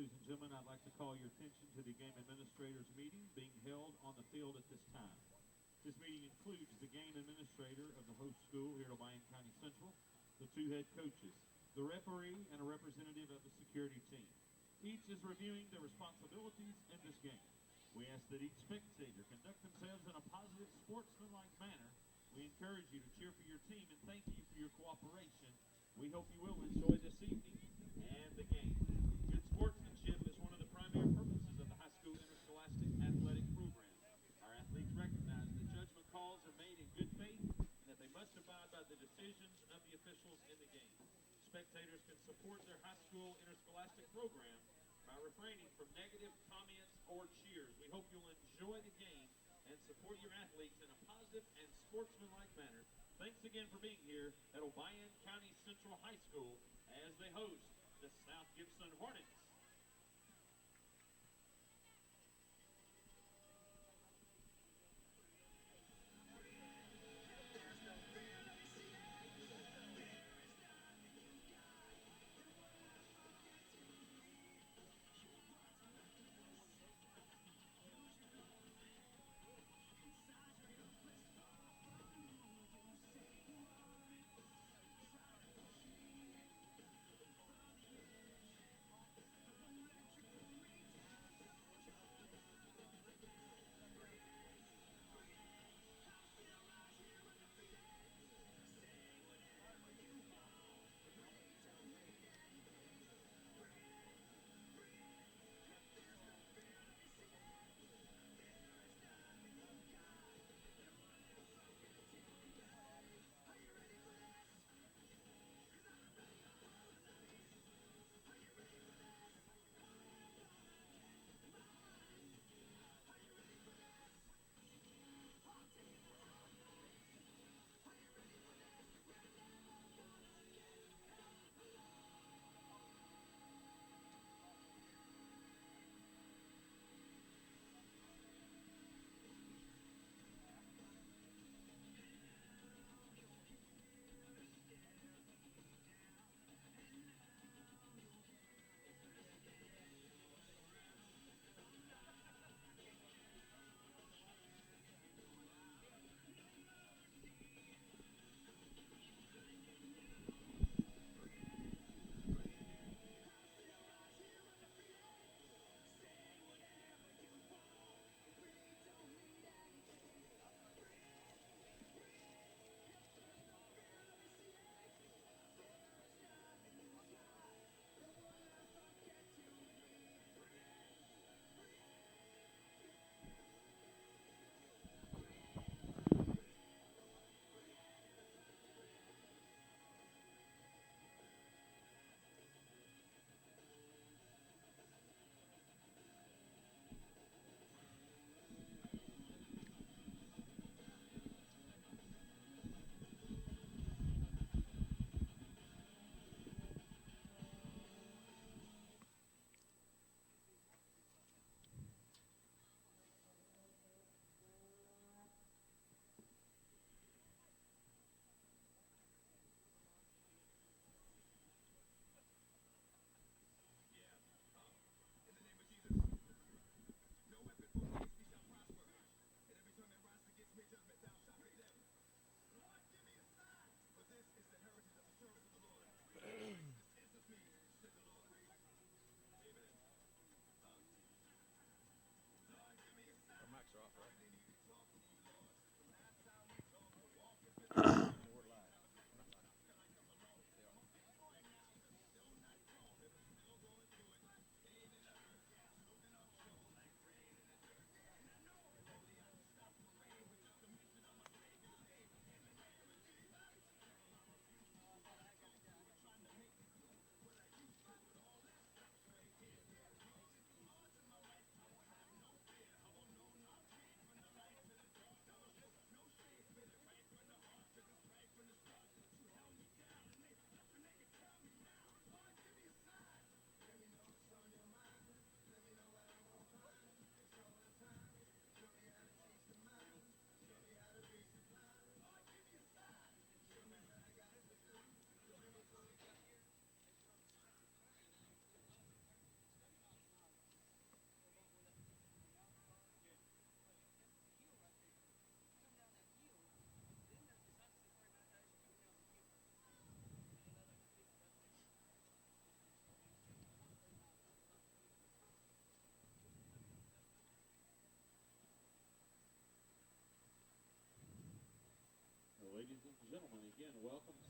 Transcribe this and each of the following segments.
ladies and gentlemen, I'd like to call your attention to the game administrators meeting being held on the field at this time. This meeting includes the game administrator of the host school here at Obion County Central, the two head coaches, the referee, and a representative of the security team. Each is reviewing their responsibilities in this game. We ask that each spectator conduct themselves in a positive, sportsmanlike manner. We encourage you to cheer for your team and thank you for your cooperation. We hope you will enjoy this evening and the game. Good sportsmanship is one of the primary purposes of the high school interscholastic athletic program. Our athletes recognize that judgment calls are made in good faith and that they must abide by the decisions of the officials in the game. Spectators can support their high school interscholastic program by refraining from negative comments or cheers. We hope you'll enjoy the game and support your athletes in a positive and sportsmanlike manner. Thanks again for being here at Obion County Central High School as they host the South Gibson Hornets.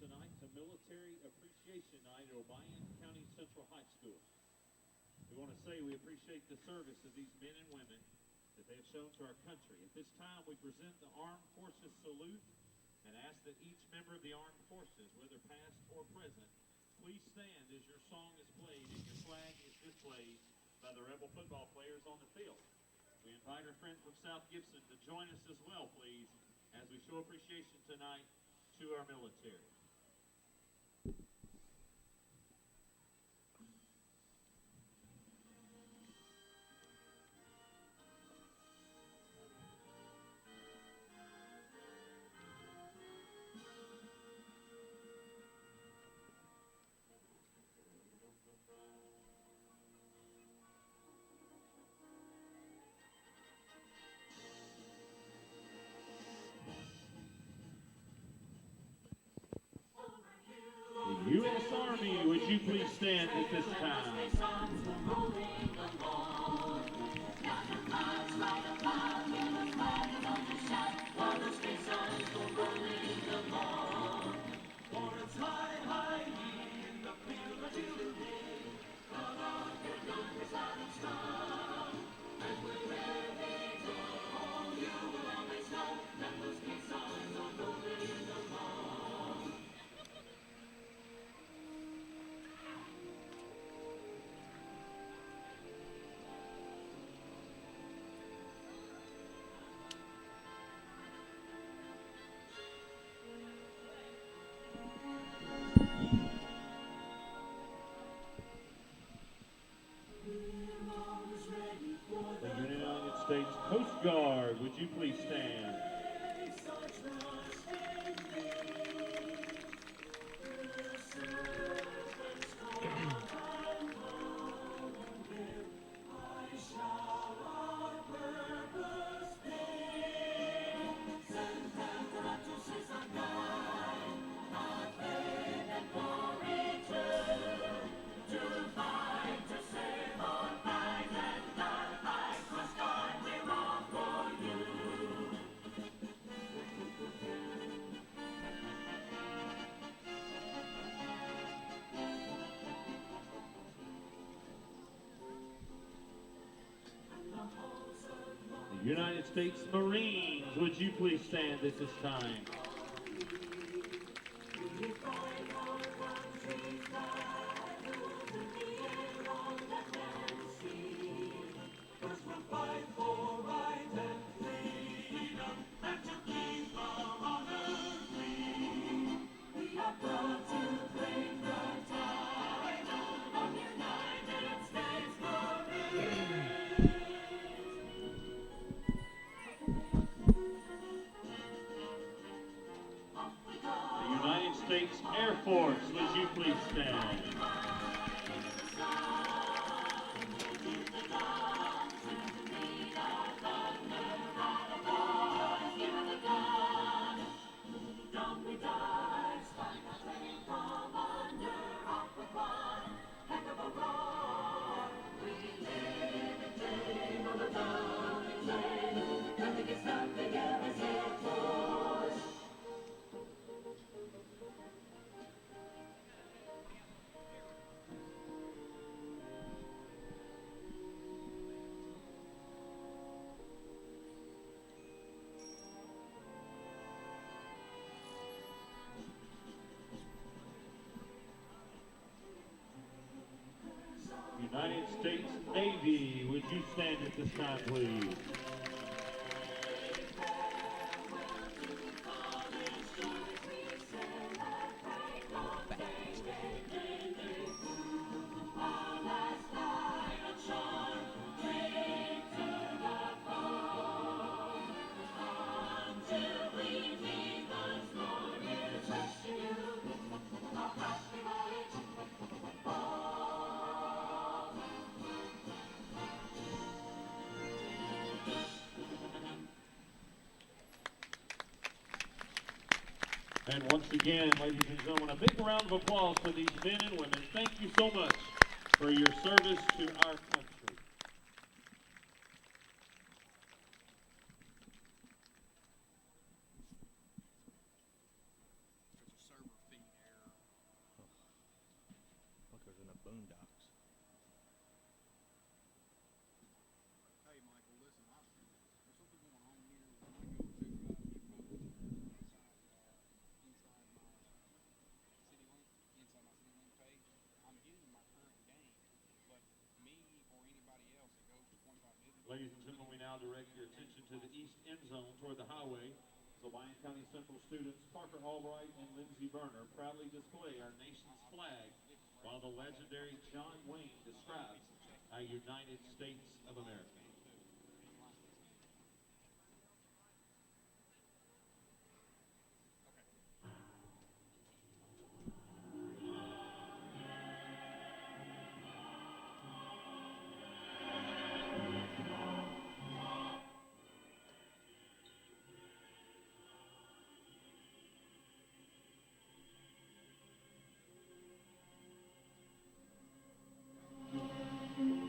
tonight to Military Appreciation Night at Obion County Central High School. We want to say we appreciate the service of these men and women that they have shown to our country. At this time, we present the Armed Forces Salute and ask that each member of the Armed Forces, whether past or present, please stand as your song is played and your flag is displayed by the Rebel football players on the field. We invite our friends from South Gibson to join us as well, please, as we show appreciation tonight to our military. U.S. Army, would you please stand at this time? The United States Coast Guard, would you please stand? United States Marines, would you please stand at this time? States Air Force, would you please stand? United States Navy, would you stand at this time, please? And once again, ladies and gentlemen, a big round of applause for these men and women. Thank you so much for your service to our country. There's a server fee. now direct your attention to the east end zone toward the highway. So Lyon County Central students Parker Albright and Lindsey Berner proudly display our nation's flag while the legendary John Wayne describes our United States of America.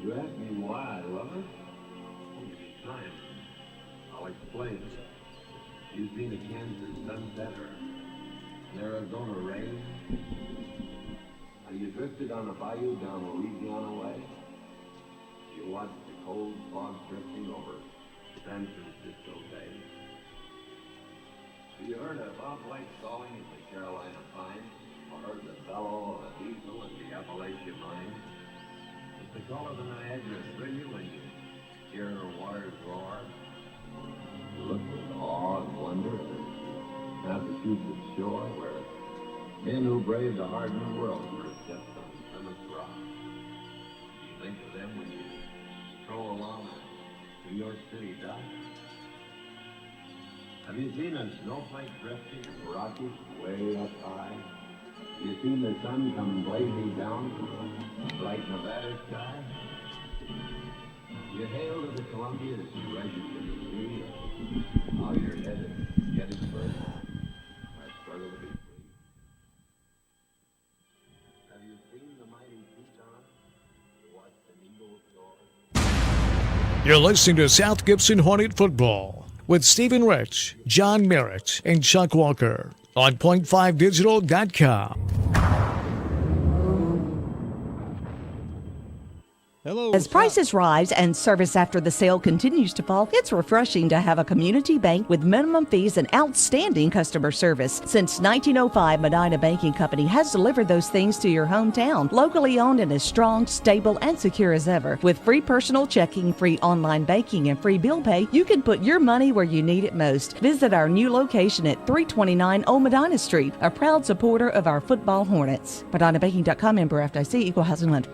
You ask me why I love her? Time. I'll explain. You've seen a Kansas sunset or an Arizona rain? Have you drifted on a bayou down Louisiana way? You watched the cold fog drifting over San Francisco Bay? Have you heard a bobwhite sawing in the Carolina pines? Or heard the bellow of a diesel in the Appalachian mines? The call of the Niagara thrill you when you hear her waters roar. You look with awe and wonder at the Massachusetts shore where men who braved a hard new world first stepped on Plymouth Rock. You think of them when you stroll along a New York City dock. Have you seen a snowflake drifting in the Rockies way up high? Have you seen the sun come blazing down from the bright Nevada sky? You hail to the Columbia as you register to see how you're headed to Gettysburg. Our struggle to be free. Have you seen the mighty Teton? You watch the eagle soar? You're listening to South Gibson Hornet Football with Stephen Rich, John Merritt, and Chuck Walker on point5digital.com. Hello. As prices rise and service after the sale continues to fall, it's refreshing to have a community bank with minimum fees and outstanding customer service. Since 1905, Medina Banking Company has delivered those things to your hometown. Locally owned and as strong, stable, and secure as ever. With free personal checking, free online banking, and free bill pay, you can put your money where you need it most. Visit our new location at 329 Old Medina Street, a proud supporter of our football Hornets. MedinaBanking.com, member FDIC, equal housing lender.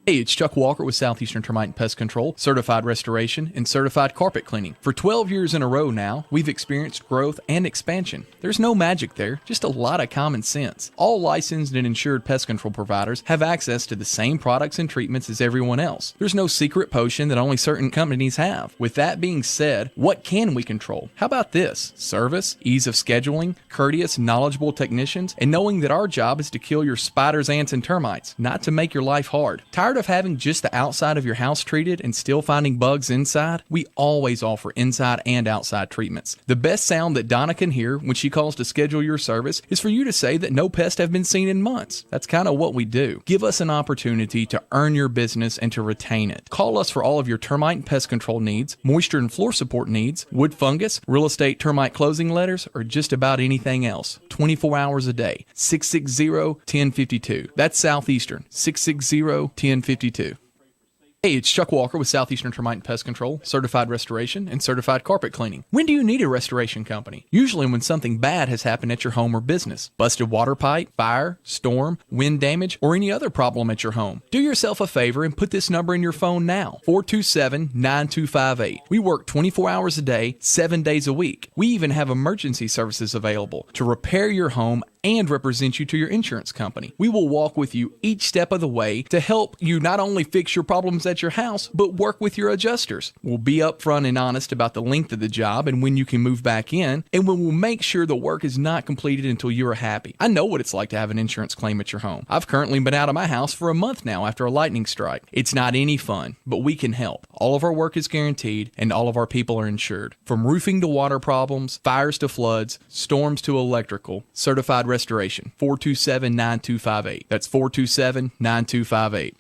Hey, it's Chuck Walker with Southeastern Termite and Pest Control, certified restoration, and certified carpet cleaning. For 12 years in a row now, we've experienced growth and expansion. There's no magic there, just a lot of common sense. All licensed and insured pest control providers have access to the same products and treatments as everyone else. There's no secret potion that only certain companies have. With that being said, what can we control? How about this? Service, ease of scheduling, courteous, knowledgeable technicians, and knowing that our job is to kill your spiders, ants, and termites, not to make your life hard. Tired of having just the outside of your house treated and still finding bugs inside? We always offer inside and outside treatments. The best sound that Donna can hear when she calls to schedule your service is for you to say that no pests have been seen in months. That's kind of what we do. Give us an opportunity to earn your business and to retain it. Call us for all of your termite and pest control needs, moisture and floor support needs, wood fungus, real estate termite closing letters, or just about anything else. 24 hours a day. 660-1052. That's Southeastern. 660-1052. Hey, it's Chuck Walker with Southeastern Termite and Pest Control, certified restoration, and certified carpet cleaning. When do you need a restoration company? Usually when something bad has happened at your home or business. Busted water pipe, fire, storm, wind damage, or any other problem at your home. Do yourself a favor and put this number in your phone now, 427-9258. We work 24 hours a day, 7 days a week. We even have emergency services available to repair your home and represent you to your insurance company. We will walk with you each step of the way to help you not only fix your problems at your house, but work with your adjusters. We'll be upfront and honest about the length of the job and when you can move back in, and we will make sure the work is not completed until you are happy. I know what it's like to have an insurance claim at your home. I've currently been out of my house for a month now after a lightning strike. It's not any fun, but we can help. All of our work is guaranteed, and all of our people are insured. From roofing to water problems, fires to floods, storms to electrical, certified restoration, 427-9258. That's 427-9258.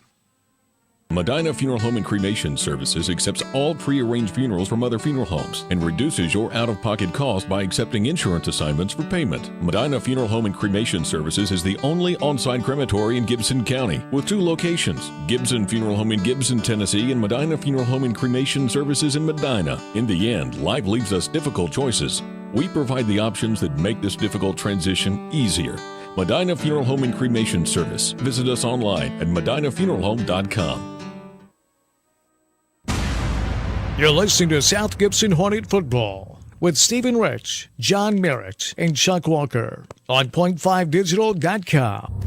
Medina Funeral Home and Cremation Services accepts all pre-arranged funerals from other funeral homes and reduces your out-of-pocket cost by accepting insurance assignments for payment. Medina Funeral Home and Cremation Services is the only on-site crematory in Gibson County with 2 locations, Gibson Funeral Home in Gibson, Tennessee and Medina Funeral Home and Cremation Services in Medina. In the end, life leaves us difficult choices. We provide the options that make this difficult transition easier. Medina Funeral Home and Cremation Service. Visit us online at medinafuneralhome.com. You're listening to South Gibson Hornet Football with Stephen Rich, John Merritt, and Chuck Walker on point5digital.com.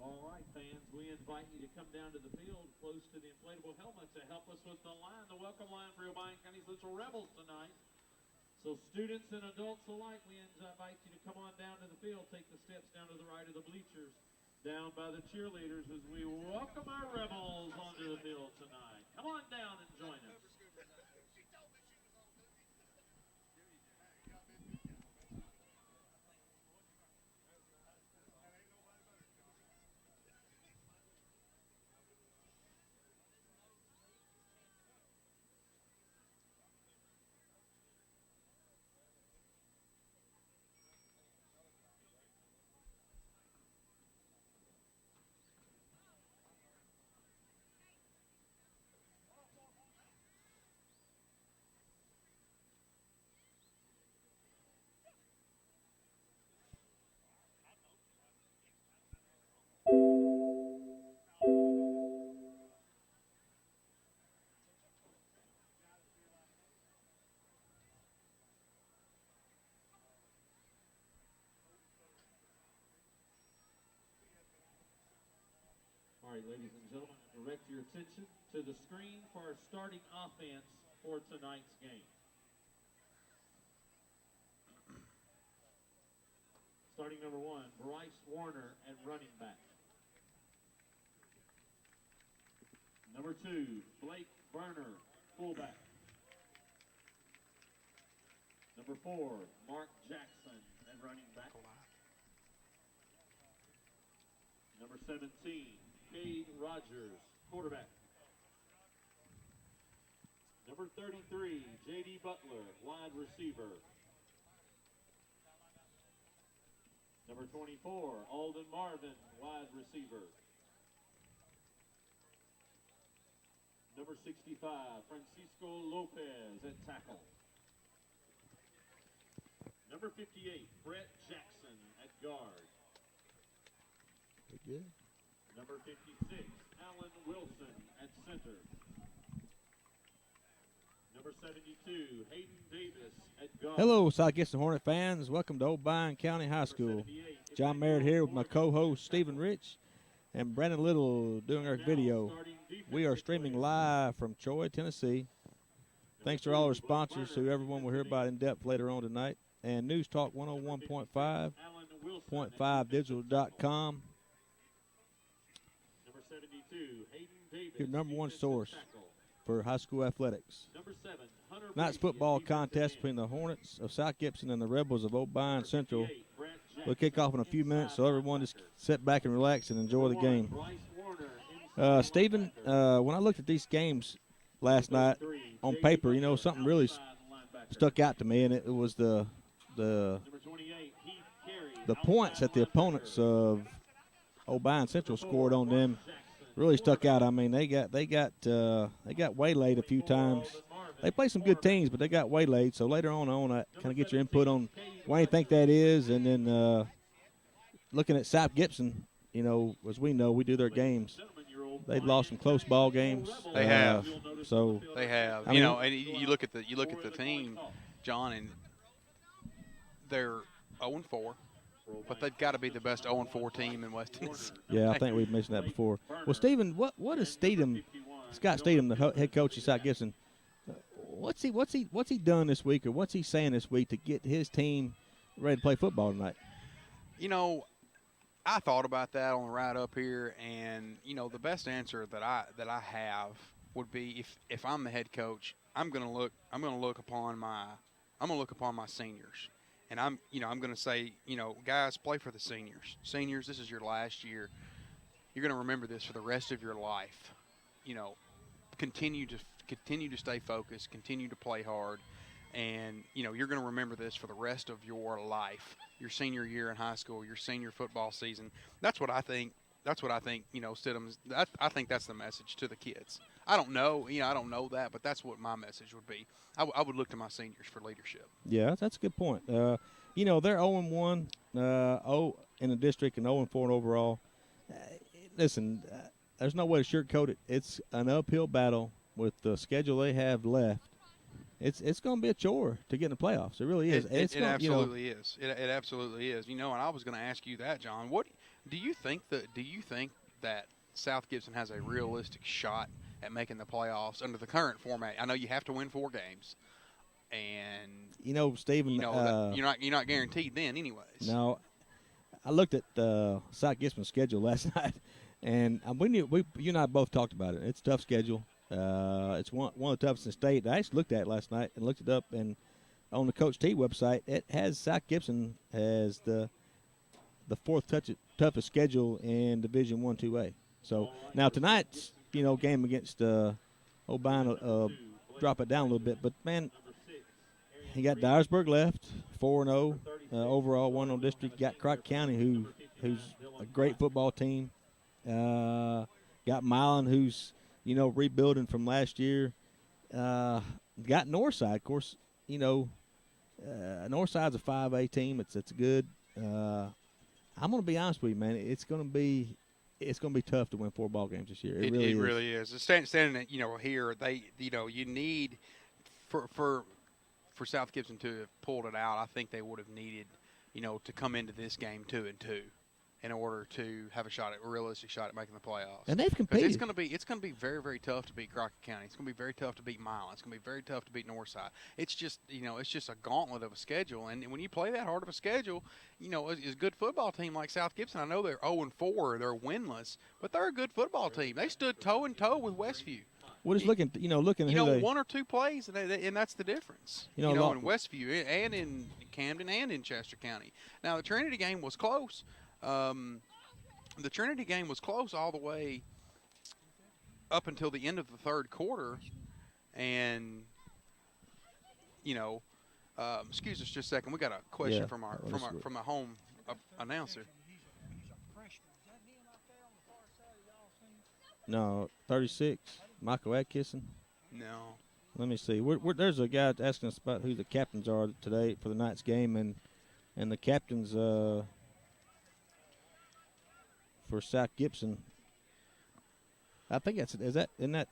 All right, fans, we invite you to come down to the field close to the inflatable helmet to help us with the welcome line for Obion County's Little Rebels tonight. So students and adults alike, we invite you to come on down to the field, take the steps down to the right of the bleachers, down by the cheerleaders as we welcome our Rebels onto the field tonight. Come on down and join us. All right, ladies and gentlemen, direct your attention to the screen for our starting offense for tonight's game. Starting number 1, Bryce Warner at running back. Number 2, Blake Berner, fullback. Number 4, Mark Jackson at running back. Number 17, Cade Rogers, quarterback. Number 33, J.D. Butler, wide receiver. Number 24, Alden Marvin, wide receiver. Number 65, Francisco Lopez at tackle. Number 58, Brett Jackson at guard. Good. Number 56, Alan Wilson at center. Number 72, Hayden Davis at guard. Hello, South Gibson Hornet fans. Welcome to Obion County High School. John Merritt here with my co-host Stephen Rich and Brandon Little doing our video. We are streaming live from Troy, Tennessee. Thanks to all our sponsors, who everyone will hear about in depth later on tonight. And News Talk 101.5, point5digital.com. Your number one source for high school athletics. Tonight's football contest between the Hornets of South Gibson and the Rebels of Obion Central will kick off in a few minutes, so everyone just sit back and relax and enjoy the game. Stephen, when I looked at these games last night on paper, you know, something really stuck out to me, and it was the points that the opponents of Obion Central scored on them really stuck out. I mean, they got waylaid a few times. They play some good teams, but they got waylaid. So later on, I want to kind of get your input on why you think that is, and then looking at South Gibson, you know, as we know, we do their games. they've lost some close ball games. They have. So They have. I You mean- know, and you look at the team, John, and they're 0-4, but they've got to be the best 0-4 team in West Tennessee. yeah, I think we've mentioned that before. Well, Stephen, what is Scott Steedham, the head coach of South Gibson? What's he done this week, or what's he saying this week to get his team ready to play football tonight? You know, I thought about that on the ride up here, and you know, the best answer that I have would be if I'm the head coach, I'm gonna look upon my seniors, and I'm gonna say, you know, guys, play for the seniors. Seniors, this is your last year. You're gonna remember this for the rest of your life. You know, continue to stay focused, continue to play hard, and you know, you're going to remember this for the rest of your life, your senior year in high school, your senior football season. That's what I think. You know, Stidham's. I think that's the message to the kids. I don't know that, but that's what my message would be. I would look to my seniors for leadership. Yeah, that's a good point. You know, they're 0-1, 0 in the district, and 0-4 overall. Listen, there's no way to sugarcoat it. It's an uphill battle with the schedule they have left. It's going to be a chore to get in the playoffs. It really is. It absolutely is. It absolutely is. You know, and I was going to ask you that, John. What do you think that South Gibson has a realistic shot at making the playoffs under the current format? I know you have to win 4 games, and you know, Stephen, you're not guaranteed then, anyways. No, I looked at South Gibson's schedule last night, and you and I both talked about it. It's a tough schedule. It's one of the toughest in the state. I actually looked at it last night and looked it up, and on the Coach T website, it has South Gibson as the 4th toughest schedule in Division 1-2A. So now tonight's game against Obion drop it down a little bit, but man, he got Dyersburg left 4-0 overall, 1-0 district. Got Crockett County, who's a great football team. Got Milan, who's rebuilding from last year. Got Northside, of course. Northside's a 5A team. It's good. I'm going to be honest with you, man. It's going to be tough to win 4 ball games this year. It really is. Standing here, you need for South Gibson to have pulled it out. I think they would have needed, to come into this game 2-2. In order to have a realistic shot at making the playoffs. And they've competed. It's going to be very, very tough to beat Crockett County. It's going to be very tough to beat Milan. It's going to be very tough to beat Northside. It's just, it's just a gauntlet of a schedule. And when you play that hard of a schedule, as a good football team like South Gibson, I know they're 0-4, they're winless, but they're a good football team. They stood toe and toe with Westview. We're just looking at 1 or 2 plays, and that's the difference. In Westview and in Camden and in Chester County. Now the Trinity game was close. The Trinity game was close all the way up until the end of the 3rd quarter, and excuse us just a second. We got a question from a home announcer. No, 36, Michael Atkinson. No. Let me see. There's a guy asking us about who the captains are today for the night's game, and the captains for South Gibson, I think isn't that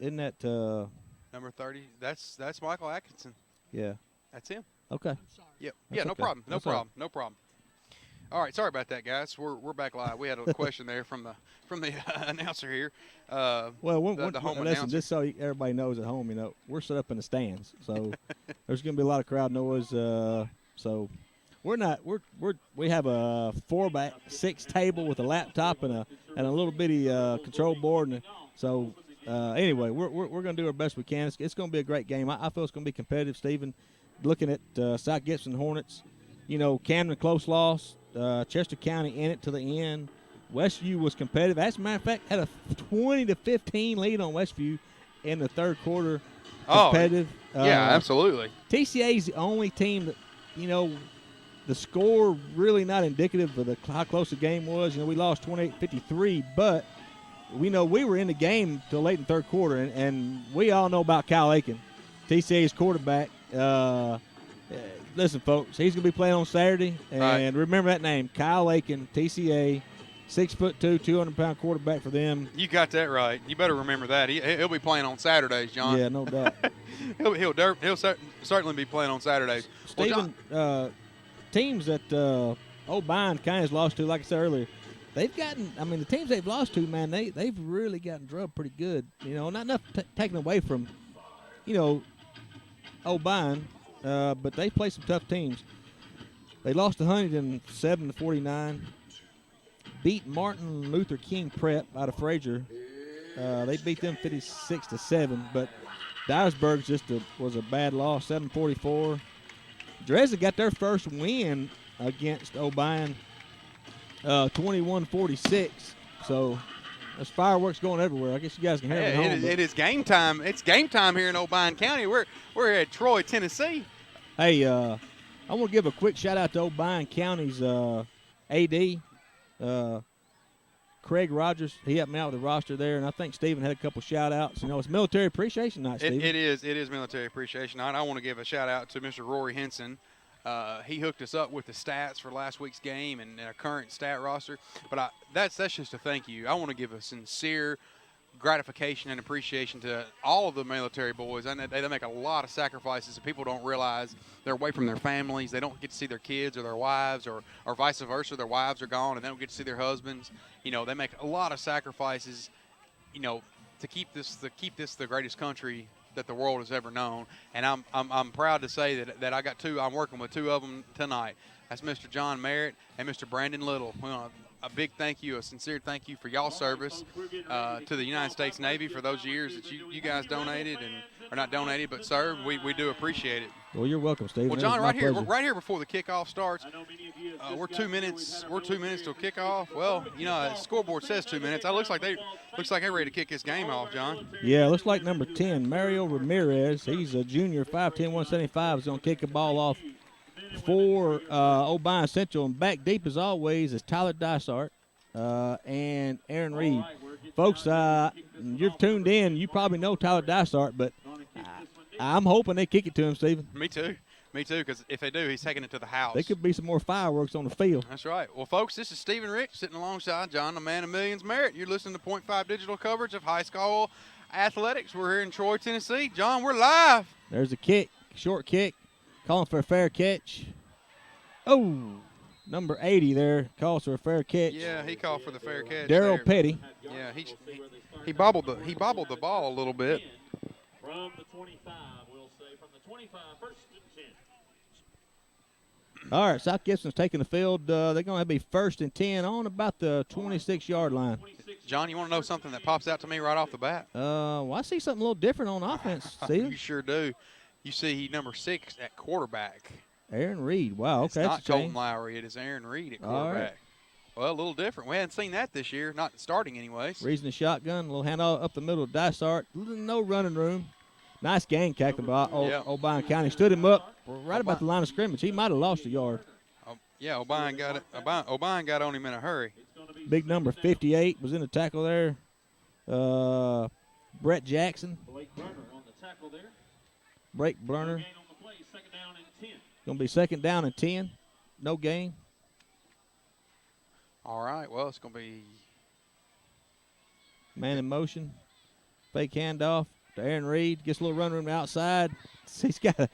number 30? That's Michael Atkinson. Yeah. That's him. Okay. Yep. That's yeah, no okay. problem. No problem. All right, sorry about that, guys. We're back live. We had a question there from the announcer here. The home announcer. Just so everybody knows at home, we're set up in the stands, so there's going to be a lot of crowd noise. So we have a 4x6 table with a laptop and a little bitty control board, and so anyway, we're going to do our best we can. It's going to be a great game. I feel it's going to be competitive, Stephen. Looking at South Gibson Hornets, Camden close loss. Chester County in it to the end. Westview was competitive. As a matter of fact, had a 20-15 lead on Westview in the 3rd quarter. Competitive. Yeah, absolutely. TCA is the only team that, the score really not indicative of how close the game was. We lost 28-53, but we know we were in the game till late in the 3rd quarter, and we all know about Kyle Aiken, TCA's quarterback. Listen, folks, he's going to be playing on Saturday, and remember that name, Kyle Aiken, TCA. 6'2", 200-pound quarterback for them. You got that right. You better remember that. He'll be playing on Saturdays, John. Yeah, no doubt. he'll certainly be playing on Saturdays. Stephen, teams that Obion County's lost to, like I said earlier, they've gotten. I mean, the teams they've lost to, man, they've really gotten drubbed pretty good. You know, not enough taken away from, Obion, but they played some tough teams. They lost to Huntington 7-49. Beat Martin Luther King Prep out of Frazier. They beat them 56-7, but Dyersburg was a bad loss, 7-44. Dresden got their first win against Obion, 21-46. So there's fireworks going everywhere. I guess you guys can hear them at home. It is game time. It's game time here in Obion County. We're here at Troy, Tennessee. Hey, I want to give a quick shout-out to Obion County's AD, Craig Rogers. He helped me out with the roster there, and I think Stephen had a couple shout-outs. It's Military Appreciation Night, Stephen. It is Military Appreciation Night. I want to give a shout-out to Mr. Rory Henson. He hooked us up with the stats for last week's game and a current stat roster. But that's just a thank you. I want to give a sincere gratification and appreciation to all of the military boys. And they make a lot of sacrifices that people don't realize. They're away from their families. They don't get to see their kids or their wives, or vice versa. Their wives are gone and they don't get to see their husbands. They make a lot of sacrifices, to keep this the greatest country that the world has ever known. And I'm proud to say that I got two. I'm working with two of them tonight. That's Mr. John Merritt and Mr. Brandon Little. A big thank you, a sincere thank you for y'all's service to the United States Navy for those years that you guys donated or not donated but served. We do appreciate it. Well, you're welcome, Steve. Well, John, right here before the kickoff starts, we're 2 minutes. We're 2 minutes till kickoff. Well, the scoreboard says 2 minutes. It looks like they're ready to kick this game off, John. Yeah, looks like number 10, Mario Ramirez. He's a junior, 5'10", 175. Is going to kick the ball off for Obion Central. And back deep as always is Tyler Dysart and Arian Reed. Folks, you're tuned in. You probably know Tyler Dysart, but I'm hoping they kick it to him, Stephen. Me too, because if they do, he's taking it to the house. There could be some more fireworks on the field. That's right. Well, folks, this is Stephen Rich sitting alongside John, the man of millions, Merritt. You're listening to Point 5 digital coverage of high school athletics. We're here in Troy, Tennessee. John, we're live. There's a kick, short kick, calling for a fair catch. Oh, number 80 there calls for a fair catch. Yeah, he called for the fair catch. Daryl Petty. Yeah, he bobbled the ball a little bit. From the 25, we'll say from the 25, first and 10. All right, South Gibson's taking the field. They're going to be first and 10 on about the 26-yard line. John, you want to know something that pops out to me right off the bat? Well, I see something a little different on offense, Steve. You sure do. You see number 6 at quarterback. Aaron Reed. Wow, okay. It's not Colton Lowry. It is Aaron Reed at quarterback. Right. Well, a little different. We hadn't seen that this year, not starting anyways. Reason the shotgun, a little handoff up the middle of Dysart. No running room. Nice game tackle by Obion County. Stood him up right about the line of scrimmage. He might have lost a yard. Yeah, Obion got it. Obion got on him in a hurry. Big number 58 was in the tackle there. Brett Jackson. Blake Brunner on the tackle there. Blake Brunner. Gain on the play, second down and 10. Going to be second down and 10. No gain. All right, well, it's going to be man in motion. Fake handoff to Aaron Reed. Gets a little run room outside. He's got a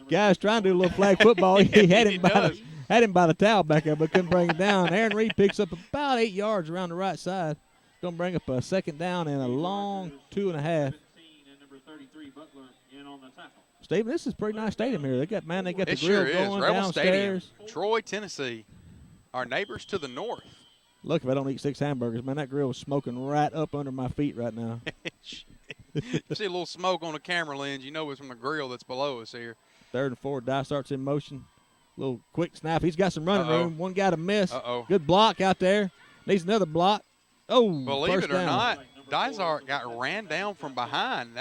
guy's trying to do a little flag football. He had him by the towel back there, but couldn't bring it down. Aaron Reed picks up about 8 yards around the right side. Going to bring up a second down and a long 2.5. Stephen, this is a pretty nice stadium here. They got the grill going Rebel downstairs. Stadium, Troy, Tennessee. Our neighbors to the north. Look, if I don't eat 6 hamburgers, man, that grill is smoking right up under my feet right now. You see a little smoke on the camera lens, you know it's from the grill that's below us here. 3rd and 4, Dysart's in motion. Little quick snap. He's got some running room. One guy to miss. Good block out there. Needs another block. Oh, believe it or down. not, Dysart got ran down from behind.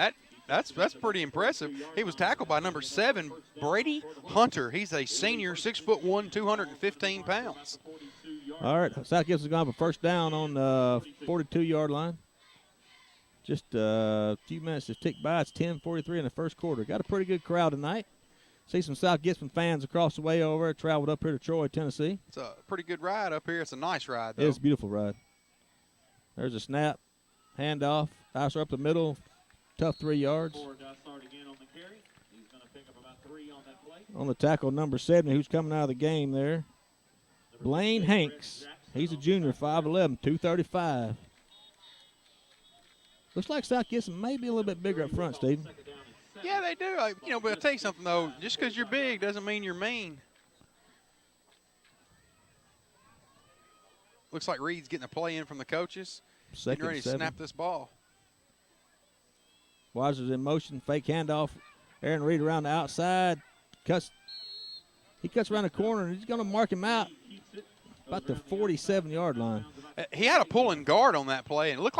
That's pretty impressive. He was tackled by number 7, Brady Hunter. He's a senior, 6'1", 215 pounds. All right, South Gibson's going for first down on the 42-yard line. Just a few minutes to tick by. It's 10:43 in the first quarter. Got a pretty good crowd tonight. See some South Gibson fans across the way over. Traveled up here to Troy, Tennessee. It's a pretty good ride up here. It's a nice ride, though. It's a beautiful ride. There's a snap, handoff, Dysart up the middle, tough 3 yards. Dysart again on the carry. He's going to pick up about 3 on that play. On the tackle, number 70, who's coming out of the game there. Blaine Hanks. He's a junior, 5'11", 235. Looks like South Gibson may be a little bit bigger up front, Steve. Yeah, they do. But I'll tell you something, though. Just because you're big doesn't mean you're mean. Looks like Reed's getting a play in from the coaches. Getting ready to snap this ball. Weiser's in motion, fake handoff. Arian Reed around the outside. He cuts around the corner, and he's going to mark him out about the 47-yard line. He had a pulling guard on that play, and it looked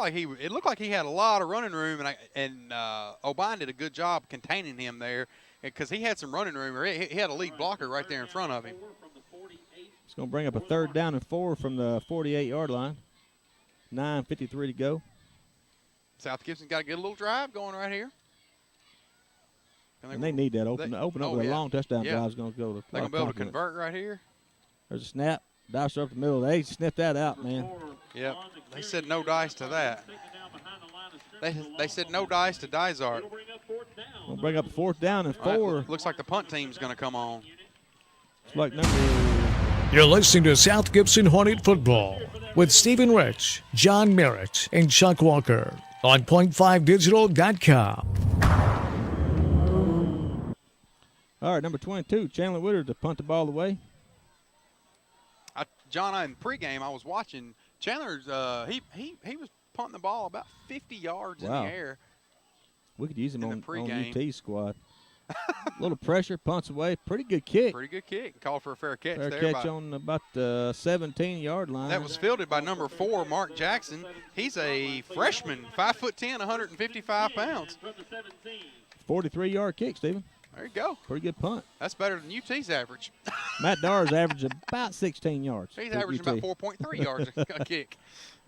like he had a lot of running room, and Obion did a good job containing him there because he had some running room. He had a lead blocker right there in front of him. It's going to bring up a 3rd down and 4 from the 48-yard line. 9:53 to go. South Gibson's got to get a little drive going right here. And they need that open up with a long touchdown drive is going to go to. They're going to be able to convert right here. There's a snap. Dice up the middle. They sniffed that out, man. Yep. They said no dice to that. They said no dice to Dysart. We'll bring up a 4th down and 4. Right, looks like the punt team's going to come on. It's like number. You're listening to South Gibson Hornet Football with Stephen Rich, John Merritt, and Chuck Walker on point5digital.com. All right, number 22, Chandler Woodard to punt the ball away. John, in pregame, I was watching Chandler's. He was punting the ball about 50 yards in the air. We could use him on UT squad. A little pressure, punts away. Pretty good kick. Pretty good kick. Called for a fair catch there. Fair catch on about the 17-yard line. That was fielded by number 4, Mark Jackson. He's a freshman, 5'10", 155 pounds. 43-yard kick, Stephen. There you go. Pretty good punt. That's better than UT's average. Matt Darr's average about 16 yards. He's averaging about 4.3 yards a kick.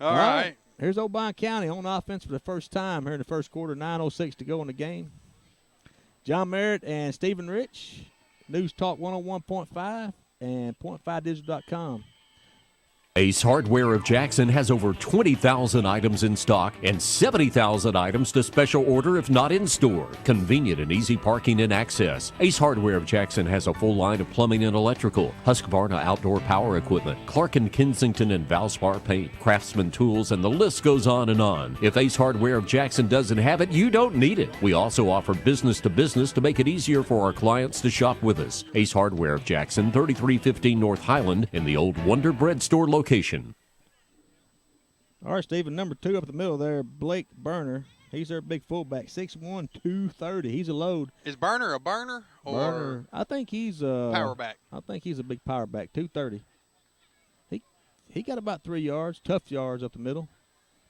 All right. Here's Obion County on offense for the first time here in the first quarter. 9:06 to go in the game. John Merritt and Stephen Rich, News Talk 101.5 and point5digital.com. Ace Hardware of Jackson has over 20,000 items in stock and 70,000 items to special order if not in store. Convenient and easy parking and access. Ace Hardware of Jackson has a full line of plumbing and electrical, Husqvarna outdoor power equipment, Clark & Kensington and Valspar paint, Craftsman tools, and the list goes on and on. If Ace Hardware of Jackson doesn't have it, you don't need it. We also offer business to business to make it easier for our clients to shop with us. Ace Hardware of Jackson, 3315 North Highland in the old Wonder Bread store location. All right, Stephen, number 2 up the middle there, Blake Burner. He's their big fullback, 6'1", 230. He's a load. Is Burner a burner? Or Burner, I think he's a power back. I think he's a big power back, 230. He got about 3 yards, tough yards up the middle.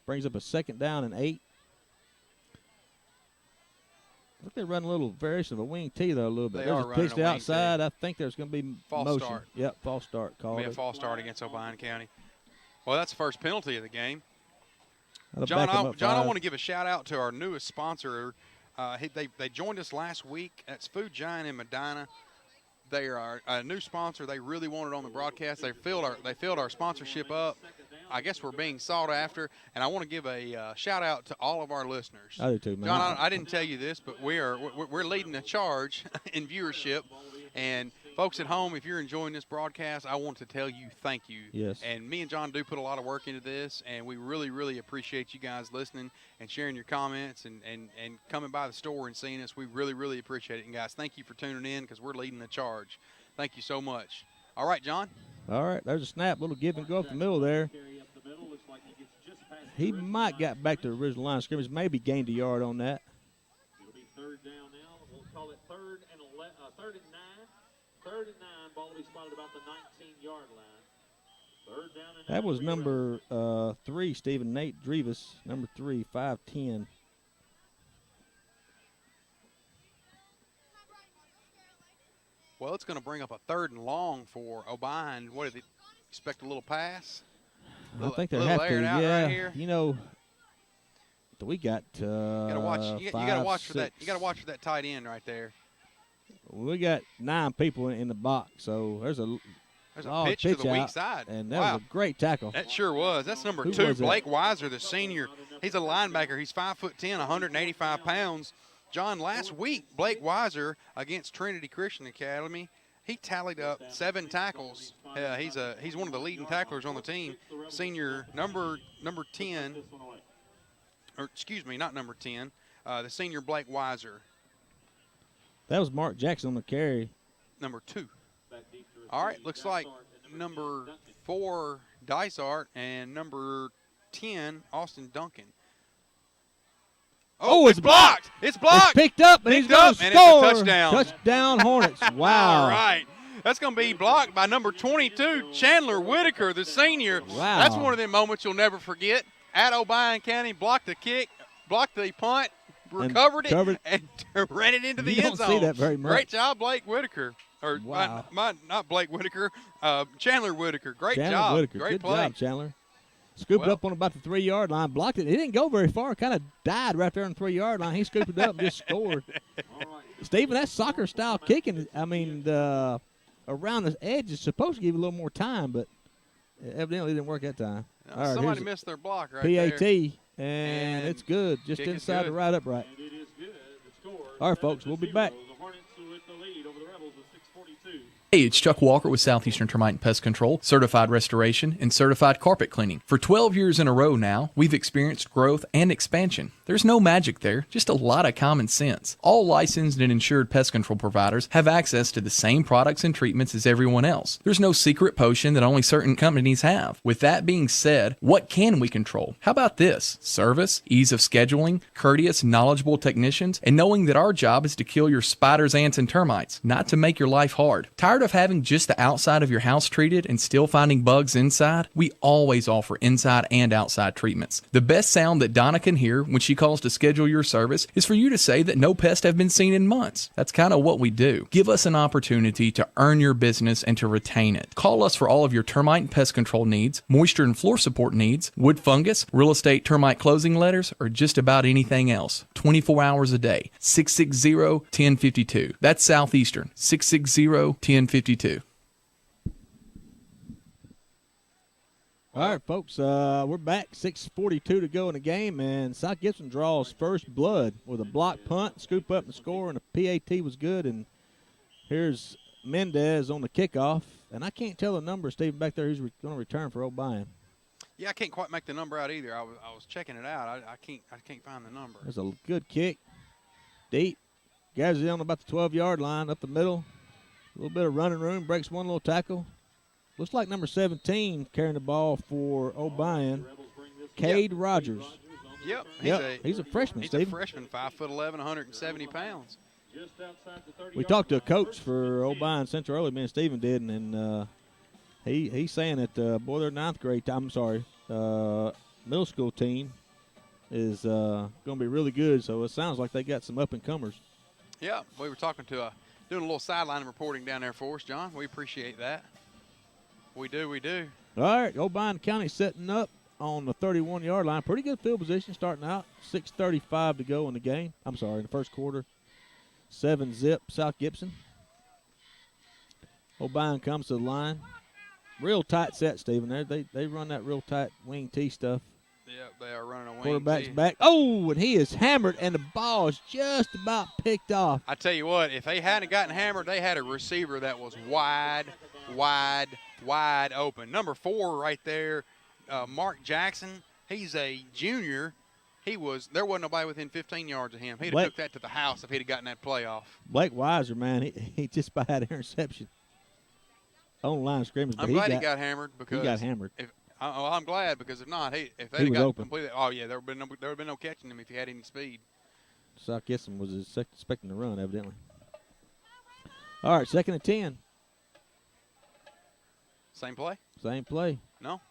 Brings up a 2nd down and 8. I think they run a little variation of a wing T, though, a little bit. There's a pitch to outside. I think there's going to be false motion. Start. Yep, false start called. Be a false start against Obion County. Well, that's the first penalty of the game. John, I want to give a shout-out to our newest sponsor. They joined us last week. That's Food Giant in Medina. They are a new sponsor. They really wanted on the broadcast. They filled our sponsorship up. I guess we're being sought after, and I want to give a shout out to all of our listeners. I do too, man. John, I didn't tell you this, but we're leading the charge in viewership. And folks at home, if you're enjoying this broadcast, I want to tell you thank you. Yes. And me and John do put a lot of work into this, and we really, really appreciate you guys listening and sharing your comments and coming by the store and seeing us. We really, really appreciate it. And guys, thank you for tuning in because we're leading the charge. Thank you so much. All right, John. All right, there's a snap, little give and go up the middle there. He might got back to the original line of scrimmage, maybe gained a yard on that. It'll be 3rd down now. We'll call it 3rd and 9. 3rd and 9. Ball will be spotted about the 19-yard line. 3rd down and 9. That was number 3, Stephen Nate Drevis. Number 3, 5'10". Well, it's going to bring up a 3rd and long for Obion. What did they expect? A little pass? I think they have to. Yeah, right, you know, we got. You got to watch. You got to watch for that. You got to watch for that tight end right there. We got 9 people in the box, so there's a pitch to the weak side. And that was a great tackle. That sure was. That's number Who 2, was that? Blake Weiser, the senior. He's a linebacker. He's 5'10", 185 pounds. John, last week, Blake Weiser against Trinity Christian Academy, he tallied up 7 tackles. He's one of the leading tacklers on the team. Senior number 10, or excuse me, not number 10, the senior Blake Weiser. That was Mark Jackson on the carry. Number 2. All right, looks like number 4, Dysart, and number 10, Austin Duncan. Oh, it's blocked. It's blocked. It's picked up, and he's going to and score. it's a touchdown. Touchdown, Hornets. Wow. All right. That's going to be blocked by number 22, Chandler Whitaker, the senior. Wow. That's one of them moments you'll never forget. At Obion County, blocked the kick, blocked the punt, recovered it, and ran it into the end zone. You don't see that very much. Great job, Blake Whitaker. Or wow. not Blake Whitaker, Chandler Whitaker. Great Chandler job. Whitaker. Great Good play. job, Chandler. Scooped up on about the 3-yard line, blocked it. It didn't go very far. Kind of died right there on the 3-yard line. He scooped it up and just scored. Stephen, that's soccer-style kicking. I mean, around the edge is supposed to give you a little more time, but evidently it didn't work that time. No, All right, somebody missed their block right PAT, there. and it's good. Just inside the right upright. And it is good. The score, All right, folks, we'll be back. The Hornets with the lead over the Rebels with 6:42. Hey, it's Chuck Walker with Southeastern Termite and Pest Control, certified restoration, and certified carpet cleaning. For 12 years in a row now, we've experienced growth and expansion. There's no magic there, just a lot of common sense. All licensed and insured pest control providers have access to the same products and treatments as everyone else. There's no secret potion that only certain companies have. With that being said, what can we control? How about this? Service, ease of scheduling, courteous, knowledgeable technicians, and knowing that our job is to kill your spiders, ants, and termites, not to make your life hard. Tired of having just the outside of your house treated and still finding bugs inside? We always offer inside and outside treatments. The best sound that Donna can hear when she calls to schedule your service is for you to say that no pests have been seen in months. That's kind of what we do. Give us an opportunity to earn your business and to retain it. Call us for all of your termite and pest control needs, moisture and floor support needs, wood fungus, real estate termite closing letters, or just about anything else. 24 hours a day. 660-1052. That's Southeastern. 660-1052. All right, folks, we're back. 6:42 to go in the game, and South Gibson draws first blood with a block punt, scoop up and score, and the PAT was good. And here's Mendez on the kickoff, and I can't tell the number, Stephen, back there who's going to return for Obion. Yeah, I can't quite make the number out either. I was checking it out. I can't find the number. There's a good kick, deep, gathers it on about the 12-yard line, up the middle. A little bit of running room, breaks one little tackle. Looks like number 17 carrying the ball for Obion, Cade Rogers. Yep. He's a freshman, He's Steve. a freshman, 5'11", 170 pounds. We talked to a coach for Obion Central earlier, me and Stephen did, and he's saying that, their middle school team is going to be really good, so it sounds like they got some up-and-comers. Yeah, we were talking to doing a little sideline reporting down there for us, John. We appreciate that. We do. All right, Obion County setting up on the 31-yard line. Pretty good field position starting out. 6:35 to go in the game. I'm sorry, in the first quarter. 7-0 South Gibson. Obion comes to the line. Real tight set, Stephen. They run that real tight wing T stuff. Yeah, they are running a wing Quarterback's T. back. Oh, and he is hammered, and the ball is just about picked off. I tell you what, if they hadn't gotten hammered, they had a receiver that was wide open. Number 4 right there, Mark Jackson. He's a junior. There wasn't nobody within 15 yards of him. He'd have took that to the house if he'd have gotten that play off. Blake Weiser, man, he just about had an interception on the line of scrimmage. I'm glad he got hammered because he got hammered. I'm glad because if not, if they had got completely, there would have been no catching him if he had any speed. South Gibson was expecting to run, evidently. All right, 2nd and 10. Same play? Same play. No.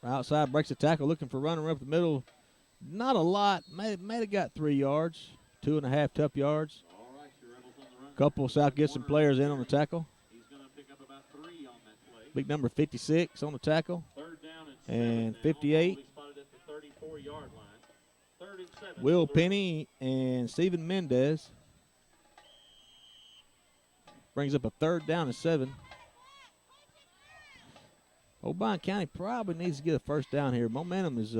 Outside breaks the tackle, looking for running up the middle. Not a lot. May have got 3 yards, 2.5 tough yards. Couple of South Gibson players in on the tackle. He's going to pick up about 3 on that play. Big number 56 on the tackle. 3rd down and 58. Spotted at the 34-yard line. 3rd and 7. Will Penny and Stephen Mendez. Brings up a 3rd down and 7. Obion County probably needs to get a first down here. Momentum is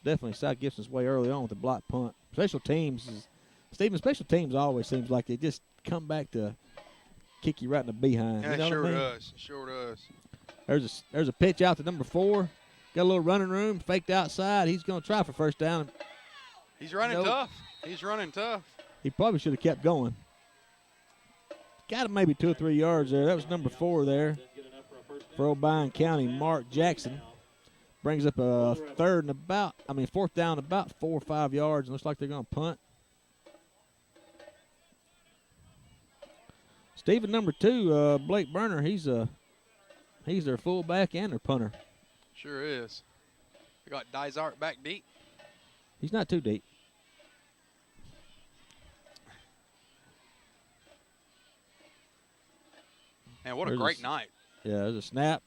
definitely South Gibson's way early on with the block punt. Special teams always seems like they just come back to kick you right in the behind. Yeah, you know sure what I mean? does. Sure does. There's a pitch out to number 4. Got a little running room, faked outside. He's going to try for first down. He's running tough. He's running tough. He probably should have kept going. Got him maybe 2 or 3 yards there. That was number 4 there for Obion County. Mark Jackson brings up a 4th down about 4 or 5 yards. And looks like they're going to punt. Stephen, number 2, Blake Burner. He's their fullback and their punter. Sure is. We got Dysart back deep. He's not too deep. And what a great night. Yeah, there's a snap.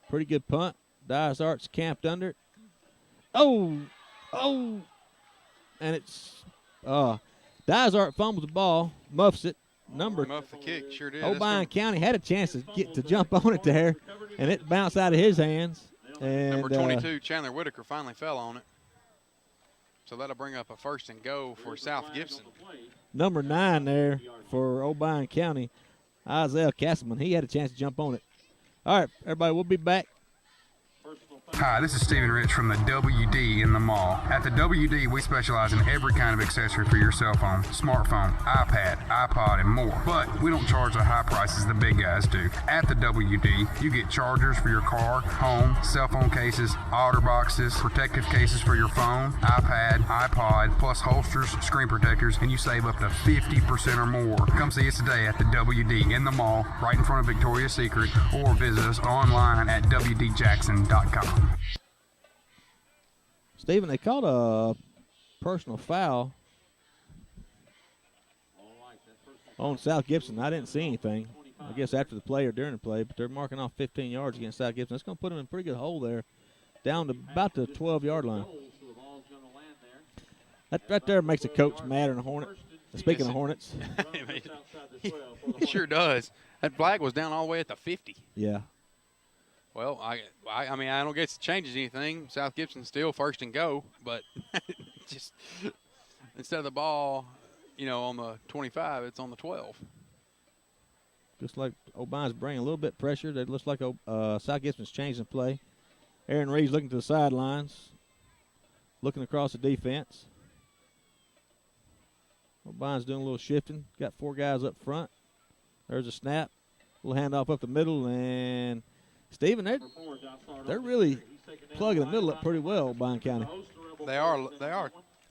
Pretty good punt. Dysart's camped under it. Oh. And it's Dysart fumbles the ball, muffs it. Muff the kick, sure did. Obion County had a chance to jump on it there, and it bounced out of his hands. And number 22, Chandler Whitaker, finally fell on it. So that'll bring up a 1st and go for South Gibson. Number 9 there for Obion County, Isaiah Castleman. He had a chance to jump on it. All right, everybody, we'll be back. Hi, this is Stephen Rich from the WD in the mall. At the WD, we specialize in every kind of accessory for your cell phone, smartphone, iPad, iPod, and more. But we don't charge the high prices the big guys do. At the WD, you get chargers for your car, home, cell phone cases, outer boxes, protective cases for your phone, iPad, iPod, plus holsters, screen protectors, and you save up to 50% or more. Come see us today at the WD in the mall, right in front of Victoria's Secret, or visit us online at WDJackson.com. Stephen, they called a personal foul on South Gibson. I didn't see anything. I guess after the play or during the play, but they're marking off 15 yards against South Gibson. That's going to put them in a pretty good hole there, down to about the 12-yard line. That right there makes a coach madder than a Hornet. Speaking of Hornets. It sure does. That flag was down all the way at the 50. Yeah. Well, I mean, I don't guess it changes anything. South Gibson's still 1st and go, but just instead of the ball, on the 25, it's on the 12. Just like Obion's bringing a little bit of pressure. It looks like South Gibson's changing the play. Arian Reed's looking to the sidelines, looking across the defense. Obion's doing a little shifting. Got 4 guys up front. There's a snap. Little handoff up the middle, and Stephen, they're really plugging the middle up pretty well, Obion County. They are.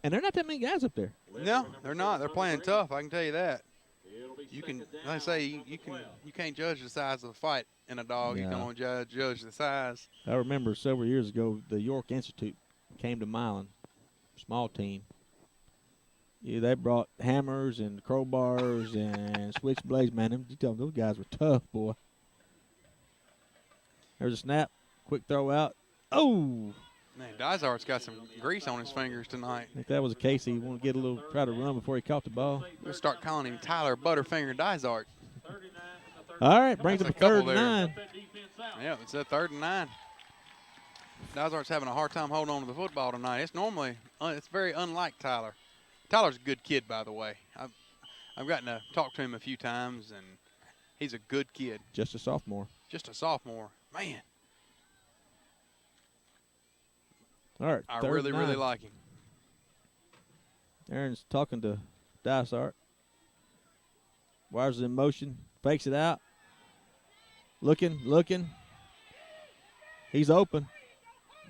And there are not that many guys up there. No, they're not. They're playing tough, I can tell you that. You can, like I say, you can't judge the size of the fight in a dog. Yeah. You can only judge the size. I remember several years ago, the York Institute came to Milan, small team. Yeah, they brought hammers and crowbars and switchblades. Man, you tell them those guys were tough, boy. There's a snap, quick throw out. Oh! Man, Dysart's got some grease on his fingers tonight. I think that was a case he wanted to get a little, try to run before he caught the ball. We'll start calling him Tyler Butterfinger Dysart. All right, brings up a 3rd and 9. Yeah, it's a 3rd and 9. Dysart's having a hard time holding on to the football tonight. It's normally, it's very unlike Tyler. Tyler's a good kid, by the way. I've gotten to talk to him a few times, and he's a good kid. Just a sophomore. Man. All right, I really like him. Aaron's talking to Dysart. Wires in motion, fakes it out. Looking. He's open.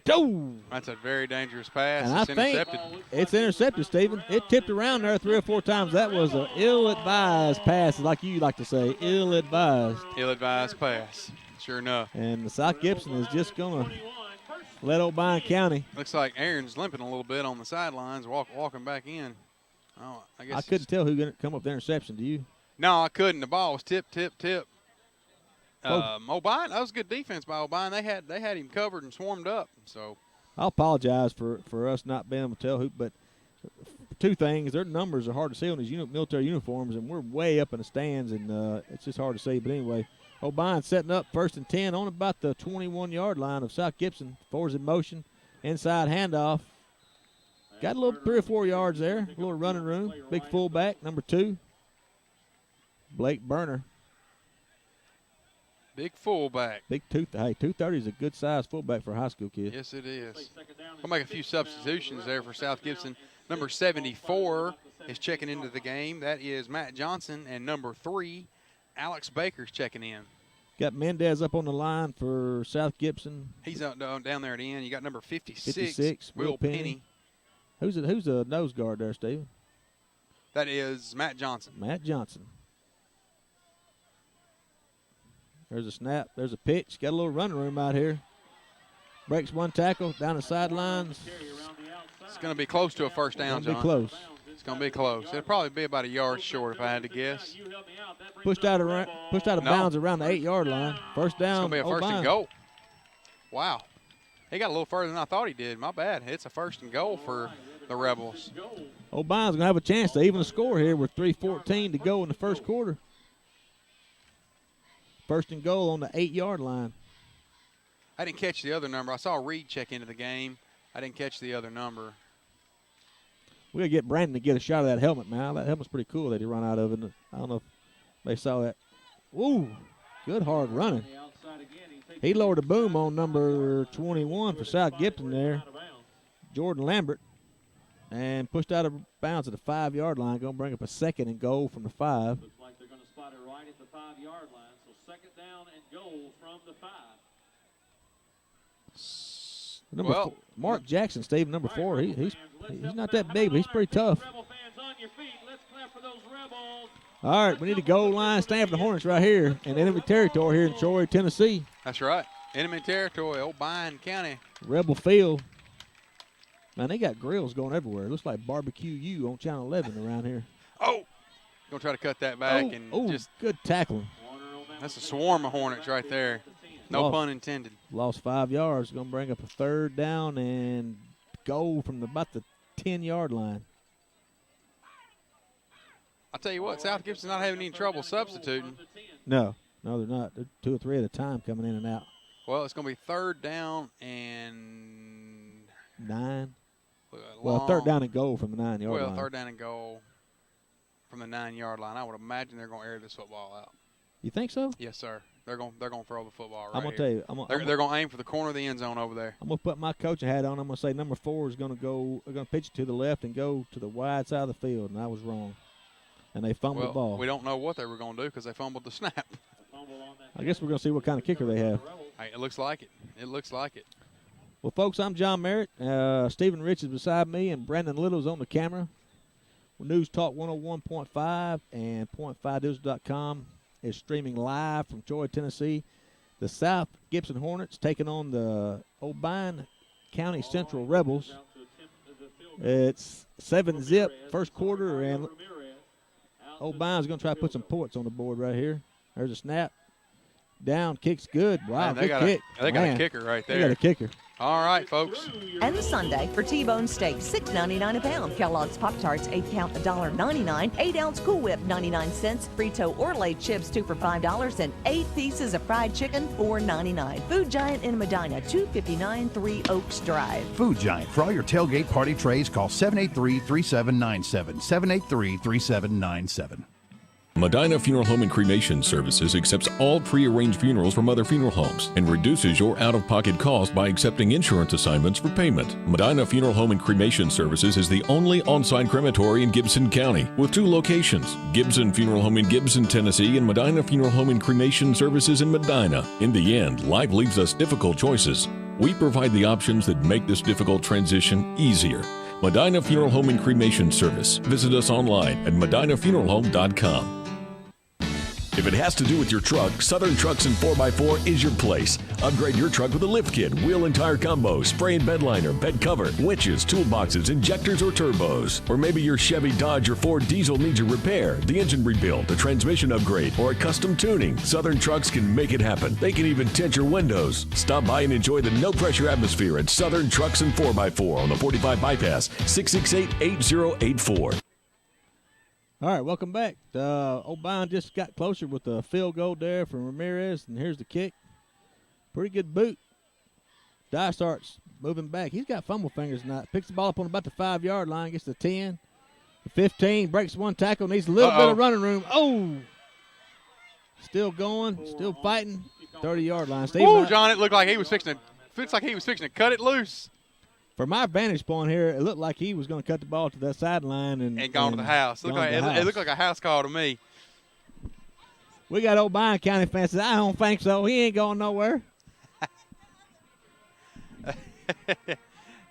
Go! That's a very dangerous pass. And it's intercepted. It's intercepted, Stephen. It tipped around there 3 or 4 times. That was an ill-advised pass, like you like to say, ill-advised. Ill-advised pass, sure enough. And the South Gibson is just going to let Obion County. Looks like Aaron's limping a little bit on the sidelines, walking back in. Oh, I guess I couldn't tell who going to come up with the interception. Do you? No, I couldn't. The ball was tip. Obion, that was good defense by Obion. They had him covered and swarmed up. So I'll apologize for us not being able to tell who, but two things. Their numbers are hard to see on these military uniforms, and we're way up in the stands, and it's just hard to see. But anyway, Obion setting up 1st and 10 on about the 21-yard line of South Gibson. Fours in motion, inside handoff. Got a little 3 or 4 yards there, a little running room. Big fullback, number 2, Blake Burner. Big fullback. Big 230 is a good size fullback for a high school kid. Yes, it is. We'll make a few substitutions there for South Gibson. Number 74 is checking into the game. That is Matt Johnson, and number 3, Alex Baker's checking in. Got Mendez up on the line for South Gibson. He's down there at the end. You got number 56, Will Penny. Who's the nose guard there, Steven? That is Matt Johnson. Matt Johnson. There's a snap. There's a pitch. Got a little running room out here. Breaks one tackle down the sidelines. It's going to be close to a first down, John. Be close. It's going to be close. It'll probably be about a yard short if I had to guess. Pushed out of bounds around the 8-yard line. First down. It's going to be a first and goal. Wow. He got a little further than I thought he did. My bad. It's a first and goal for the Rebels. Obion's going to have a chance to even the score here with 3:14 to go in the first quarter. First and goal on the 8-yard line. I didn't catch the other number. I saw Reed check into the game. I didn't catch the other number. We got to get Brandon to get a shot of that helmet, man. That helmet's pretty cool that he run out of it. I don't know if they saw that. Ooh, good hard running. He lowered the boom on number 21 for South Gibson there, Jordan Lambert, and pushed out of bounds at the 5-yard line. Going to bring up a second and goal from the 5. Looks like they're going to spot it right at the 5-yard line. So second down and goal from the 5. Four, Mark Jackson, Steve, number 4. He's not that big, but he's pretty tough. All right, we need a goal line stand for the Hornets right here in enemy territory here in Troy, Tennessee. That's right. Enemy territory, Obion County. Rebel Field. Man, they got grills going everywhere. It looks like Barbecue U on Channel 11 around here. Oh! Going to try to cut that back and just good tackling. That's a swarm of Hornets right there. No pun intended. Lost 5 yards. Going to bring up a third down and goal from about the 10-yard line. I'll tell you what, South Gibson's not having any trouble substituting. No, they're not. They're 2 or 3 at a time coming in and out. Well, it's going to be third down and 9. Well, third down and goal from the 9-yard line. Well, third down and goal from the 9-yard line. I would imagine they're going to air this football out. You think so? Yes, sir. They're going to throw the football right I'm going to tell you. They're going to aim for the corner of the end zone over there. I'm going to put my coaching hat on. I'm going to say number 4 is going to go. They're going to pitch it to the left and go to the wide side of the field, and I was wrong. And they fumbled the ball. We don't know what they were going to do because they fumbled the snap. I guess we're going to see what kind of kicker they have. Hey, it looks like it. It looks like it. Well, folks, I'm John Merritt. Stephen Rich is beside me, and Brandon Little's on the camera. News Talk 101.5 and .5digital.com is streaming live from Troy, Tennessee. The South Gibson Hornets taking on the Obion County Central Rebels. It's 7-zip first quarter, and Obion's going to try to put some points on the board right here. There's a snap. Down, kicks good. Wow, man, good kick. They got a kicker right there. They got a kicker. All right, folks. And Sunday for T-bone steak, $6.99 a pound. Kellogg's Pop-Tarts, 8-count, $1.99. 8-ounce Cool Whip, 99 cents. Frito Orlay chips, 2 for $5. And 8 pieces of fried chicken, $4.99. Food Giant in Medina, 259 3 Oaks Drive. Food Giant. For all your tailgate party trays, call 783-3797. 783-3797. Medina Funeral Home and Cremation Services accepts all pre-arranged funerals from other funeral homes and reduces your out-of-pocket cost by accepting insurance assignments for payment. Medina Funeral Home and Cremation Services is the only on-site crematory in Gibson County with 2 locations, Gibson Funeral Home in Gibson, Tennessee, and Medina Funeral Home and Cremation Services in Medina. In the end, life leaves us difficult choices. We provide the options that make this difficult transition easier. Medina Funeral Home and Cremation Service. Visit us online at medinafuneralhome.com. If it has to do with your truck, Southern Trucks and 4x4 is your place. Upgrade your truck with a lift kit, wheel and tire combo, spray and bed liner, bed cover, winches, toolboxes, injectors, or turbos. Or maybe your Chevy, Dodge, or Ford diesel needs a repair, the engine rebuild, a transmission upgrade, or a custom tuning. Southern Trucks can make it happen. They can even tint your windows. Stop by and enjoy the no-pressure atmosphere at Southern Trucks and 4x4 on the 45 Bypass, 668-8084. All right, welcome back. Obion just got closer with a field goal there from Ramirez, and here's the kick. Pretty good boot. Dye starts moving back. He's got fumble fingers tonight. Picks the ball up on about the 5-yard line, gets to 10, the 15, breaks one tackle, needs a little bit of running room. Oh! Still going, still fighting. 30-yard line. Oh, John, it looked like he was fixing to cut it loose. From my vantage point here, it looked like he was going to cut the ball to that sideline and gone to the house. It looked like a house call to me. We got Obion County fans that I don't think so. He ain't going nowhere.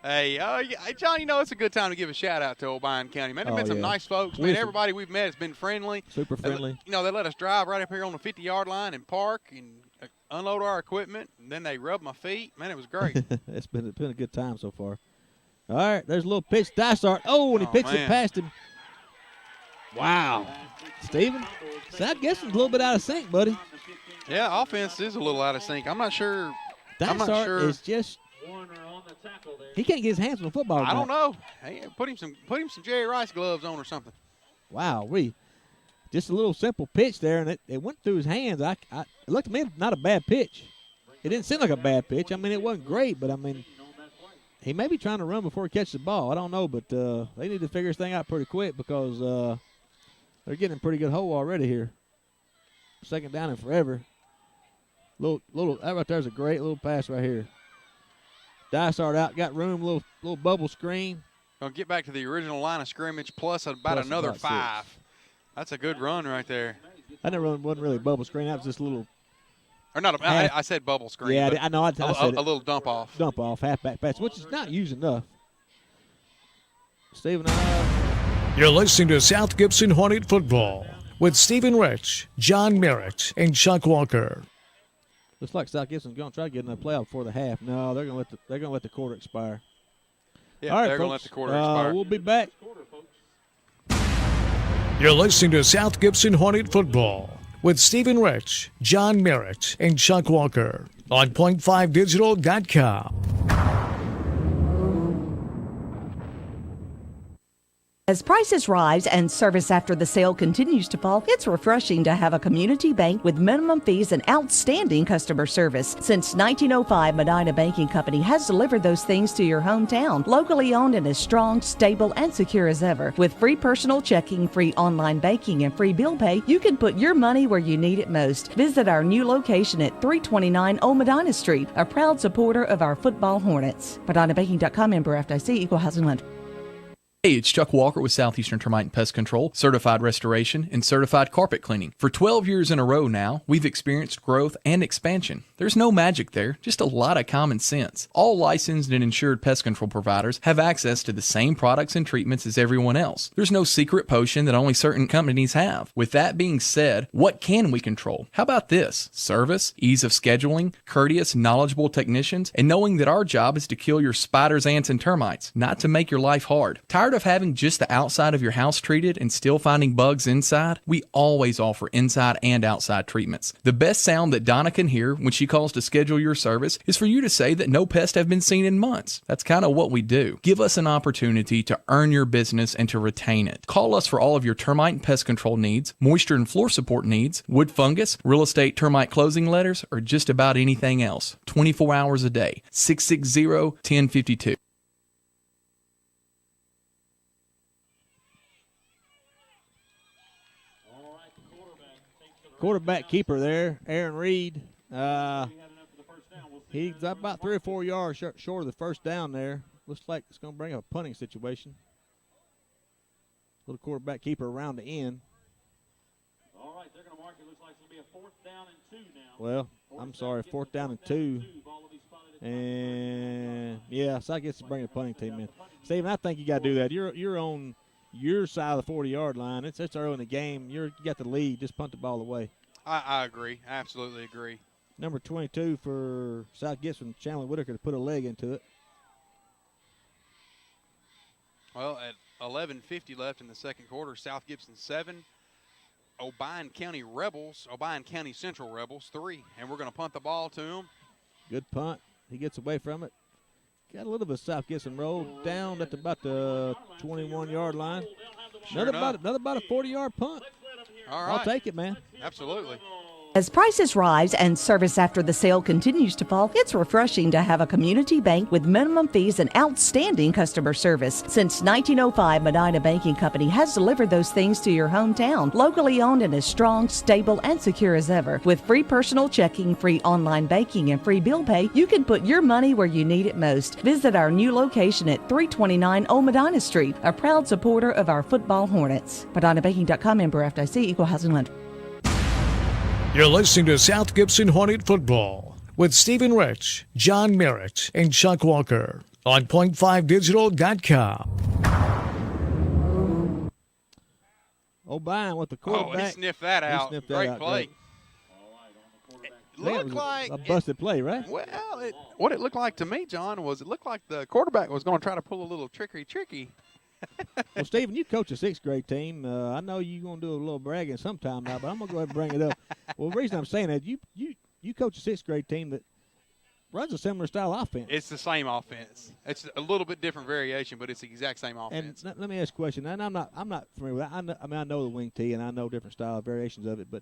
Hey, John, it's a good time to give a shout-out to Obion County, man. They've been some nice folks, man. Everybody we've met has been friendly. Super friendly. They let us drive right up here on the 50-yard line and park and unload our equipment, and then they rubbed my feet. Man, it was great. It's been a good time so far. All right, there's a little pitch. Dysart. Oh, and he pitched it past him. Wow. Steven, South Gibson's a little bit out of sync, buddy. Yeah, offense is a little out of sync. I'm not sure. Dysart is just – he can't get his hands on the football. I don't know. Hey, put him some Jerry Rice gloves on or something. Wow, just a little simple pitch there, and it went through his hands. It looked to me not a bad pitch. It didn't seem like a bad pitch. I mean, it wasn't great, but, I mean, he may be trying to run before he catches the ball. I don't know, but they need to figure this thing out pretty quick because they're getting a pretty good hole already here. Second down and forever. That right there's a great little pass right here. Dysart out, got room, little bubble screen. Gonna get back to the original line of scrimmage plus another 5. 6. That's a good run right there. That wasn't really a bubble screen. That was just a little. Or not. I said bubble screen. Yeah, I know. I said a little dump off. Dump off, halfback pass, which is not used enough. Stephen, You're listening to South Gibson Hornet football with Stephen Rich, John Merritt, and Chuck Walker. Looks like South Gibson's going to try to get in the playoff before the half. No, they're going to let the quarter expire. Yeah, all right, they're going to let the quarter expire. We'll be back. You're listening to South Gibson Hornet football with Stephen Rich, John Merritt, and Chuck Walker on point5digital.com. As prices rise and service after the sale continues to fall, it's refreshing to have a community bank with minimum fees and outstanding customer service. Since 1905, Medina Banking Company has delivered those things to your hometown. Locally owned and as strong, stable, and secure as ever. With free personal checking, free online banking, and free bill pay, you can put your money where you need it most. Visit our new location at 329 Old Medina Street, a proud supporter of our football Hornets. MedinaBanking.com, member FDIC, equal housing lender. Hey, it's Chuck Walker with Southeastern Termite and Pest Control, certified restoration, and certified carpet cleaning. For 12 years in a row now, we've experienced growth and expansion. There's no magic there, just a lot of common sense. All licensed and insured pest control providers have access to the same products and treatments as everyone else. There's no secret potion that only certain companies have. With that being said, what can we control? How about this? Service, ease of scheduling, courteous, knowledgeable technicians, and knowing that our job is to kill your spiders, ants, and termites, not to make your life hard. Tired of having just the outside of your house treated and still finding bugs inside? We always offer inside and outside treatments. The best sound that Donna can hear when she calls to schedule your service is for you to say that no pests have been seen in months. That's kind of what we do. Give us an opportunity to earn your business and to retain it. Call us for all of your termite and pest control needs, moisture and floor support needs, wood fungus, real estate termite closing letters, or just about anything else. 24 hours a day. 660-1052. Quarterback keeper there, Arian Reed. He's about 3 or 4 yards short of the first down there. Looks like it's going to bring up a punting situation. Little quarterback keeper around the end. All right, they're going to mark it. Looks like it's going to be a 4th down and 2 now. Well, I'm sorry, 4th down and 2. And, yeah, so I guess it's bringing a punting team in. Steven, I think you got to do that. You're on your side of the 40-yard line. It's early in the game. You got the lead. Just punt the ball away. I agree. I absolutely agree. Number 22 for South Gibson, Chandler Whitaker, to put a leg into it. Well, at 11:50 left in the second quarter, South Gibson 7, Obion County Central Rebels 3. And we're going to punt the ball to them. Good punt. He gets away from it. Got a little bit of South Gibson roll down at about the 21-yard line. Another about a 40-yard punt. All right. I'll take it, man. Absolutely. As prices rise and service after the sale continues to fall, it's refreshing to have a community bank with minimum fees and outstanding customer service. Since 1905, Medina Banking Company has delivered those things to your hometown. Locally owned and as strong, stable, and secure as ever. With free personal checking, free online banking, and free bill pay, you can put your money where you need it most. Visit our new location at 329 Old Medina Street, a proud supporter of our football Hornets. MedinaBanking.com, member FDIC, equal housing lender. You're listening to South Gibson Hornet Football with Stephen Rich, John Merritt, and Chuck Walker on point5digital.com. Obion with the quarterback. Oh, he sniffed that out. Great play. Looked like a busted play, right? Well, what it looked like to me, John, was it looked like the quarterback was going to try to pull a little tricky. Well, Stephen, you coach a sixth grade team. I know you're going to do a little bragging sometime now, but I'm going to go ahead and bring it up. Well, the reason I'm saying that, you coach a sixth grade team that runs a similar style offense. It's the same offense. It's a little bit different variation, but it's the exact same offense. And let me ask a question. And I'm not familiar with that. I know the wing tee, and I know different style variations of it, but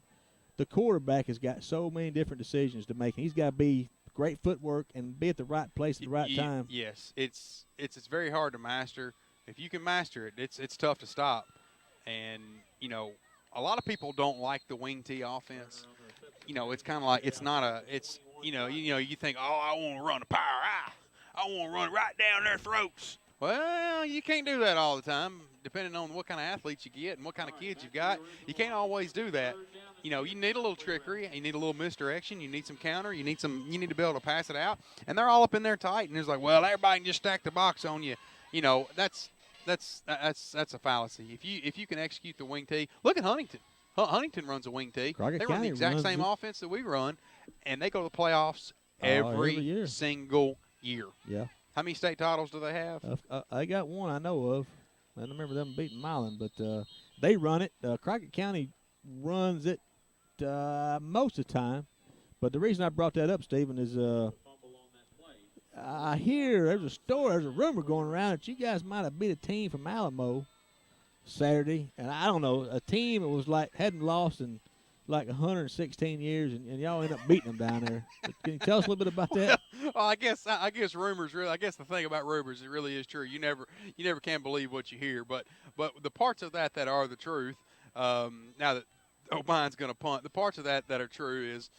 the quarterback has got so many different decisions to make. He's got to be great footwork and be at the right place at the right time. Yes, it's very hard to master. If you can master it, it's tough to stop. And, a lot of people don't like the wing tee offense. It's kind of like you think, I want to run a power eye. I want to run it right down their throats. Well, you can't do that all the time, depending on what kind of athletes you get and what kind of kids you've got. You can't always do that. You need a little trickery. You need a little misdirection. You need some counter. You need to be able to pass it out. And they're all up in there tight. And it's like, well, everybody can just stack the box on you. That's a fallacy. If you can execute the wing tee, look at Huntington. Huntington runs a wing tee. They run the exact same offense that we run, and they go to the playoffs every single year. Yeah. How many state titles do they have? I got one I know of. I don't remember them beating Milan, but they run it. Crockett County runs it most of the time. But the reason I brought that up, Stephen, is I hear there's a rumor going around that you guys might have beat a team from Alamo Saturday, and I don't know, a team that was hadn't lost in 116 years, and y'all end up beating them down there. But can you tell us a little bit about that? Well, I guess rumors really. I guess the thing about rumors, it really is true. You never can believe what you hear, but the parts of that are the truth. Now that Obion's going to punt, the parts of that are true is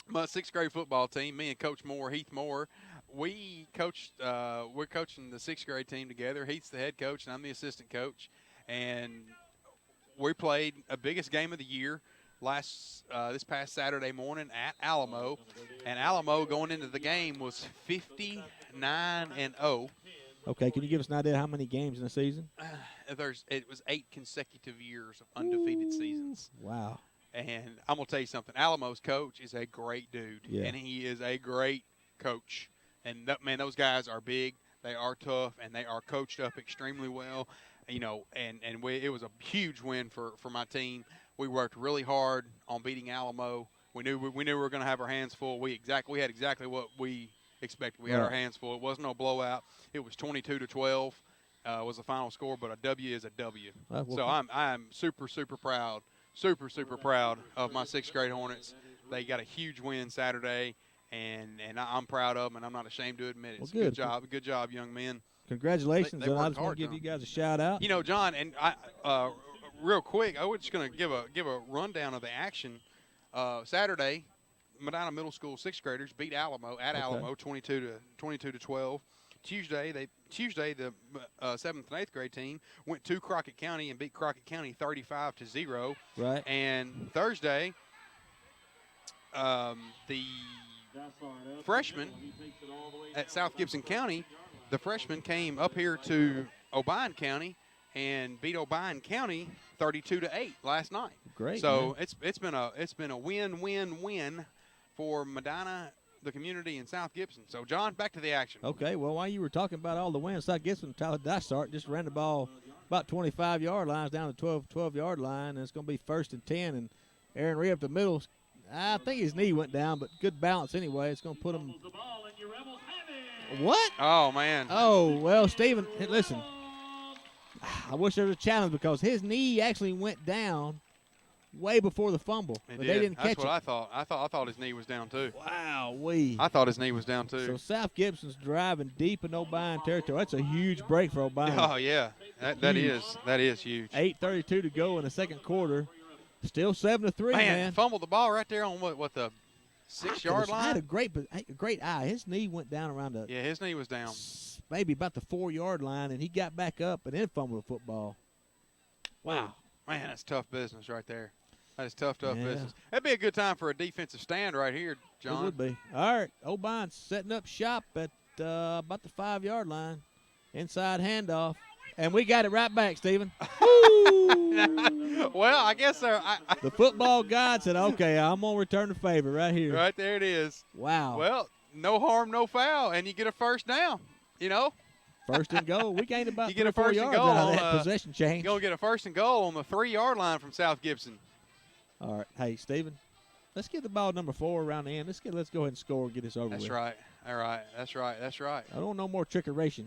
my sixth grade football team. Me and Coach Heath Moore. We're coaching the sixth grade team together. Heath's the head coach, and I'm the assistant coach. And we played a biggest game of the year this past Saturday morning at Alamo. And Alamo going into the game was 59-0. Okay, can you give us an idea how many games in a season? It was 8 consecutive years of undefeated seasons. Wow. And I'm going to tell you something. Alamo's coach is a great dude, and he is a great coach. And, those guys are big, they are tough, and they are coached up extremely well. It was a huge win for my team. We worked really hard on beating Alamo. We knew we were going to have our hands full. We had exactly what we expected. We had our hands full. It wasn't no blowout. It was 22-12 was the final score, but a W is a W. So I'm super, super proud, super proud of my sixth grade Hornets. They got a huge win Saturday. And I'm proud of them, and I'm not ashamed to admit it. Well, Good job, young men. Congratulations, and I just want to give you guys a shout-out. John, and real quick, I was just going to give a rundown of the action. Saturday, Medina Middle School sixth graders beat Alamo at Alamo 22-12. Tuesday, the 7th and 8th grade team went to Crockett County and beat Crockett County 35-0. Right. And Thursday, the freshmen at South Gibson County, the freshmen came up here to Obion County and beat Obion County 32-8 last night. Great. So man. it's been a win for Medina, the community, and South Gibson. So John, back to the action. Okay. Well, while you were talking about all the wins, South Gibson, Tyler Dysart just ran the ball about 25-yard lines down the 12-yard line, and it's going to be 1st and 10. And Arian Reed up the middle. I think his knee went down, but good balance anyway. It's going to put him. What? Oh, man. Oh, well, Stephen, listen. I wish there was a challenge because his knee actually went down way before the fumble. But they didn't catch it. That's what I thought. I thought his knee was down, too. Wow, I thought his knee was down, too. So South Gibson's driving deep in Obion territory. That's a huge break for Obion. Oh, yeah. That is huge. 8:32 to go in the second quarter. Still 7-3, man. Fumbled the ball right there on what the 6-yard line? I had a great eye. His knee went down around the his knee was down. Maybe about the 4-yard line, and he got back up and then fumbled the football. Wow. Man, that's tough business right there. That is tough business. That'd be a good time for a defensive stand right here, John. It would be. All right, Obion's setting up shop at about the 5-yard line. Inside handoff. And we got it right back, Stephen. Well, I guess the football god said, okay, I'm going to return the favor right here. Right there it is. Wow. Well, no harm, no foul, and you get a first down, First and goal. We gained about you get a 4 first yards and goal out of on that possession change. You're going to get a first and goal on the 3-yard line from South Gibson. All right. Hey, Stephen, let's get the ball number 4 around the end. Let's go ahead and score and get this over with. That's right. All right. That's right. I don't want no more trickeration.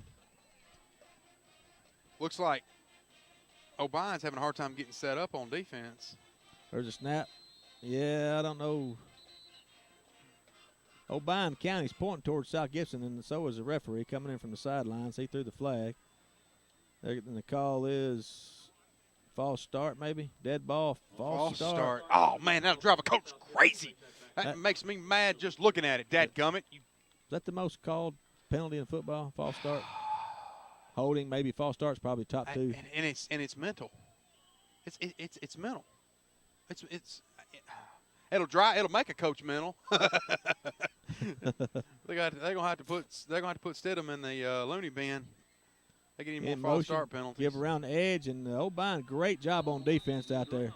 Looks like Obion's having a hard time getting set up on defense. There's a snap. Yeah, I don't know. Obion County's pointing towards South Gibson, and so is the referee coming in from the sidelines. He threw the flag. And the call is false start, maybe? Dead ball, false start. Oh, man, that'll drive a coach crazy. That makes me mad just looking at it, dadgummit. Is that the most called penalty in football, false start? Holding, maybe false start's probably top 2. And it's mental. It's mental. It'll make a coach mental. They're gonna have to put Stidham in the loony bin. They get any more false start penalties. Give around the edge, and Obion, great job on defense out there.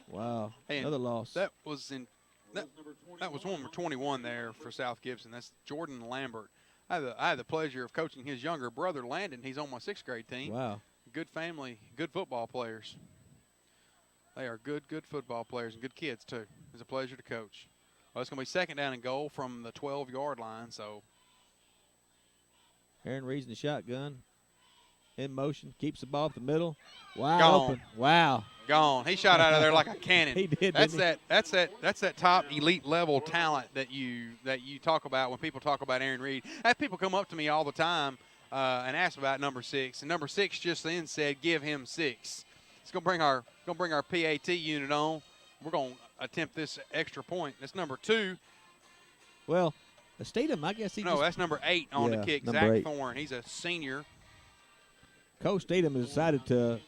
Wow, another loss. That was number 21 there for South Gibson. That's Jordan Lambert. I had the pleasure of coaching his younger brother, Landon. He's on my 6th grade team. Wow. Good family, good football players. They are good football players and good kids, too. It's a pleasure to coach. Well, it's going to be 2nd down and goal from the 12-yard line, so. Arian Reed's in the shotgun. In motion, keeps the ball up the middle. Wide Gone. open. Wow. Gone. He shot out of there like a cannon. He did. That's that top elite level talent that you talk about when people talk about Arian Reed. I have people come up to me all the time and ask about number 6, and number 6 just then said, "Give him 6." It's gonna bring our PAT unit on. We're gonna attempt this extra point. That's number 2. Well, Stidham, I guess that's number 8 on the kick. Zach 8. Thorne. He's a senior. Coach Stidham has decided to,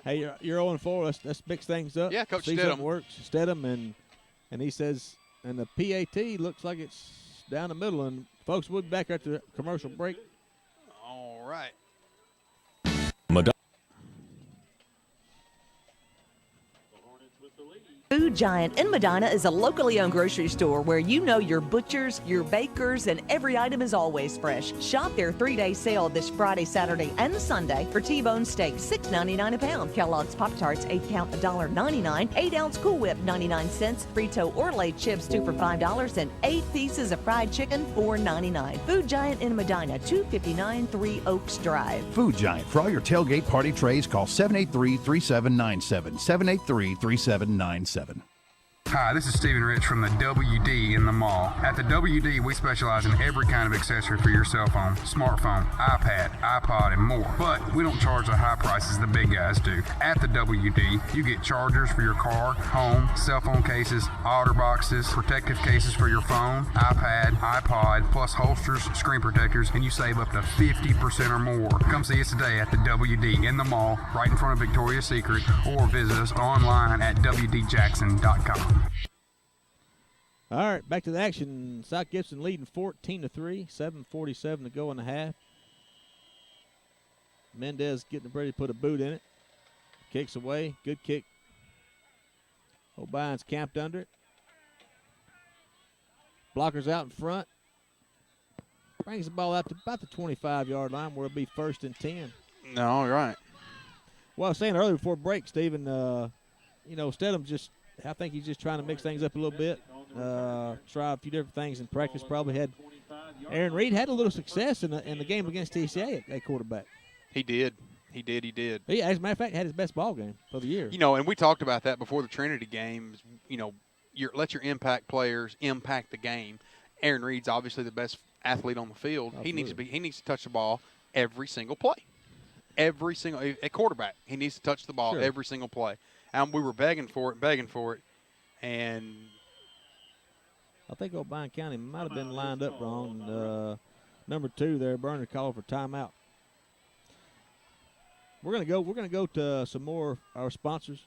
hey, you're 0-4. Let's mix things up. Yeah, Coach See Stidham works. Stidham and he says, and the PAT looks like it's down the middle. And folks, we'll be back after the commercial break. All right. Food Giant in Medina is a locally owned grocery store where you know your butchers, your bakers, and every item is always fresh. Shop their 3-day sale this Friday, Saturday, and Sunday for T-bone steak, $6.99 a pound. Kellogg's Pop-Tarts, 8-count, $1.99. 8-ounce Cool Whip, 99 cents. Frito or Lay chips, 2 for $5. And 8 pieces of fried chicken, $4.99. Food Giant in Medina, 259 3 Oaks Drive. Food Giant. For all your tailgate party trays, call 783-3797. 783-3797. Hi, this is Stephen Rich from the WD in the mall. At the WD, we specialize in every kind of accessory for your cell phone, smartphone, iPad, iPod, and more. But we don't charge the high prices the big guys do. At the WD, you get chargers for your car, home, cell phone cases, otter boxes, protective cases for your phone, iPad, iPod, plus holsters, screen protectors, and you save up to 50% or more. Come see us today at the WD in the mall, right in front of Victoria's Secret, or visit us online at WDJackson.com. All right, back to the action. South Gibson leading 14-3, 7:47 to go in the half. Mendez getting ready to put a boot in it. Kicks away. Good kick. Obion's camped under it. Blockers out in front. Brings the ball out to about the 25-yard line where it'll be 1st and 10. No, you're right. Well, I was saying earlier before break, Stephen, Stedham I think he's just trying to mix things up a little bit. Try a few different things in practice. Probably had Arian Reed had a little success in the game against TCA at quarterback. He did. He did. He, as a matter of fact, had his best ball game for the year. And we talked about that before the Trinity game. Let your impact players impact the game. Arian Reed's obviously the best athlete on the field. Absolutely. He needs to touch the ball every single play. At quarterback, he needs to touch the ball every single play. And we were begging for it, and I think Obion County might have been lined up wrong. Number 2 there, Burner called for timeout. We're gonna go to some more of our sponsors.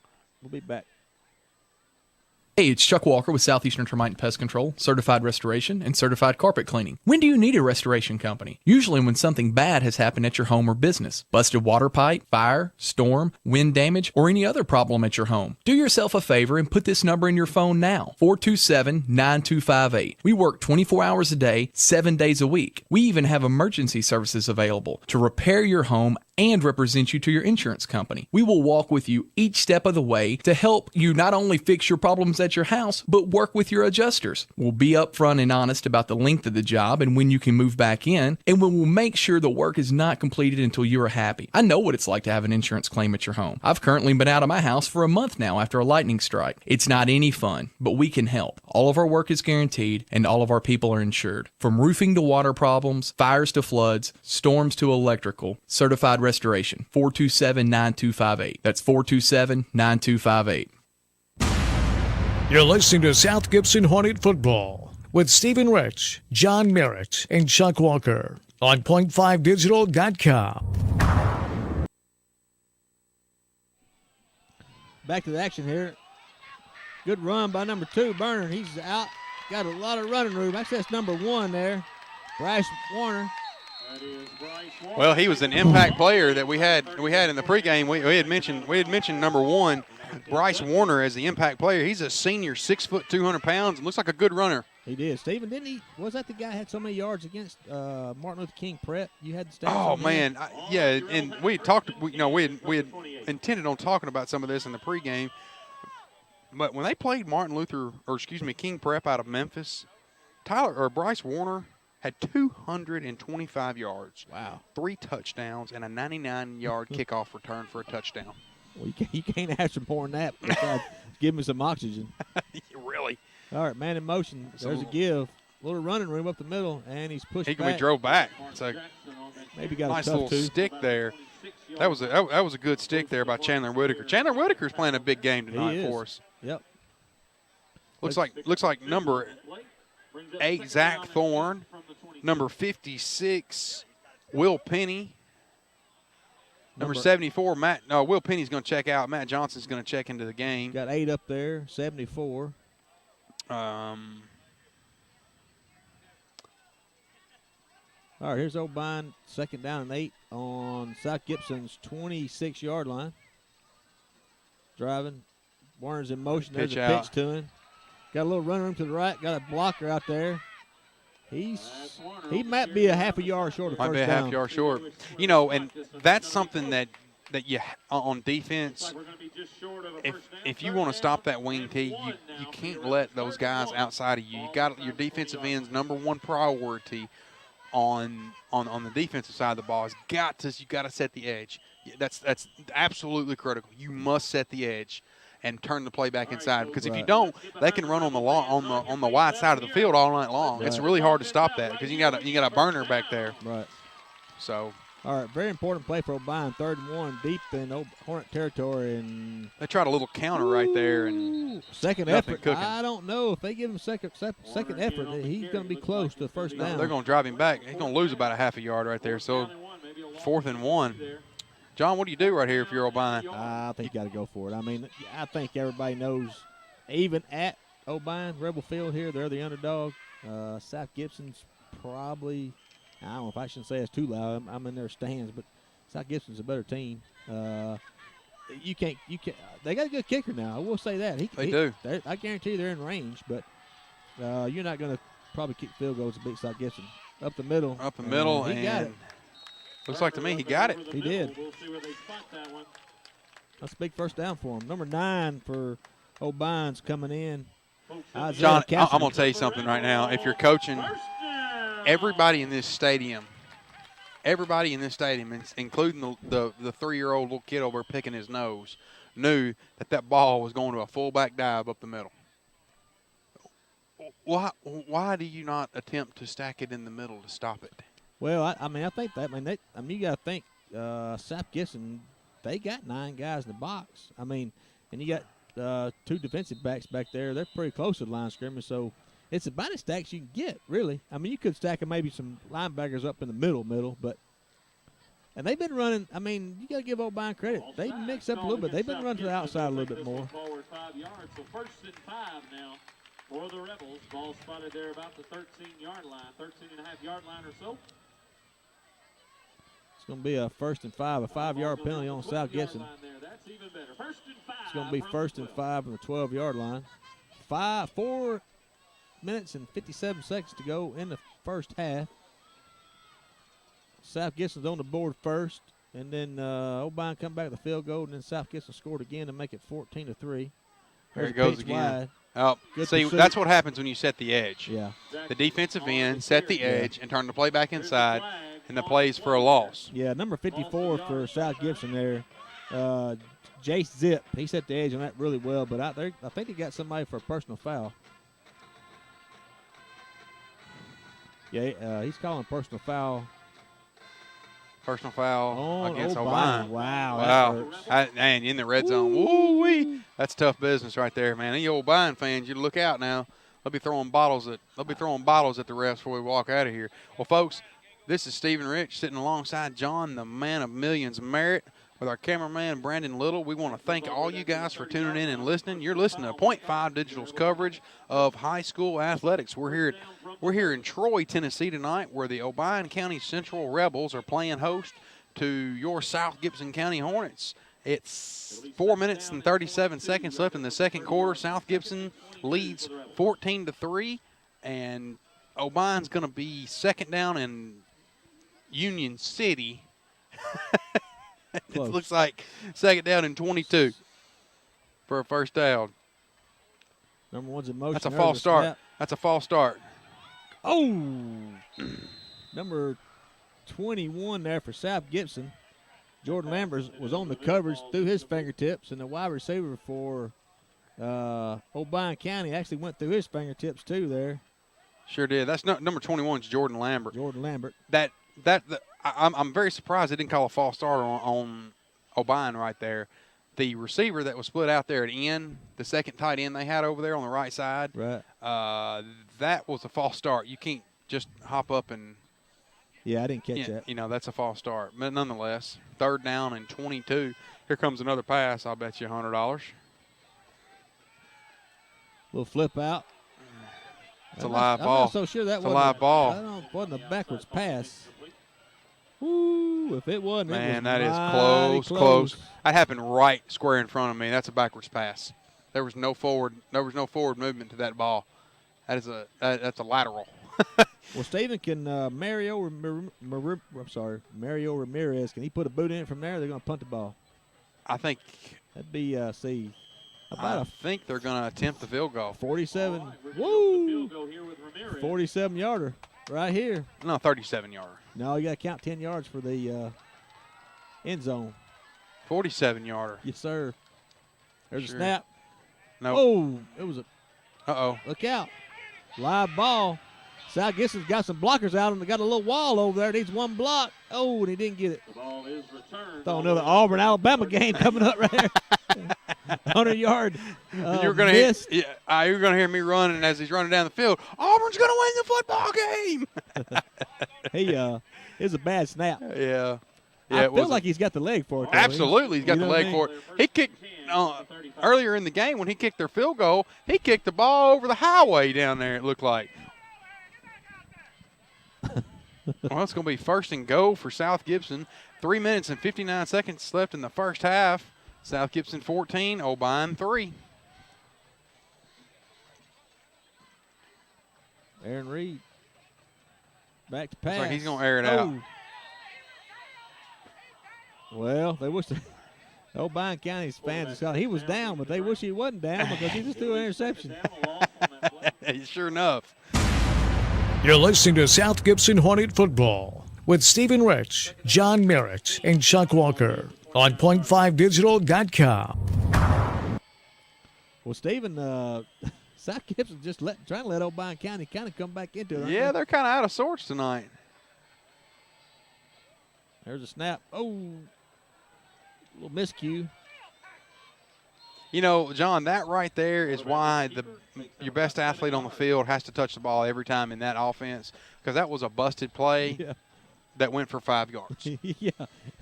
We'll be back. Hey, it's Chuck Walker with Southeastern Termite and Pest Control, certified restoration, and certified carpet cleaning. When do you need a restoration company? Usually when something bad has happened at your home or business. Busted water pipe, fire, storm, wind damage, or any other problem at your home. Do yourself a favor and put this number in your phone now, 427-9258. We work 24 hours a day, 7 days a week. We even have emergency services available to repair your home and represent you to your insurance company. We will walk with you each step of the way to help you not only fix your problems at your house, but work with your adjusters. We'll be upfront and honest about the length of the job and when you can move back in, and we will make sure the work is not completed until you are happy. I know what it's like to have an insurance claim at your home. I've currently been out of my house for a month now after a lightning strike. It's not any fun, but we can help. All of our work is guaranteed, and all of our people are insured. From roofing to water problems, fires to floods, storms to electrical, certified restoration, 427-9258. That's 427-9258. You're listening to South Gibson Hornet Football with Stephen Rich, John Merritt, and Chuck Walker on point5digital.com. Back to the action here. Good run by number 2, Burner. He's out. Got a lot of running room. Actually, that's number 1 there, Bryce Warner. Well, he was an impact player that we had in the pregame. We had mentioned number 1, Bryce Warner, as the impact player. He's a senior, 6 foot, 200 pounds, and looks like a good runner. He did. Stephen, didn't he? Was that the guy who had so many yards against Martin Luther King Prep? You had the stats. Oh man, yeah. And we talked. We had intended on talking about some of this in the pregame. But when they played King Prep out of Memphis, Bryce Warner had 225 yards. Wow. 3 touchdowns and a 99-yard kickoff return for a touchdown. Well, you can't ask for more than that. Besides, give him some oxygen. Really? All right, man in motion. There's a give. A little running room up the middle, and he's pushed back. He drove back. So maybe got nice a tough little stick there. That was a good stick there by Chandler Whitaker. Chandler Whitaker's playing a big game tonight for us. Yep. Looks like number 8 Zach Thorne, number 56 Will Penny, number 74 Will Penny's going to check out. Matt Johnson's going to check into the game. Got 8 up there, 74. All right, here's Obion, 2nd down and 8 on South Gibson's 26-yard line. Driving. Warner's in motion. There's a pitch to him. Got a little running room to the right. Got a blocker out there. He might be a half a yard short of first down. Might be a half yard short. And that's something that you on defense. If you want to stop that wing T, you can't let those guys outside of you. You got your defensive end's number 1 priority on the defensive side of the ball. You got to set the edge. That's absolutely critical. You must set the edge and turn the play back inside, because if you don't, they can run on the wide side of the field all night long. Right. It's really hard to stop that because you got a burner back there. Right. So. All right, very important play for Obion, 3rd and 1, deep in Hornet territory, and they tried a little counter right there, and second effort. Cooking. I don't know if they give him second effort, he's going to be close to the first down. They're going to drive him back. He's going to lose about a half a yard right there. So 4th and 1. John, what do you do right here if you're Obion? I think you got to go for it. I mean, I think everybody knows, even at Obion, Rebel Field here, they're the underdog. South Gibson's probably, I don't know if I shouldn't say it's too loud. I'm in their stands, but South Gibson's a better team. you can't. They got a good kicker now. I will say that. They do. I guarantee you they're in range, but you're not going to probably kick field goals to beat South Gibson. Up the middle. Up the middle, he got it. Looks like to me he got it. He did. We'll see where they spot that one. That's a big first down for him. Number 9 for Obion's coming in. John, I'm going to tell you something right now. If you're coaching, everybody in this stadium, including the 3-year-old little kid over picking his nose, knew that ball was going to a fullback dive up the middle. Why do you not attempt to stack it in the middle to stop it? Well, I think that. You got to think South Gibson. They got 9 guys in the box. And you got 2 defensive backs back there. They're pretty close to the line of scrimmage, so it's about as stacked as you can get, really. You could stack maybe some linebackers up in the middle, but. And they've been running. You got to give Obion credit. They mix up a little bit. They've been running to the outside a little bit more. Forward 5 yards. So 1st and 5 now for the Rebels. Ball spotted there about the 13-yard line, 13.5-yard line or so. It's going to be a 1st and 5, a 5-yard penalty on South Gibson. That's even better. 1st and 5. It's going to be 1st and 5 from the 12-yard line. 4 minutes and 57 seconds to go in the first half. South Gibson's on the board first, and then Obion come back with the field goal, and then South Gibson scored again to make it 14-3. There it goes again. Wide. See, that's what happens when you set the edge. Yeah. The defensive end set the edge and turn the play back inside, and the play's for a loss. Yeah, number 54 for South Gibson there, Jace Zip. He set the edge on that really well, but out there, I think he got somebody for a personal foul. Yeah, he's calling a personal foul. Personal foul against Obion. Obion. Wow. And in the red zone. Woo-wee. That's tough business right there, man. And you Obion fans, you look out now. They'll be throwing bottles at the refs before we walk out of here. Well, folks, this is Stephen Rich sitting alongside John, the man of millions Merritt, with our cameraman Brandon Little. We want to thank all you guys for tuning in and listening. You're listening to .5 Digital's coverage of high school athletics. We're here in Troy, Tennessee tonight, where the Obion County Central Rebels are playing host to your South Gibson County Hornets. It's 4 minutes and 37 seconds left in the second quarter. South Gibson leads 14-3, and Obion's going to be second down in Union City. It looks like second down and 22 for a first down. Number 1's in motion. That's a false start. Snap. That's a false start. Oh! Number 21 there for South Gibson. Jordan Lambert was on the coverage through his fingertips, and the wide receiver for Obion County actually went through his fingertips too there. Sure did. That's not number 21 is Jordan Lambert. Jordan Lambert. I'm very surprised they didn't call a false start on Obion right there. The receiver that was split out there at end, the second tight end they had over there on the right side, right. That was a false start. You can't just hop up and. Yeah, I didn't catch that. That's a false start. But nonetheless, third down and 22. Here comes another pass. I'll bet you $100. Little flip out. It's a live ball. I'm not so sure that was a live ball. That wasn't a backwards pass. Woo, if it wasn't, man, it was that is close. That happened right square in front of me. That's a backwards pass. There was no forward movement to that ball. That's a lateral. Well, Stephen, can Mario Ramirez, can he put a boot in it from there? They're going to punt the ball. I think that'd be see. I think they're going to attempt the field goal. 47. Woo! 47-yarder right here. No, 37-yarder. No, you got to count 10 yards for the end zone. 47-yarder. Yes, sir. There's a snap. No. Oh, it was a. Uh-oh. Look out. Live ball. South Gibson's got some blockers out, and they got a little wall over there. Needs one block. Oh, and he didn't get it. The ball is returned. Thought another Auburn-Alabama game coming up right here. 100-yard you're gonna miss. You're going to hear me running as he's running down the field. Auburn's going to win the football game. It was a bad snap. Yeah. I feel like he's got the leg for it. Though. Absolutely, he's got the leg for it. He kicked earlier in the game when he kicked their field goal. He kicked the ball over the highway down there. It looked like. Well, it's going to be first and go for South Gibson. 3 minutes and 59 seconds left in the first half. South Gibson 14, Obion 3. Arian Reed. Back to pass. Looks like he's going to air it out. Well, they wish the Obion County's fans thought he was down, but they wish he wasn't down because he just threw an interception. Sure enough. You're listening to South Gibson Hornet football with Stephen Rich, John Merritt, and Chuck Walker on point5digital.com. Well, Stephen, South Gibson just trying to let Obion County kind of come back into it. Yeah, they're kind of out of sorts tonight. There's a snap. Oh, a little miscue. You know, John, that right there is why your best athlete on the field has to touch the ball every time in that offense, because that was a busted play that went for 5 yards. Yeah,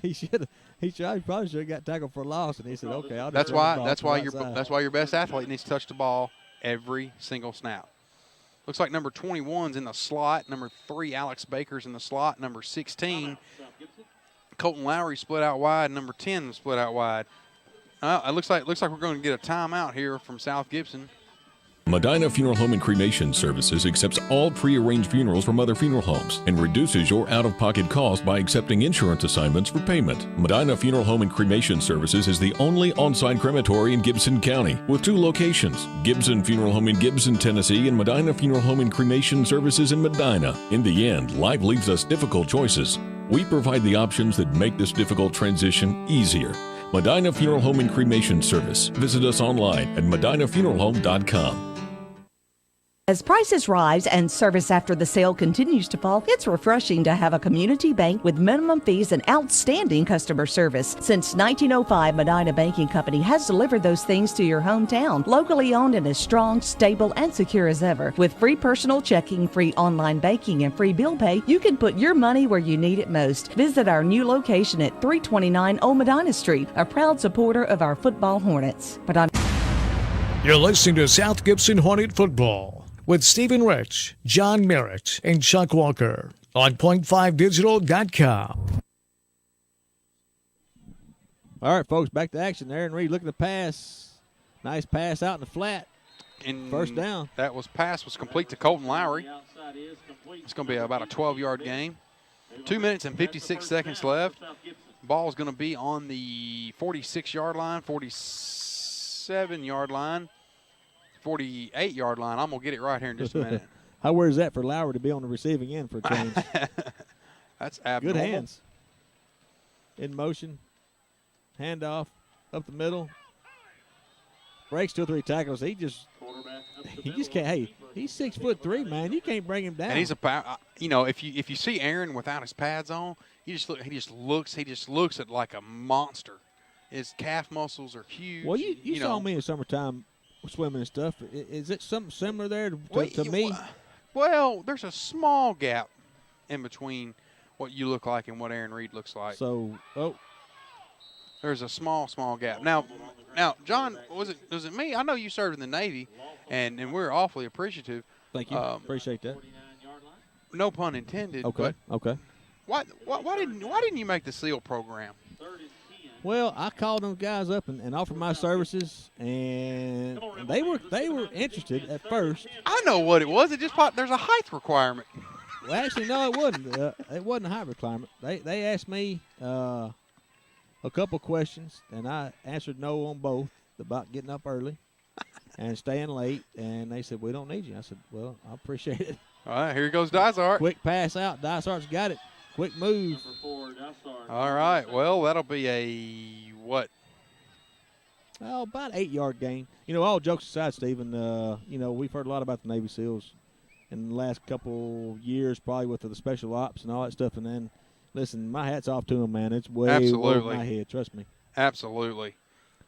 he should. He probably should have got tackled for a loss, and he said, "Okay, I'll." That's why your best athlete needs to touch the ball every single snap. Looks like number 21's in the slot. Number 3, Alex Baker's in the slot. Number 16, Colton Lowry split out wide. Number 10 split out wide. It looks like we're going to get a timeout here from South Gibson. Medina Funeral Home and Cremation Services accepts all pre-arranged funerals from other funeral homes and reduces your out-of-pocket cost by accepting insurance assignments for payment. Medina Funeral Home and Cremation Services is the only on-site crematory in Gibson County with 2 locations, Gibson Funeral Home in Gibson, Tennessee, and Medina Funeral Home and Cremation Services in Medina. In the end, life leaves us difficult choices. We provide the options that make this difficult transition easier. Medina Funeral Home and Cremation Service. Visit us online at medinafuneralhome.com. As prices rise and service after the sale continues to fall, it's refreshing to have a community bank with minimum fees and outstanding customer service. Since 1905, Medina Banking Company has delivered those things to your hometown. Locally owned and as strong, stable, and secure as ever. With free personal checking, free online banking, and free bill pay, you can put your money where you need it most. Visit our new location at 329 Old Medina Street, a proud supporter of our football Hornets. You're listening to South Gibson Hornet football with Stephen Rich, John Merritt, and Chuck Walker on point5digital.com. All right, folks, back to action. Arian Reed looking to pass. Nice pass out in the flat. And first down. That pass was complete to Colton Lowry. It's going to be about a 12-yard game. 2 minutes and 56 seconds left. Ball's going to be on the 46-yard line, 47-yard line. 48-yard line. I'm going to get it right here in just a minute. How weird is that for Lowry to be on the receiving end for a change? That's abnormal. Good hands. In motion. Handoff. Up the middle. Breaks 2 or 3 tackles. He just can't. Hey, he's 6'3", man. You can't bring him down. And he's a power. If you see Aaron without his pads on, he just looks at like a monster. His calf muscles are huge. Well, you saw me in summertime swimming and stuff. Is it something similar there to me? Well, there's a small gap in between what you look like and what Arian Reed looks like. So, there's a small gap. Now, John, was it me? I know you served in the Navy, and we're awfully appreciative. Thank you. Appreciate that. No pun intended. Okay. Why didn't you make the SEAL program? Well, I called them guys up and offered my services, and they were interested at first. I know what it was. It just there's a height requirement. Well, actually, no, it wasn't. It wasn't a height requirement. They asked me a couple questions, and I answered no on both about getting up early and staying late. And they said, "We don't need you." I said, "Well, I appreciate it." All right, here goes Dysart. Quick pass out. Dysart's got it. Quick move. All right. Well, that'll be a what? Oh, about 8-yard gain. All jokes aside, Stephen, we've heard a lot about the Navy SEALs in the last couple years, probably with the special ops and all that stuff. And then, listen, my hat's off to them, man. It's way over my head. Trust me. Absolutely.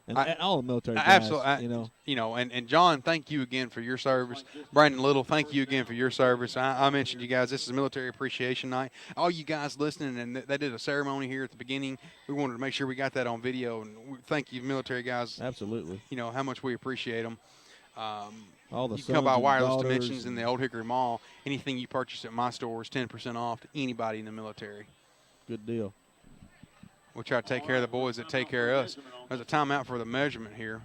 And all the military guys, And John, thank you again for your service. Brandon Little, thank you again for your service. I mentioned you guys, this is Military Appreciation Night. All you guys listening, and they did a ceremony here at the beginning. We wanted to make sure we got that on video, and thank you, military guys. Absolutely. How much we appreciate them. All the you come by Wireless daughters Dimensions in the Old Hickory Mall. Anything you purchase at my store is 10% off to anybody in the military. Good deal. we try to take care of the boys that take care of us. There's a timeout for the measurement here.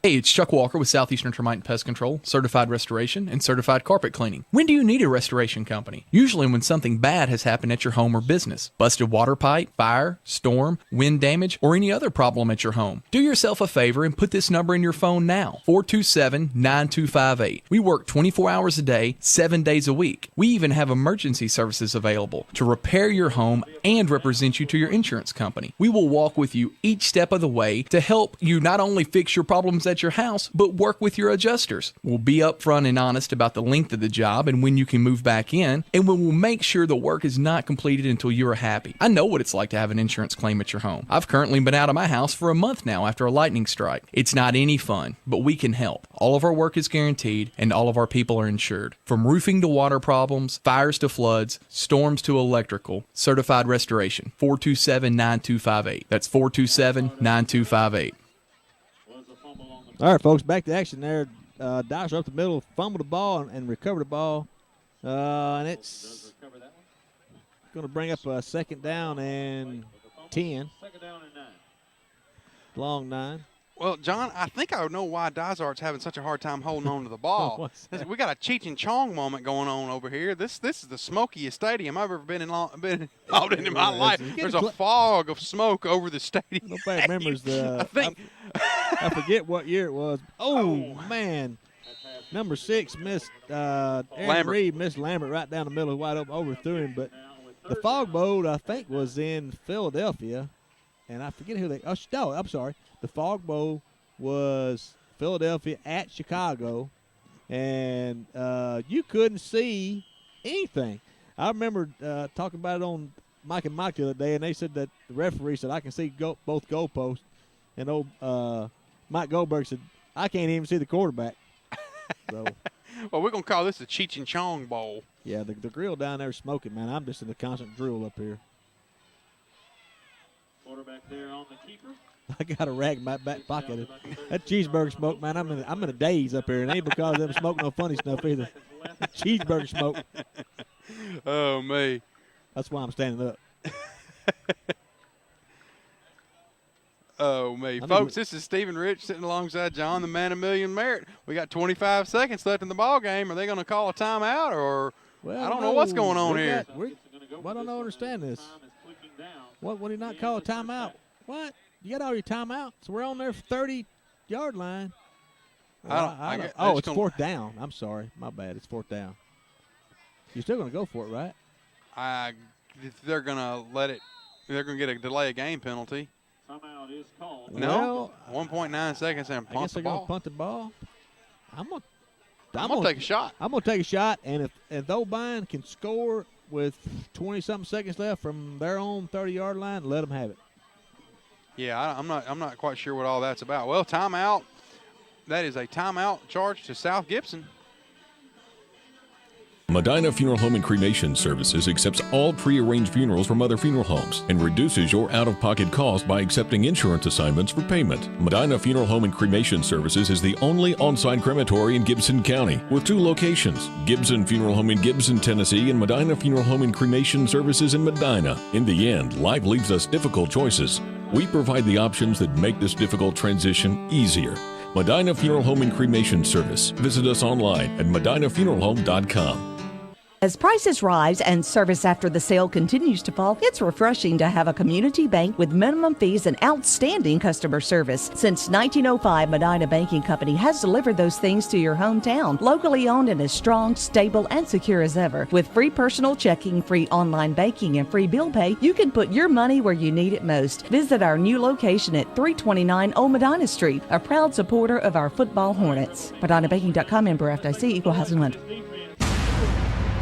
Hey, it's Chuck Walker with Southeastern Termite and Pest Control, certified restoration, and certified carpet cleaning. When do you need a restoration company? Usually when something bad has happened at your home or business. Busted water pipe, fire, storm, wind damage, or any other problem at your home. Do yourself a favor and put this number in your phone now, 427-9258. We work 24 hours a day, 7 days a week. We even have emergency services available to repair your home and represent you to your insurance company. We will walk with you each step of the way to help you not only fix your problems at your house, but work with your adjusters. We'll be upfront and honest about the length of the job and when you can move back in, and we will make sure the work is not completed until you are happy. I know what it's like to have an insurance claim at your home. I've currently been out of my house for a month now after a lightning strike. It's not any fun, but we can help. All of our work is guaranteed, and all of our people are insured. From roofing to water problems, fires to floods, storms to electrical, certified restoration, 427-9258. That's 427-9258. All right, folks, back to action there. Dodgers up the middle, fumbled the ball and recovered the ball. And it's going to bring up a second down and 10. Long 9. Well, John, I think I know why Dysart's having such a hard time holding on to the ball. We got a Cheech and Chong moment going on over here. This is the smokiest stadium I've ever been involved in my life. There's a fog of smoke over the stadium. Nobody remembers I forget what year it was. Oh, man. Number 6 missed Arian Reed missed Lambert right down the middle, wide open, overthrew him. But the fog bowl, I think, was in Philadelphia. And I forget who I'm sorry. The Fog Bowl was Philadelphia at Chicago, and you couldn't see anything. I remember talking about it on Mike and Mike the other day, and they said that the referee said, I can see both goalposts. And old Mike Goldberg said, I can't even see the quarterback. So, well, we're going to call this the Cheech and Chong Bowl. Yeah, the grill down there is smoking, man. I'm just in the constant drill up here. Quarterback there on the keeper. I got a rag in my back pocket. That cheeseburger smoke, man, I'm in a daze up here. It ain't because I'm smoking no funny stuff either. Cheeseburger smoke. Oh, me. That's why I'm standing up. Oh, me. Folks, this is Stephen Rich sitting alongside John, the man of million merit. We got 25 seconds left in the ball game. Are they going to call a timeout, or I don't know what's going on here. I don't understand this. What would he not call a timeout? What? You got all your timeouts. We're on their 30-yard line. It's fourth down. I'm sorry. My bad. It's fourth down. You're still going to go for it, right? They're going to let it. They're going to get a delay of game penalty. Timeout is called. No. 1.9 seconds and punt the ball. Punt the ball. I'm going to take a shot. I'm going to take a shot, and if Obion can score with 20-something seconds left from their own 30-yard line, let them have it. Yeah, I'm not quite sure what all that's about. Well, timeout. That is a timeout charge to South Gibson. Medina Funeral Home and Cremation Services accepts all pre-arranged funerals from other funeral homes and reduces your out-of-pocket cost by accepting insurance assignments for payment. Medina Funeral Home and Cremation Services is the only on-site crematory in Gibson County with 2 locations, Gibson Funeral Home in Gibson, Tennessee, and Medina Funeral Home and Cremation Services in Medina. In the end, life leaves us difficult choices. We provide the options that make this difficult transition easier. Medina Funeral Home and Cremation Service. Visit us online at medinafuneralhome.com. As prices rise and service after the sale continues to fall, it's refreshing to have a community bank with minimum fees and outstanding customer service. Since 1905, Medina Banking Company has delivered those things to your hometown. Locally owned and as strong, stable, and secure as ever. With free personal checking, free online banking, and free bill pay, you can put your money where you need it most. Visit our new location at 329 Old Medina Street, a proud supporter of our football Hornets. MedinaBanking.com, member FDIC, equal housing lender.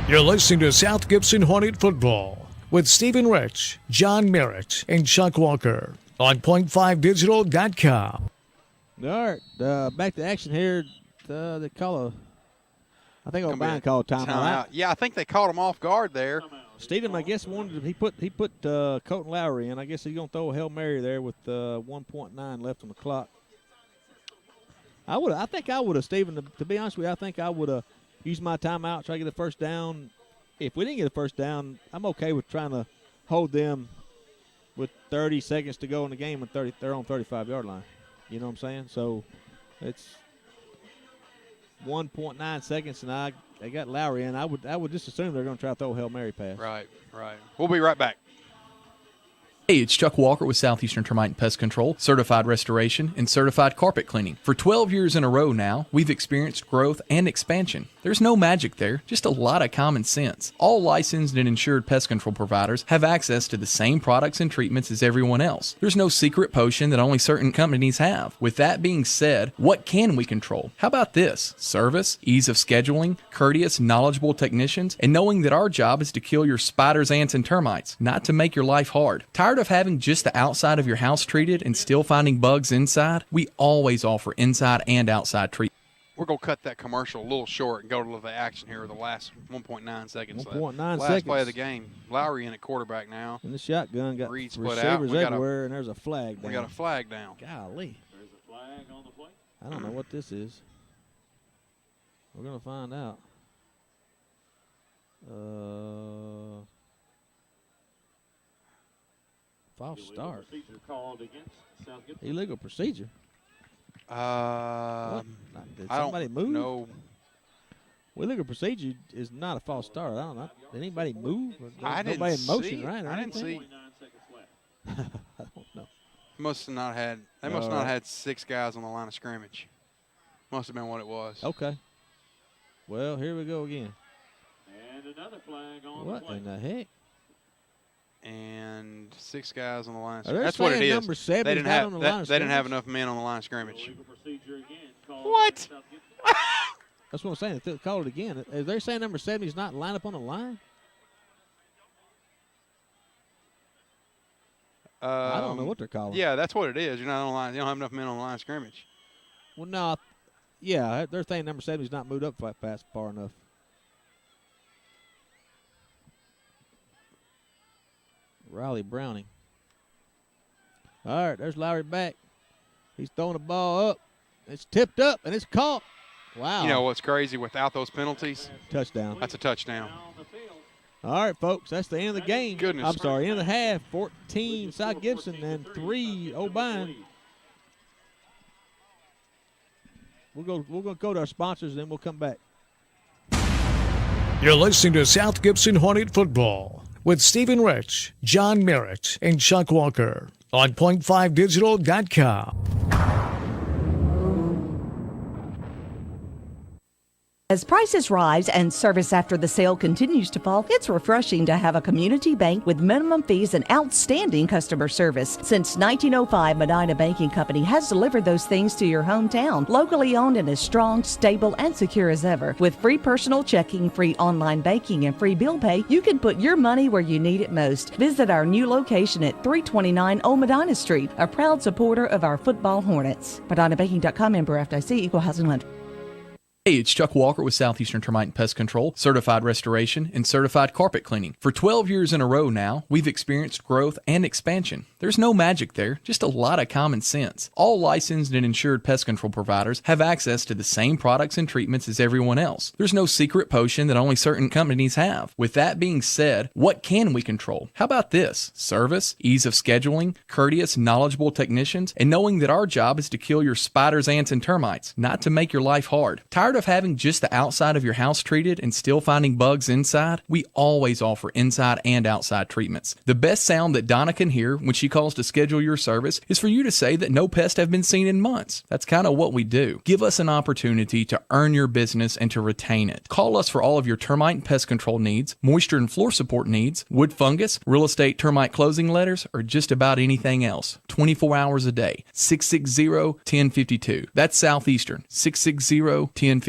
You're listening to South Gibson Hornet Football with Stephen Rich, John Merritt, and Chuck Walker on point5digital.com. All right, back to action here. They call I think Obion called timeout. Yeah, I think they caught him off guard there. Stephen, I guess he put Colton Lowry in. I guess he's gonna throw a Hail Mary there with 1.9 left on the clock. I think I would have, Stephen. To be honest with you, I think I would have used my timeout, try to get a first down. If we didn't get a first down, I'm okay with trying to hold them with 30 seconds to go in the game and they're on 35-yard line. You know what I'm saying? So it's 1.9 seconds, and I got Lowry in. I would just assume they're going to try to throw a Hail Mary pass. Right. We'll be right back. Hey, it's Chuck Walker with Southeastern Termite and Pest Control, certified restoration, and certified carpet cleaning. For 12 years in a row now, we've experienced growth and expansion. There's no magic there, just a lot of common sense. All licensed and insured pest control providers have access to the same products and treatments as everyone else. There's no secret potion that only certain companies have. With that being said, what can we control? How about this? Service, ease of scheduling, courteous, knowledgeable technicians, and knowing that our job is to kill your spiders, ants, and termites, not to make your life hard. Tired of having just the outside of your house treated and still finding bugs inside? We always offer inside and outside treatment. We're going to cut that commercial a little short and go to the action here with the last 1.9 seconds. 1.9 last seconds. play of the game. Lowry in at quarterback now. And the shotgun got Reed split receivers out. everywhere, and there's a flag down. We got a flag down. Golly. There's a flag on the play. I don't know what this is. We're going to find out. False start. Procedure called against South Gibson. Illegal procedure. I Did somebody move? No. Well, illegal procedure is not a false start. I don't know. Did anybody move? I didn't nobody in motion, see. right? Or I didn't anything? see. 9 seconds left. I don't know. Must have not had. They must not have had 6 guys on the line of scrimmage. Must have been what it was. Okay. Well, here we go again. And another flag on What the play. in the heck? And 6 guys on the line. Are they That's what it saying is. number 7 they is didn't not have. on the that- line of they didn't have scrimmage? enough men on the line of scrimmage. Illegal procedure again called What? against South Gibson. That's what I'm saying. They call it again. Are they saying number 7 is not lined up on the line? I don't know what they're calling. Yeah, that's what it is. You're not on the line. You don't have enough men on the line of scrimmage. Well, no. Yeah, they're saying number 7 is not moved up past far enough. Riley Browning. All right, there's Lowry back. He's throwing the ball up. It's tipped up, and it's caught. Wow. You know what's crazy? Without those penalties, touchdown. That's a touchdown. All right, folks, that's the end of the game. Goodness. I'm sorry, end of the half. 14 South Gibson and 3 Obion. We're going to go to our sponsors, and then we'll come back. You're listening to South Gibson Hornet Football with Stephen Rich, John Merritt, and Chuck Walker on point5digital.com. As prices rise and service after the sale continues to fall, it's refreshing to have a community bank with minimum fees and outstanding customer service. Since 1905, Medina Banking Company has delivered those things to your hometown. Locally owned and as strong, stable, and secure as ever. With free personal checking, free online banking, and free bill pay, you can put your money where you need it most. Visit our new location at 329 Old Medina Street, a proud supporter of our football Hornets. MedinaBanking.com, member FDIC, equal housing lender. Hey, it's Chuck Walker with Southeastern Termite and Pest Control, certified restoration, and certified carpet cleaning. For 12 years in a row now, we've experienced growth and expansion. There's no magic there, just a lot of common sense. All licensed and insured pest control providers have access to the same products and treatments as everyone else. There's no secret potion that only certain companies have. With that being said, what can we control? How about this? Service, ease of scheduling, courteous, knowledgeable technicians, and knowing that our job is to kill your spiders, ants, and termites, not to make your life hard. Tired of having just the outside of your house treated and still finding bugs inside? We always offer inside and outside treatments. The best sound that Donna can hear when she calls to schedule your service is for you to say that no pests have been seen in months. That's kind of what we do. Give us an opportunity to earn your business and to retain it. Call us for all of your termite and pest control needs, moisture and floor support needs, wood fungus, real estate termite closing letters, or just about anything else. 24 hours a day. 660-1052. That's Southeastern. 660-1052.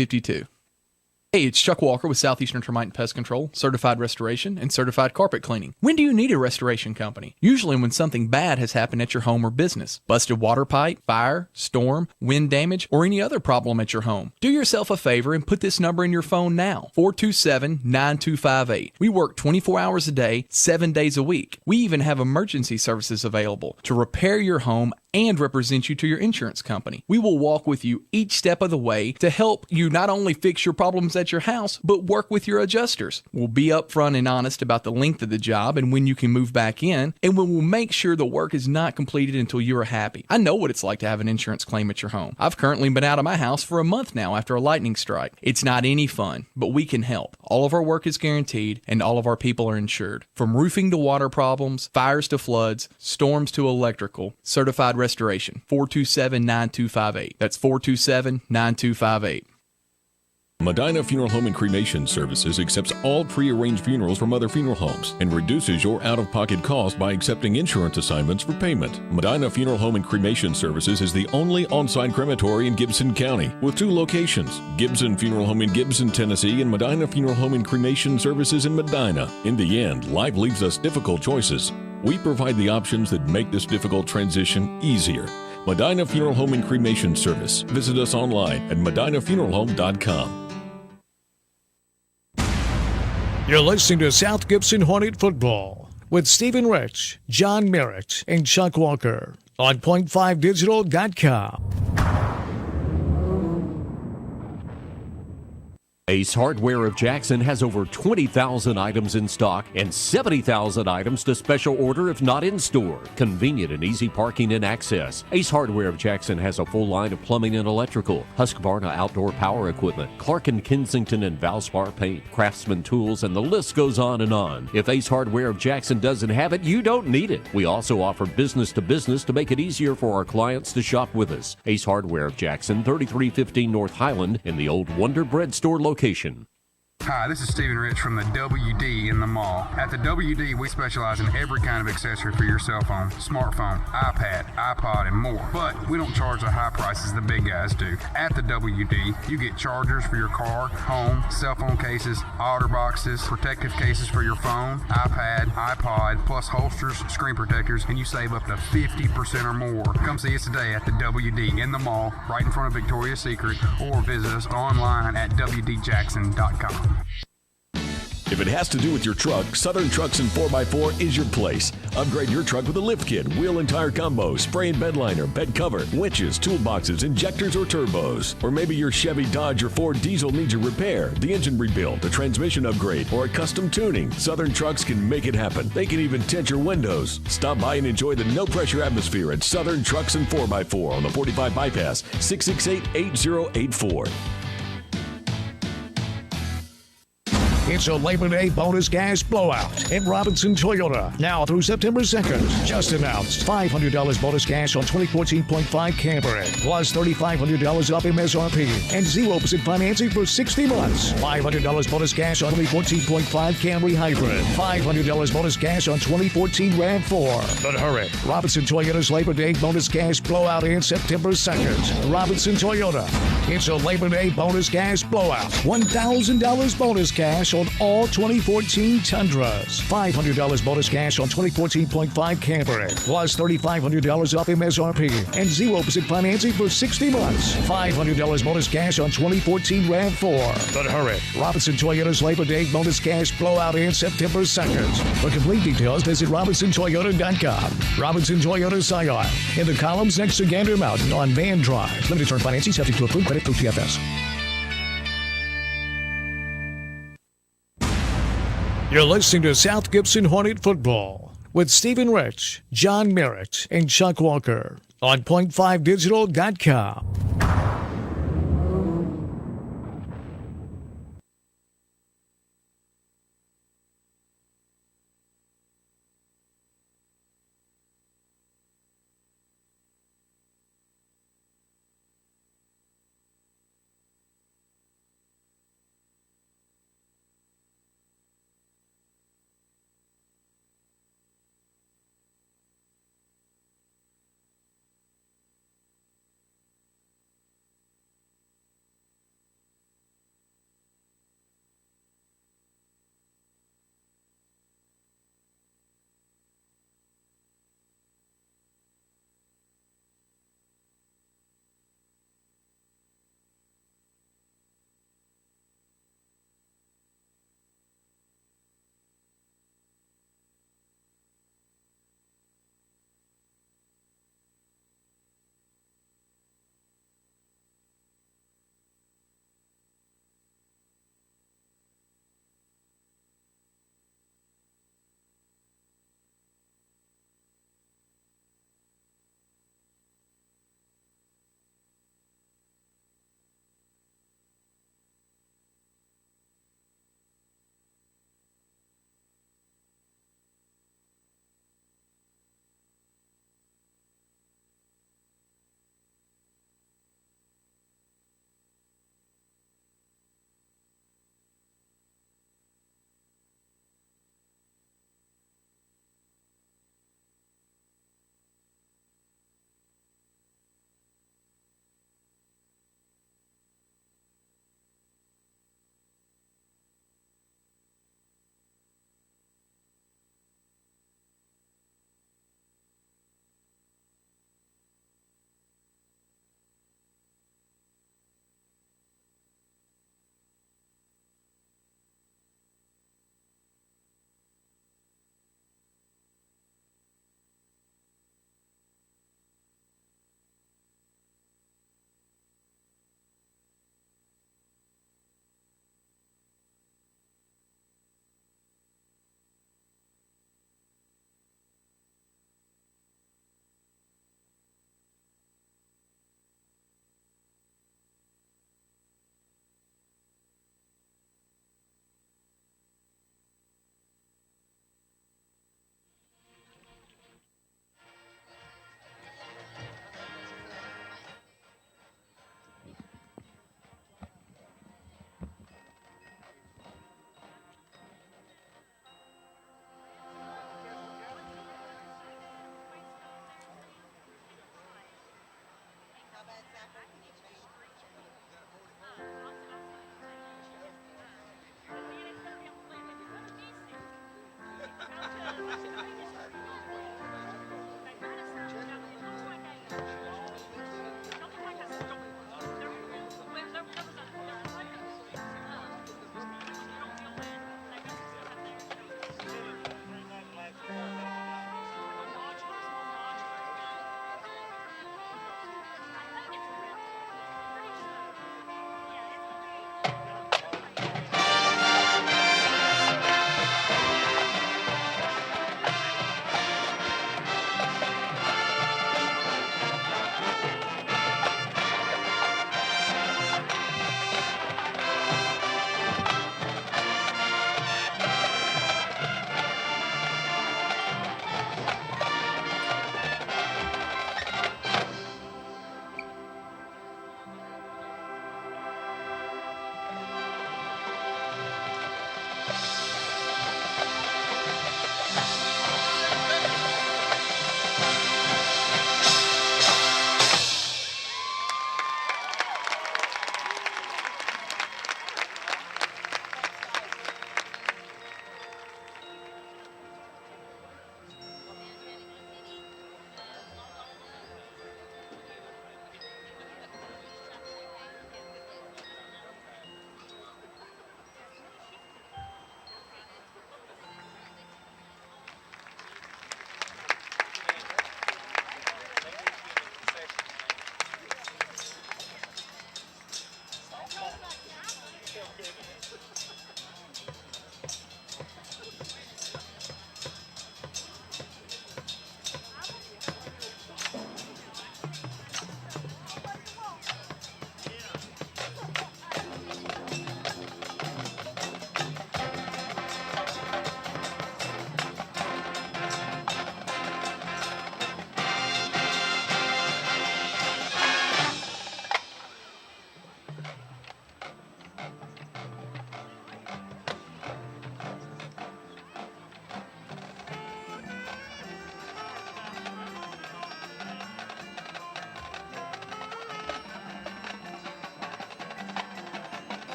Hey, it's Chuck Walker with Southeastern Termite and Pest Control, certified restoration, and certified carpet cleaning. When do you need a restoration company? Usually when something bad has happened at your home or business. Busted water pipe, fire, storm, wind damage, or any other problem at your home. Do yourself a favor and put this number in your phone now, 427-9258. We work 24 hours a day, 7 days a week. We even have emergency services available to repair your home and represent you to your insurance company. We will walk with you each step of the way to help you not only fix your problems at your house, but work with your adjusters. We'll be upfront and honest about the length of the job and when you can move back in, and we will make sure the work is not completed until you are happy. I know what it's like to have an insurance claim at your home. I've currently been out of my house for a month now after a lightning strike. It's not any fun, but we can help. All of our work is guaranteed, and all of our people are insured. From roofing to water problems, fires to floods, storms to electrical, certified restoration. 427-9258. That's 427-9258. Medina Funeral Home and Cremation Services accepts all pre-arranged funerals from other funeral homes and reduces your out-of-pocket cost by accepting insurance assignments for payment. Medina Funeral Home and Cremation Services is the only on-site crematory in Gibson County with 2 locations, Gibson Funeral Home in Gibson, Tennessee, and Medina Funeral Home and Cremation Services in Medina. In the end, life leaves us difficult choices. We provide the options that make this difficult transition easier. Medina Funeral Home and Cremation Service. Visit us online at medinafuneralhome.com. You're listening to South Gibson Hornet Football with Stephen Rich, John Merritt, and Chuck Walker on point5digital.com. Ace Hardware of Jackson has over 20,000 items in stock and 70,000 items to special order if not in store. Convenient and easy parking and access. Ace Hardware of Jackson has a full line of plumbing and electrical, Husqvarna outdoor power equipment, Clark & Kensington and Valspar paint, Craftsman tools, and the list goes on and on. If Ace Hardware of Jackson doesn't have it, you don't need it. We also offer business to business to make it easier for our clients to shop with us. Ace Hardware of Jackson, 3315 North Highland in the old Wonder Bread store location. Hi, this is Stephen Rich from the WD in the mall. At the WD, we specialize in every kind of accessory for your cell phone, smartphone, iPad, iPod, and more. But we don't charge the high prices the big guys do. At the WD, you get chargers for your car, home, cell phone cases, outer boxes, protective cases for your phone, iPad, iPod, plus holsters, screen protectors, and you save up to 50% or more. Come see us today at the WD in the mall, right in front of Victoria's Secret, or visit us online at WDJackson.com. If it has to do with your truck, Southern Trucks and 4x4 is your place. Upgrade your truck with a lift kit, wheel and tire combo, spray and bed liner, bed cover, winches, toolboxes, injectors, or turbos. Or maybe your Chevy, Dodge, or Ford diesel needs a repair, the engine rebuild, a transmission upgrade, or a custom tuning. Southern Trucks can make it happen. They can even tint your windows. Stop by and enjoy the no-pressure atmosphere at Southern Trucks and 4x4 on the 45 Bypass, 668-8084. It's a Labor Day bonus gas blowout at Robinson Toyota. Now through September 2nd. Just announced $500 bonus cash on 2014.5 Camry, plus $3,500 off MSRP, and 0% financing for 60 months. $500 bonus cash on 2014.5 Camry Hybrid. $500 bonus cash on 2014 RAV4. But hurry. Robinson Toyota's Labor Day bonus cash blowout ends September 2nd. Robinson Toyota. It's a Labor Day bonus gas blowout. $1,000 bonus cash on all 2014 Tundras. $500 bonus cash on 2014.5 Camry, plus $3,500 off MSRP, and 0% financing for 60 months. $500 bonus cash on 2014 RAV4. But hurry. Robinson Toyota's Labor Day bonus cash blowout ends September 2nd. For complete details, visit RobinsonToyota.com. Robinson Toyota Scion in the columns next to Gander Mountain on Van Drive. Limited term financing subject to approved credit through TFS. You're listening to South Gibson Hornet Football with Stephen Rich, John Merritt, and Chuck Walker on point5digital.com.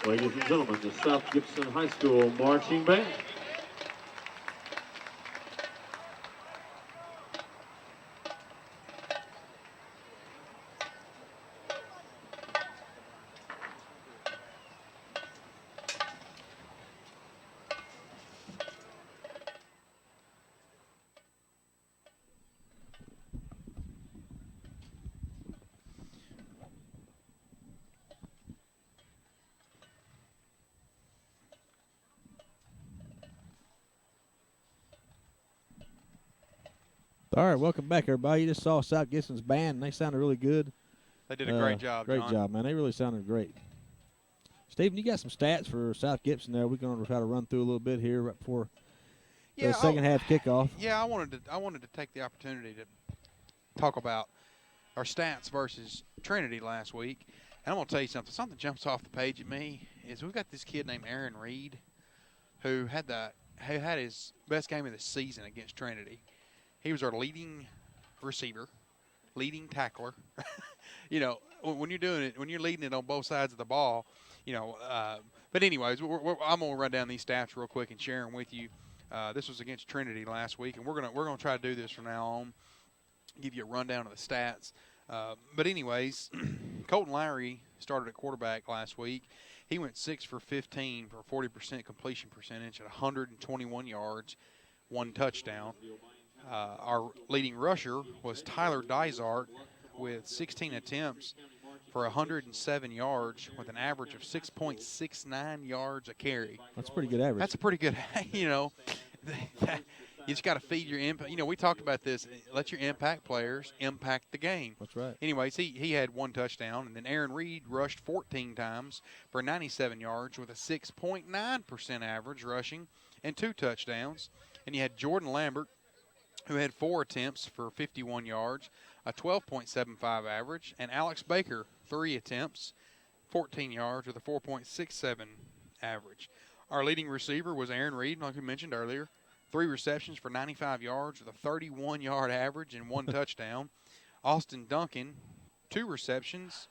Ladies and gentlemen, the South Gibson High School Marching Band. All right, welcome back, everybody. You just saw South Gibson's band, and they sounded really good. They did a great job, Great John. job, man. They really sounded great. Stephen, you got some stats for South Gibson there. We're going to try to run through a little bit here right before the second half kickoff. Yeah, I wanted to take the opportunity to talk about our stats versus Trinity last week. And I'm going to tell you something. Something jumps off the page at me is we've got this kid named Arian Reed who had his best game of the season against Trinity. He was our leading receiver, leading tackler. You know, when you're doing it, when you're leading it on both sides of the ball, you know. But anyways, I'm gonna run down these stats real quick and share them with you. This was against Trinity last week, and we're gonna try to do this from now on. Give you a rundown of the stats. But anyways, Colton Lowry started at quarterback last week. He went 6 for 15 for 40% completion percentage at 121 yards, 1 touchdown. Our leading rusher was Tyler Dysart with 16 attempts for 107 yards with an average of 6.69 yards a carry. That's a pretty good average. That's a pretty good, you know. You just got to feed your impact. You know, we talked about this. Let your impact players impact the game. That's right. Anyways, he had 1 touchdown, and then Arian Reed rushed 14 times for 97 yards with a 6.9% average rushing and 2 touchdowns. And you had Jordan Lambert, who had 4 attempts for 51 yards, a 12.75 average, and Alex Baker, 3 attempts, 14 yards with a 4.67 average. Our leading receiver was Arian Reed, like we mentioned earlier, 3 receptions for 95 yards with a 31-yard average and 1 touchdown. Austin Duncan, 2 receptions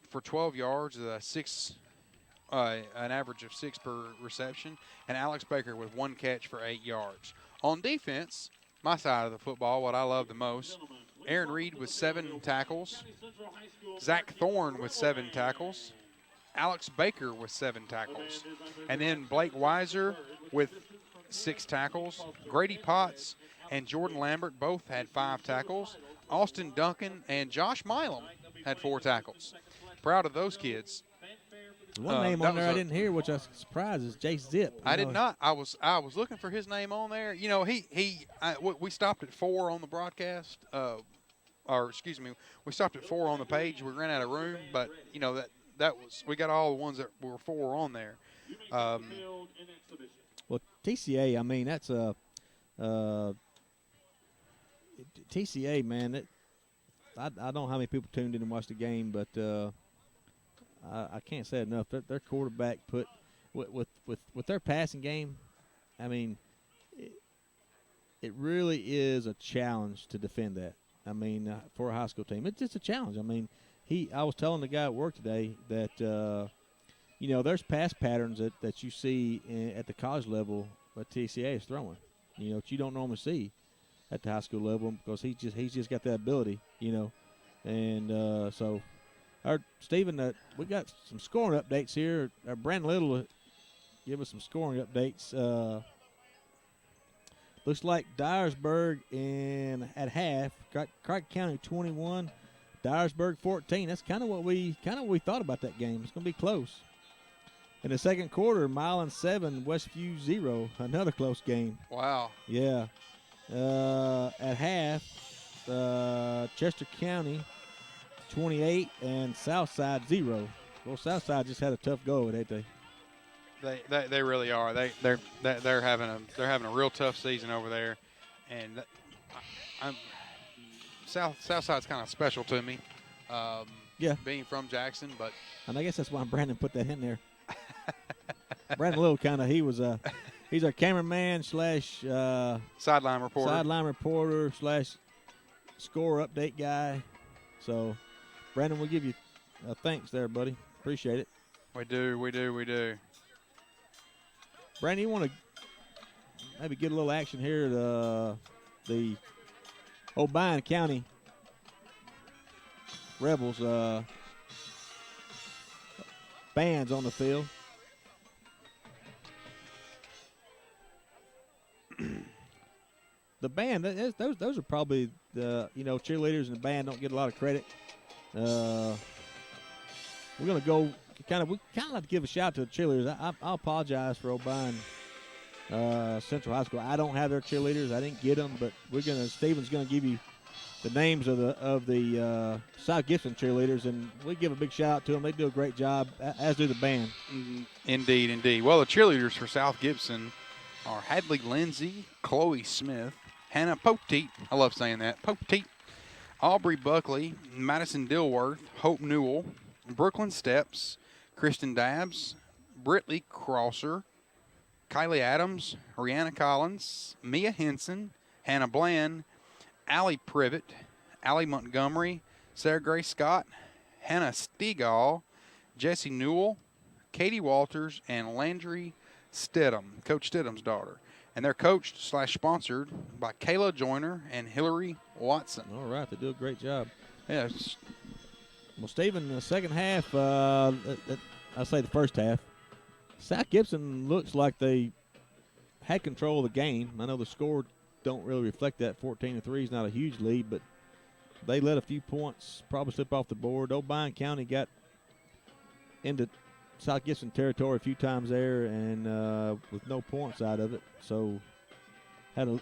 for 12 yards with an average of 6 per reception, and Alex Baker with 1 catch for 8 yards. On defense, my side of the football, what I love the most, Arian Reed with 7 tackles, Zach Thorne with 7 tackles, Alex Baker with 7 tackles, and then Blake Weiser with 6 tackles. Grady Potts and Jordan Lambert both had 5 tackles. Austin Duncan and Josh Milam had 4 tackles. Proud of those kids. One name on there I didn't hear, which I was surprised, is Jace Zip. I did not. I was looking for his name on there. You know, we stopped at 4 on the broadcast, we stopped at 4 on the page. We ran out of room, but you know that was, we got all the ones that were 4 on there. Well, TCA, I mean, that's a TCA, man. I don't know how many people tuned in and watched the game, but I can't say enough. Their quarterback put with their passing game. I mean, it really is a challenge to defend that. I mean, for a high school team, it's just a challenge. I mean, I was telling the guy at work today that you know, there's pass patterns that you see at the college level that TCA is throwing. You know, that you don't normally see at the high school level because he's just got that ability. You know, and so. Stephen, we got some scoring updates here. Brandon Little will give us some scoring updates. Looks like Dyersburg at half, Crichton County 21, Dyersburg 14. That's kind of what we thought about that game. It's going to be close. In the second quarter, Milan 7, Westview 0. Another close game. Wow. Yeah. At half, Chester County 28 and Southside 0. Well, Southside just had a tough go, didn't they? They really are. They're having a real tough season over there, and Southside's kind of special to me. Yeah, being from Jackson, but and I guess that's why Brandon put that in there. Brandon Little he's our cameraman / sideline reporter / score update guy. So, Brandon, we'll give you thanks there, buddy. Appreciate it. We do. Brandon, you want to maybe get a little action here at the Obion County Rebels bands on the field. The band, those are probably the cheerleaders and the band don't get a lot of credit. We're gonna go we kind of like to give a shout out to the cheerleaders. I apologize for Obion Central High School. I don't have their cheerleaders. I didn't get them, but Stephen's gonna give you the names of the South Gibson cheerleaders, and we give a big shout out to them. They do a great job, as do the band. Indeed. Well, the cheerleaders for South Gibson are Hadley Lindsay, Chloe Smith, Hannah Poteet, I love saying that, Poteet, Aubrey Buckley, Madison Dilworth, Hope Newell, Brooklyn Steps, Kristen Dabbs, Britley Crosser, Kylie Adams, Rihanna Collins, Mia Henson, Hannah Bland, Allie Privet, Allie Montgomery, Sarah Grace Scott, Hannah Stegall, Jessie Newell, Katie Walters, and Landry Stidham, Coach Stidham's daughter. And they're coached/sponsored by Kayla Joyner and Hillary Watson. All right, they do a great job. Yes. Well, Stephen, in the second half, I say the first half, South Gibson looks like they had control of the game. I know the score don't really reflect that. 14-3 is not a huge lead, but they let a few points probably slip off the board. Obion County got into South Gibson territory a few times there, and with no points out of it, so had a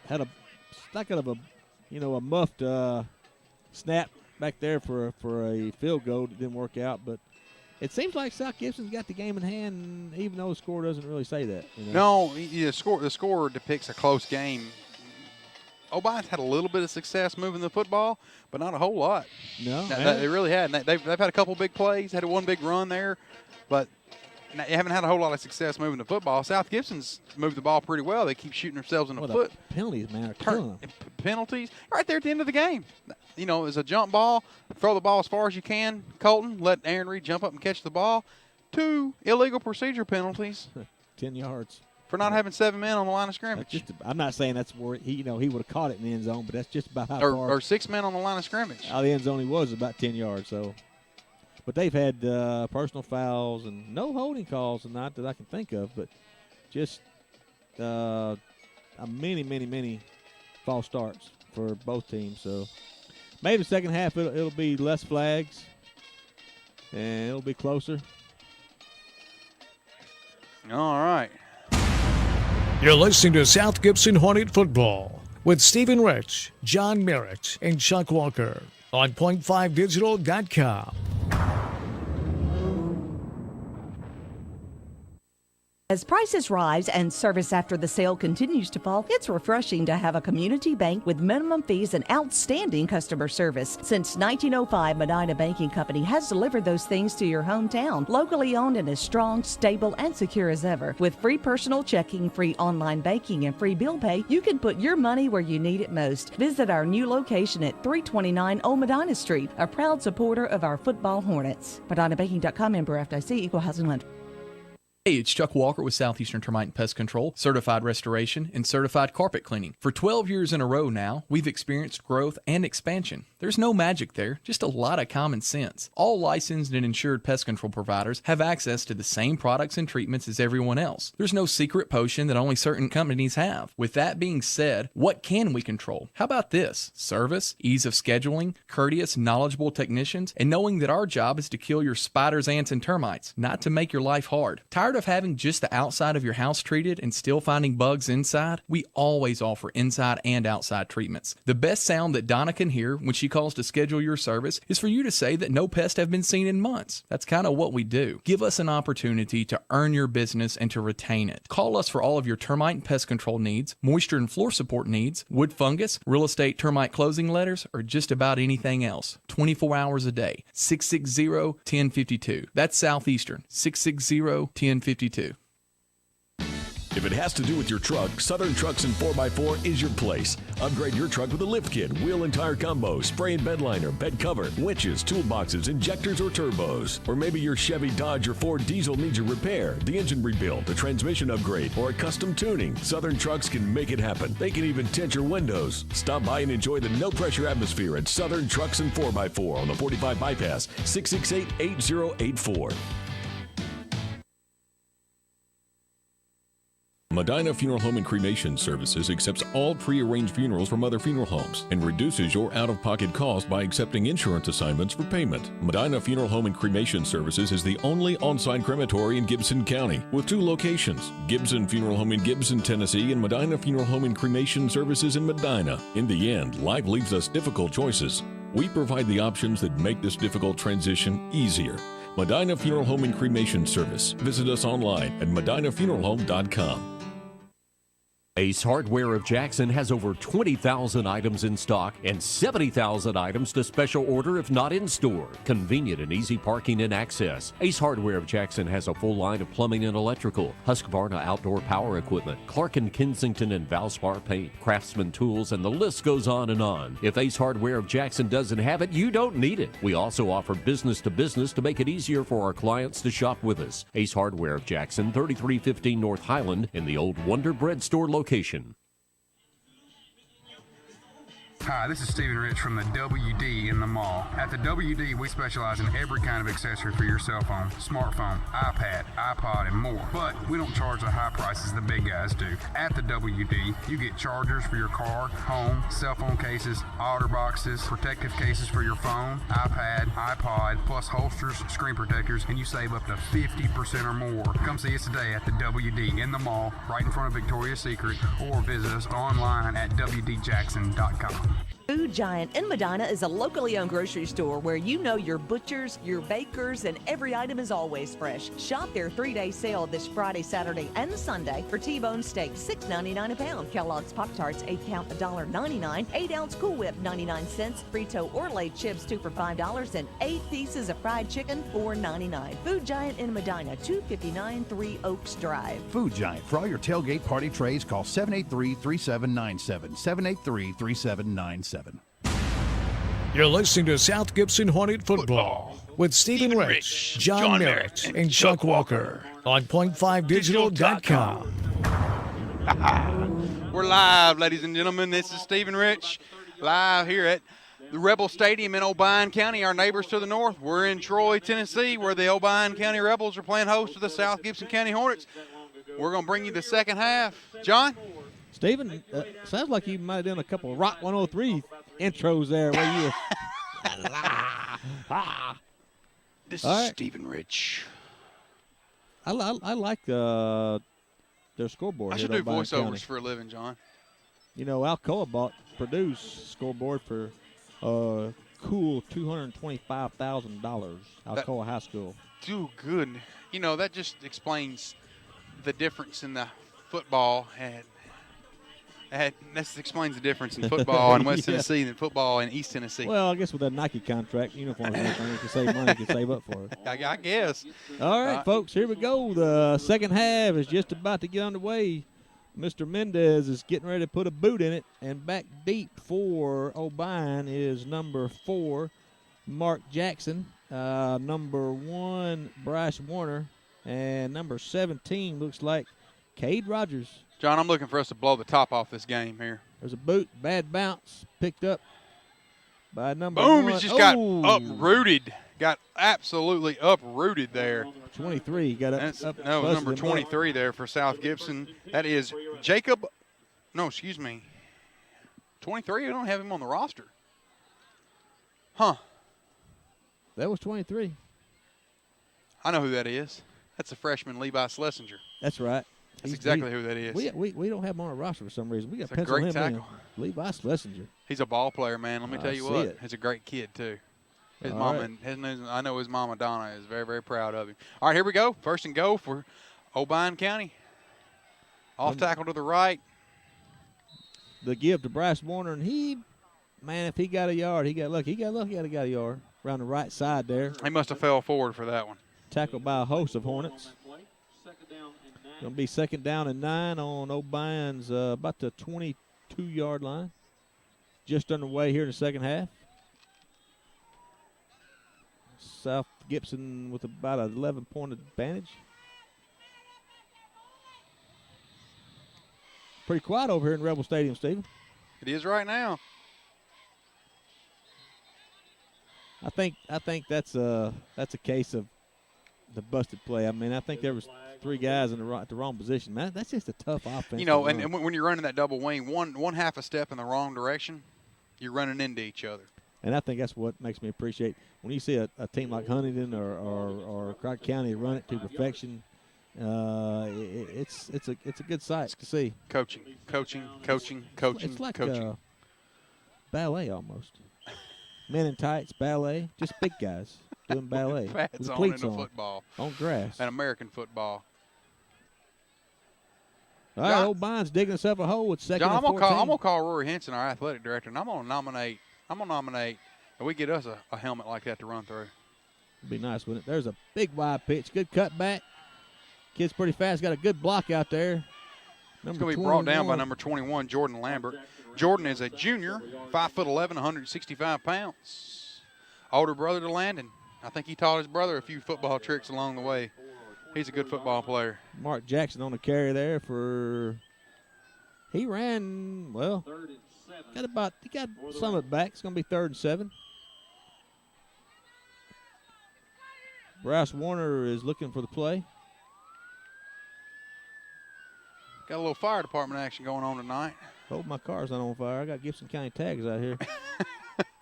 muffed snap back there for a field goal that didn't work out. But it seems like South Gibson's got the game in hand, even though the score doesn't really say that. No, the score depicts a close game. Obion's had a little bit of success moving the football, but not a whole lot. No, they really had. They've had a couple big plays, had one big run there, but they haven't had a whole lot of success moving the football. South Gibson's moved the ball pretty well. They keep shooting themselves in the foot. The penalties, man, are killing them. Penalties right there at the end of the game. It's a jump ball. Throw the ball as far as you can, Colton. Let Arian Reed jump up and catch the ball. 2 illegal procedure penalties. 10 yards. For not having 7 men on the line of scrimmage. I'm not saying that's where he would have caught it in the end zone, but that's just about how far. Or 6 men on the line of scrimmage. How the end zone he was about 10 yards. So, but they've had personal fouls and no holding calls tonight that I can think of, but just many false starts for both teams. So maybe the second half it'll be less flags and it'll be closer. All right. You're listening to South Gibson Hornet Football with Stephen Rich, John Merritt, and Chuck Walker on point5digital.com. As prices rise and service after the sale continues to fall, it's refreshing to have a community bank with minimum fees and outstanding customer service. Since 1905, Medina Banking Company has delivered those things to your hometown. Locally owned and as strong, stable, and secure as ever. With free personal checking, free online banking, and free bill pay, you can put your money where you need it most. Visit our new location at 329 Old Medina Street, a proud supporter of our football Hornets. MedinaBanking.com, member FDIC, equal housing lender. Hey, it's Chuck Walker with Southeastern Termite and Pest Control, certified restoration, and certified carpet cleaning. For 12 years in a row now, we've experienced growth and expansion. There's no magic there, just a lot of common sense. All licensed and insured pest control providers have access to the same products and treatments as everyone else. There's no secret potion that only certain companies have. With that being said, what can we control? How about this? Service, ease of scheduling, courteous, knowledgeable technicians, and knowing that our job is to kill your spiders, ants, and termites, not to make your life hard. Tired of having just the outside of your house treated and still finding bugs inside? We always offer inside and outside treatments. The best sound that Donna can hear when she calls to schedule your service is for you to say that no pests have been seen in months. That's kind of what we do. Give us an opportunity to earn your business and to retain it. Call us for all of your termite and pest control needs, moisture and floor support needs, wood fungus, real estate termite closing letters, or just about anything else. 24 hours a day. 660-1052. That's Southeastern. 660-1052. If it has to do with your truck, Southern Trucks and 4x4 is your place. Upgrade your truck with a lift kit, wheel and tire combo, spray and bed liner, bed cover, winches, toolboxes, injectors, or turbos. Or maybe your Chevy, Dodge, or Ford diesel needs a repair, the engine rebuild, a transmission upgrade, or a custom tuning. Southern Trucks can make it happen. They can even tint your windows. Stop by and enjoy the no-pressure atmosphere at Southern Trucks and 4x4 on the 45 Bypass, 668-8084. Medina Funeral Home and Cremation Services accepts all pre-arranged funerals from other funeral homes and reduces your out-of-pocket cost by accepting insurance assignments for payment. Medina Funeral Home and Cremation Services is the only on-site crematory in Gibson County with 2 locations, Gibson Funeral Home in Gibson, Tennessee, and Medina Funeral Home and Cremation Services in Medina. In the end, life leaves us difficult choices. We provide the options that make this difficult transition easier. Medina Funeral Home and Cremation Service. Visit us online at medinafuneralhome.com. Ace Hardware of Jackson has over 20,000 items in stock and 70,000 items to special order if not in store. Convenient and easy parking and access. Ace Hardware of Jackson has a full line of plumbing and electrical, Husqvarna outdoor power equipment, Clark & Kensington and Valspar paint, Craftsman tools, and the list goes on and on. If Ace Hardware of Jackson doesn't have it, you don't need it. We also offer business to business to make it easier for our clients to shop with us. Ace Hardware of Jackson, 3315 North Highland in the old Wonder Bread store location. Hi, this is Stephen Rich from the WD in the mall. At the WD, we specialize in every kind of accessory for your cell phone, smartphone, iPad, iPod, and more. But we don't charge the high prices the big guys do. At the WD, you get chargers for your car, home, cell phone cases, outer boxes, protective cases for your phone, iPad, iPod, plus holsters, screen protectors, and you save up to 50% or more. Come see us today at the WD in the mall, right in front of Victoria's Secret, or visit us online at WDJackson.com. Food Giant in Medina is a locally owned grocery store where you know your butchers, your bakers, and every item is always fresh. Shop their 3-day sale this Friday, Saturday, and Sunday for T-bone steak, $6.99 a pound. Kellogg's Pop-Tarts, 8-count, $1.99. 8-ounce Cool Whip, 99 cents. Frito or Lay chips, 2 for $5. And 8 pieces of fried chicken, $4.99. Food Giant in Medina, 259 3 Oaks Drive. Food Giant. For all your tailgate party trays, call 783-3797. 783-3797. You're listening to South Gibson Hornet Football with Stephen Rich, John Merritt, and Chuck Walker on point5digital.com. We're live, ladies and gentlemen. This is Stephen Rich, live here at the Rebel Stadium in Obion County, our neighbors to the north. We're in Troy, Tennessee, where the Obion County Rebels are playing host to the South Gibson County Hornets. We're going to bring you the second half. John? Stephen, sounds like you might have done a couple of Rock 103 intros there. Where you This is Stephen Rich. I like their scoreboard. I should do voiceovers for a living, John. You know, Alcoa bought Purdue's scoreboard for cool $225,000. Alcoa High School. Too good. You know, that just explains the difference in the football and that explains the difference in football in West Tennessee than football in East Tennessee. Well, I guess with that Nike contract, uniforms and everything, you can save money, you can save up for it. I guess. All right, folks, here we go. The second half is just about to get underway. Mr. Mendez is getting ready to put a boot in it, and back deep for Obion is number 4, Mark Jackson, number 1, Bryce Warner, and number 17 looks like Cade Rogers. John, I'm looking for us to blow the top off this game here. There's a boot, bad bounce, picked up by number Boom, 1. he just got uprooted. Got absolutely uprooted there. 23 got up. No, number 23 there for South Gibson. That is Jacob. No, excuse me. 23, we don't have him on the roster. Huh. That was 23. I know who that is. That's a freshman, Levi Schlesinger. That's right. That's exactly who that is. We don't have him on a roster for some reason. We got a pencil great him tackle. In. Levi Schlesinger. He's a ball player, man. Let me tell you what. He's a great kid, too. His mama, I know his mama, Donna, is very, very proud of him. All right, here we go. First and go for Obion County. Off tackle to the right. The give to Bryce Warner, and if he got a yard, he got lucky. He got a yard around the right side there. He must have fell forward for that one. Tackled by a host of Hornets. Going to be 2nd down and 9 on Obion's about the 22-yard line. Just underway here in the second half. South Gibson with about an 11-point advantage. Pretty quiet over here in Rebel Stadium, Stephen. It is right now. I think that's a case of the busted play. I mean, I think there was 3 guys in the wrong position. Man, that's just a tough offense. You know, and when you're running that double wing, one half a step in the wrong direction, you're running into each other. And I think that's what makes me appreciate when you see a team like Huntington or Crockett County run it to perfection. It's a good sight to see. Coaching. It's like ballet almost. Men in tights, ballet, just big guys doing ballet. Pads with on cleats in football. On grass. And American football. All right, Obion's digging himself a hole with 2nd John, and 14. I'm gonna call Rory Henson, our athletic director, and I'm gonna nominate. And we get us a helmet like that to run through. It'd be nice, wouldn't it? There's a big wide pitch, good cutback. Kid's pretty fast, got a good block out there. It's going to be brought down by number 21, Jordan Lambert. Jordan is a junior, 5'11", 165 pounds. Older brother to Landon. I think he taught his brother a few football tricks along the way. He's a good football player. Mark Jackson on the carry there for – he ran, well, he got some of it back. It's going to be 3rd and 7. Bryce Warner is looking for the play. Got a little fire department action going on tonight. Hope my car's not on fire. I got Gibson County tags out here.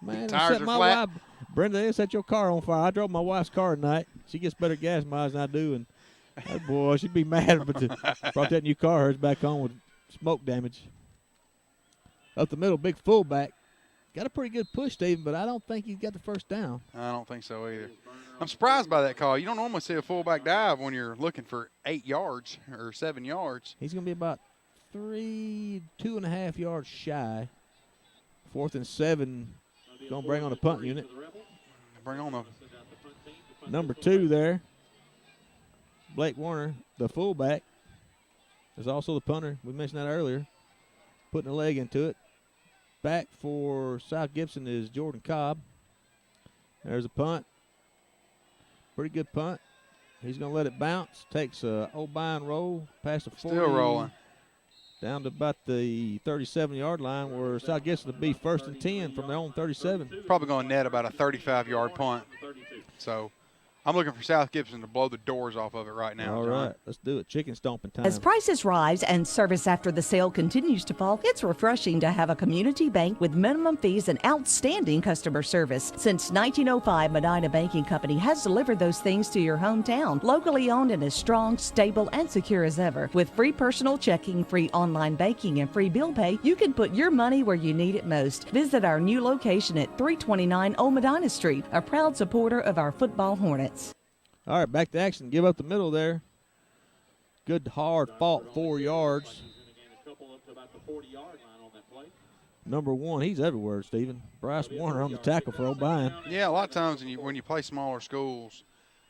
Man, tires are flat. Brenda, they set your car on fire. I drove my wife's car tonight. She gets better gas mileage than I do, and that boy, she'd be mad. But brought that new car of hers back home with smoke damage. Up the middle, big fullback. Got a pretty good push, Stephen, but I don't think he's got the first down. I don't think so either. I'm surprised by that call. You don't normally see a fullback dive when you're looking for 8 yards or 7 yards. He's going to be about 2.5 yards shy. 4th and 7. Going to bring on the punt unit. Bring on the number 2 there. Blake Warner, the fullback, is also the punter. We mentioned that earlier. Putting a leg into it. Back for South Gibson is Jordan Cobb. There's a punt. Pretty good punt. He's going to let it bounce. Takes a Obion roll past the 40. Still rolling. Down to about the 37-yard line where South Gibson will be 1st and 10 from their own 37. Probably going to net about a 35-yard punt. So I'm looking for South Gibson to blow the doors off of it right now. All John. right, let's do it. Chicken stomping time. As prices rise and service after the sale continues to fall, it's refreshing to have a community bank with minimum fees and outstanding customer service. Since 1905, Medina Banking Company has delivered those things to your hometown. Locally owned and as strong, stable, and secure as ever. With free personal checking, free online banking, and free bill pay, you can put your money where you need it most. Visit our new location at 329 Old Medina Street, a proud supporter of our football Hornets. All right, back to action. Give up the middle there. Good, hard fought 4 yards. Number 1, he's everywhere, Stephen. Bryce Warner on the tackle for Obion. Yeah, a lot of times when you play smaller schools,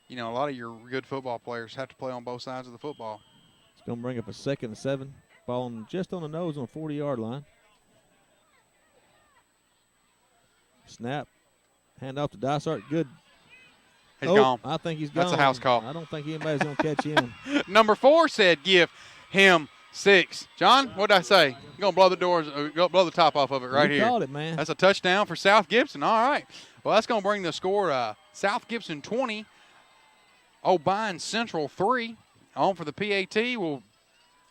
you know, a lot of your good football players have to play on both sides of the football. It's going to bring up a 2nd and 7. Ball just on the nose on the 40-yard line. Snap. Hand off to Dysart. Good. He's gone. I think he's gone. That's a house call. I don't think anybody's going to catch him. Number 4 said give him 6. John, what did I say? You're going to blow the doors, blow the top off of it right here. You called it, man. That's a touchdown for South Gibson. All right. Well, that's going to bring the score South Gibson 20, Obion Central 3. On for the PAT will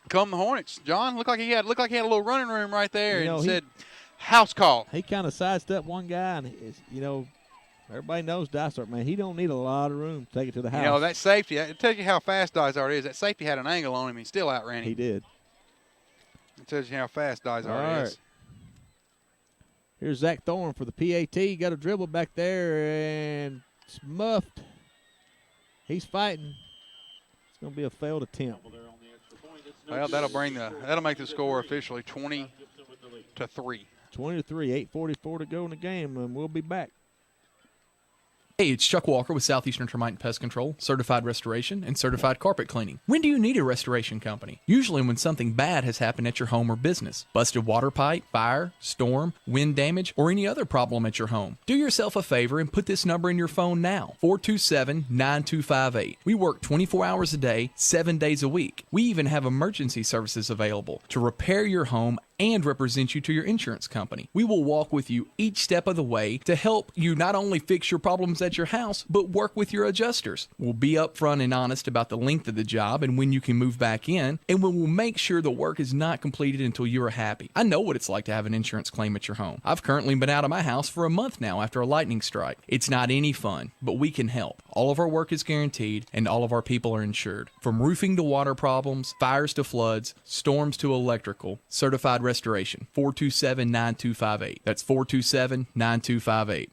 come the Hornets. John, looked like he had a little running room right there, and said house call. He kind of sidestepped one guy, and everybody knows Dysart, man. He don't need a lot of room to take it to the house. You know, that safety, it tells you how fast Dysart is. That safety had an angle on him. He still outran him. He did. It tells you how fast Dysart is. Here's Zach Thorne for the PAT. Got a dribble back there, and it's muffed. He's fighting. It's going to be a failed attempt. Well, that'll make the score officially 20-3. 20-3, 8:44 to go in the game, and we'll be back. Hey, it's Chuck Walker with Southeastern Termite and Pest Control, certified restoration, and certified carpet cleaning. When do you need a restoration company? Usually when something bad has happened at your home or business. Busted water pipe, fire, storm, wind damage, or any other problem at your home. Do yourself a favor and put this number in your phone now, 427-9258. We work 24 hours a day, 7 days a week. We even have emergency services available to repair your home and represent you to your insurance company. We will walk with you each step of the way to help you not only fix your problems at your house, but work with your adjusters. We'll be upfront and honest about the length of the job and when you can move back in, and we will make sure the work is not completed until you are happy. I know what it's like to have an insurance claim at your home. I've currently been out of my house for a month now after a lightning strike. It's not any fun, but we can help. All of our work is guaranteed, and all of our people are insured. From roofing to water problems, fires to floods, storms to electrical, certified restoration, 427-9258. That's 427-9258.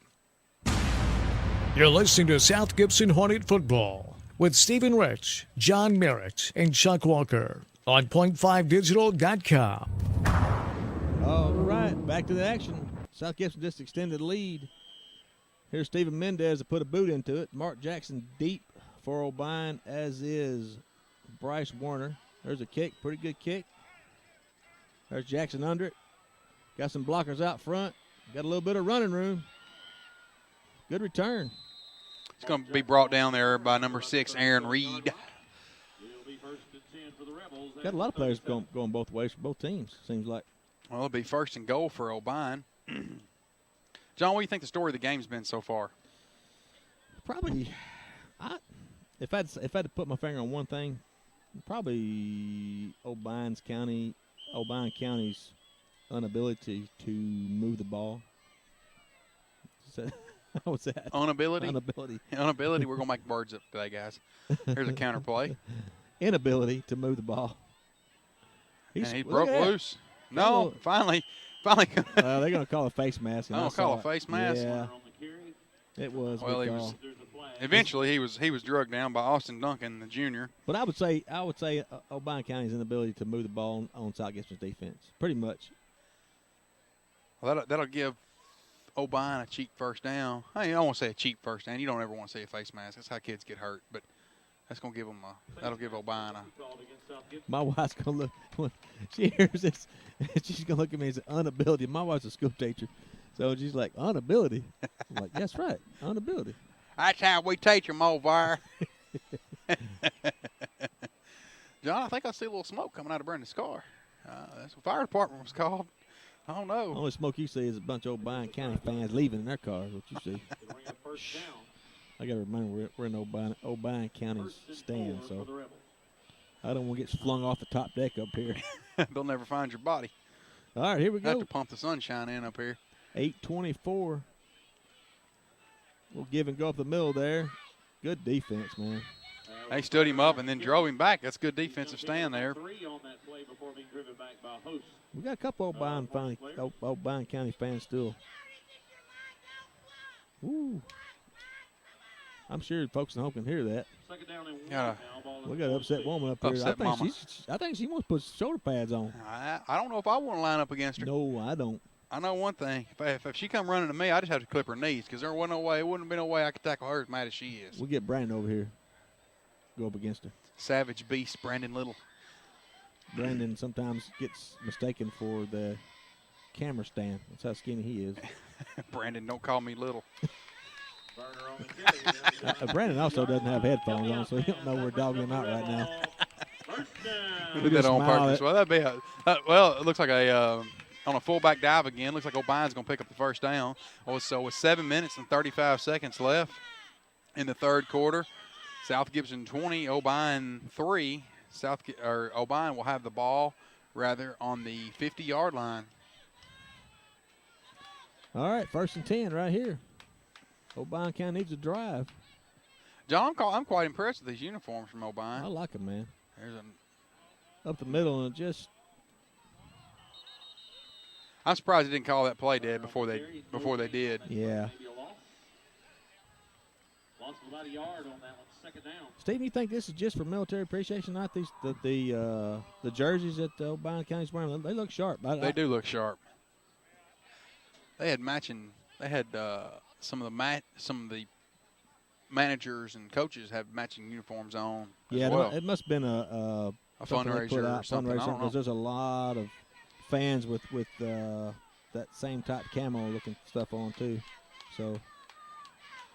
You're listening to South Gibson Hornet Football with Stephen Rich, John Merritt, and Chuck Walker on point5digital.com. All right, back to the action. South Gibson just extended the lead. Here's Stephen Mendez to put a boot into it. Mark Jackson deep for Obion, as is Bryce Warner. There's a kick, pretty good kick. There's Jackson under it. Got some blockers out front. Got a little bit of running room. Good return. It's going to be brought down there by number 6, Arian Reed. Got a lot of players going both ways for both teams, seems like. Well, it'll be first and goal for Obion. John, what do you think the story of the game's been so far? Probably, if I had to put my finger on one thing, probably Obion County's inability to move the ball. What's that? Inability. Inability. We're going to make birds up today, guys. Here's a counter play. Inability to move the ball. And he broke loose. No, finally. They're going to call a face mask. Call a face mask? Yeah. It was. Well, eventually he was drugged down by Austin Duncan, the junior. But I would say Obion County's inability to move the ball on South Gibson's defense, pretty much. Well, that'll give Obion a cheap first down. I don't want to say a cheap first down. You don't ever want to say a face mask. That's how kids get hurt. But that's going to give them that'll give Obion a. My wife's going to look when she hears this. She's going to look at me as an inability. My wife's a school teacher, so she's like, inability. I'm like, that's right, inability. That's how we teach them over. John, I think I see a little smoke coming out of Brenda's car. That's what the fire department was called. I don't know. The only smoke you see is a bunch of Obion County fans leaving in their cars. What you see? I got to remember we're in Obion County's stand, so I don't want to get flung off the top deck up here. They'll never find your body. All right, here we go. Have to pump the sunshine in up here. 8:24. We'll give and go up the middle there. Good defense, man. They stood him up and then drove him back. That's good defensive stand there. We got a couple Obion County fans still. Woo. I'm sure folks in home can hear that. We got an upset woman up here. I think she wants to put shoulder pads on. I don't know if I want to line up against her. No, I don't. I know one thing. If she come running to me, I just have to clip her knees because there wasn't no way. It wouldn't be no way I could tackle her as mad as she is. We'll get Brandon over here. Go up against her. Savage beast, Brandon Little. Brandon sometimes gets mistaken for the camera stand. That's how skinny he is. Brandon, don't call me little. Brandon also doesn't have headphones on, so he don't know we're dogging him out right now. Did that on purpose. Well, that'd be it looks like on a fullback dive again. Looks like Obion's going to pick up the first down. So with 7 minutes and 35 seconds left in the third quarter, South Gibson 20, Obion 3. Obion will have the ball on the 50-yard line. All right, 1st and 10 right here. Obion County needs a drive. John, I'm quite impressed with these uniforms from Obion. I like them, man. There's up the middle and just. I'm surprised they didn't call that play dead before they did. Yeah. Lost about a yard on that one, second down. Steve, you think this is just for military appreciation night? The jerseys that Obion County's wearing, they look sharp. They do look sharp. They had matching. They had some of the managers and coaches have matching uniforms on. Yeah, as well. it must have been a fundraiser or something. I don't know. Because there's a lot of fans with that same type camo looking stuff on too. So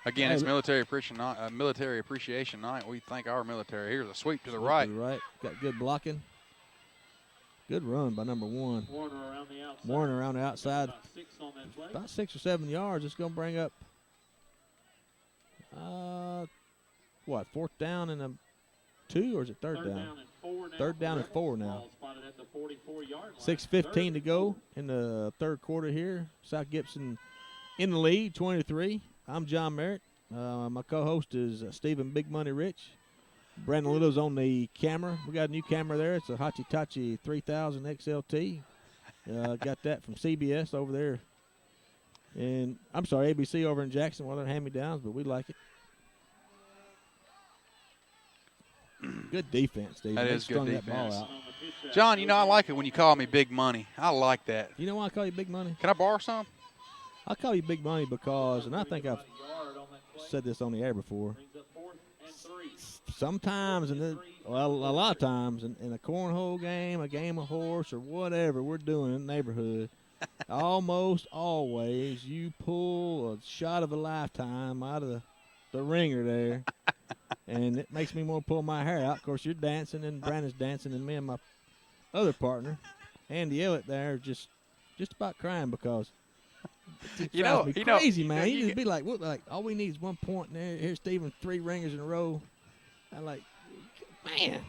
again, it's military appreciation night. We thank our military. Here's a sweep to the right. Got good blocking. Good run by number 1. Warner around the outside. About 6 or 7 yards. It's going to bring up, 4th down and a 2, or is it 3rd down? 3rd down and 4 now. 6:15 to go in the 3rd quarter here. South Gibson in the lead, 23. I'm John Merritt. My co-host is Stephen Big Money Rich. Brandon Little's on the camera. We got a new camera there. It's a Hitachi 3000 XLT. Got that from CBS over there. And I'm sorry, ABC over in Jackson. One of their hand-me-downs, but we like it. Good defense, Steve. That is good defense. defense. That ball out. John, I like it when you call me Big Money. I like that. You know why I call you Big Money? Can I borrow some? I call you Big Money because, and I think I've said this on the air before, sometimes, a lot of times in a cornhole game, a game of horse, or whatever we're doing in the neighborhood, almost always you pull a shot of a lifetime out of the ringer there, and it makes me want to pull my hair out. Of course, you're dancing, and Brandon's dancing, and me and my other partner, Andy Ellett, there, just about crying because it drives me crazy, man. He just be like, "What? Like, all we need is 1 point, and here's Stephen 3 ringers in a row." I'm like, man.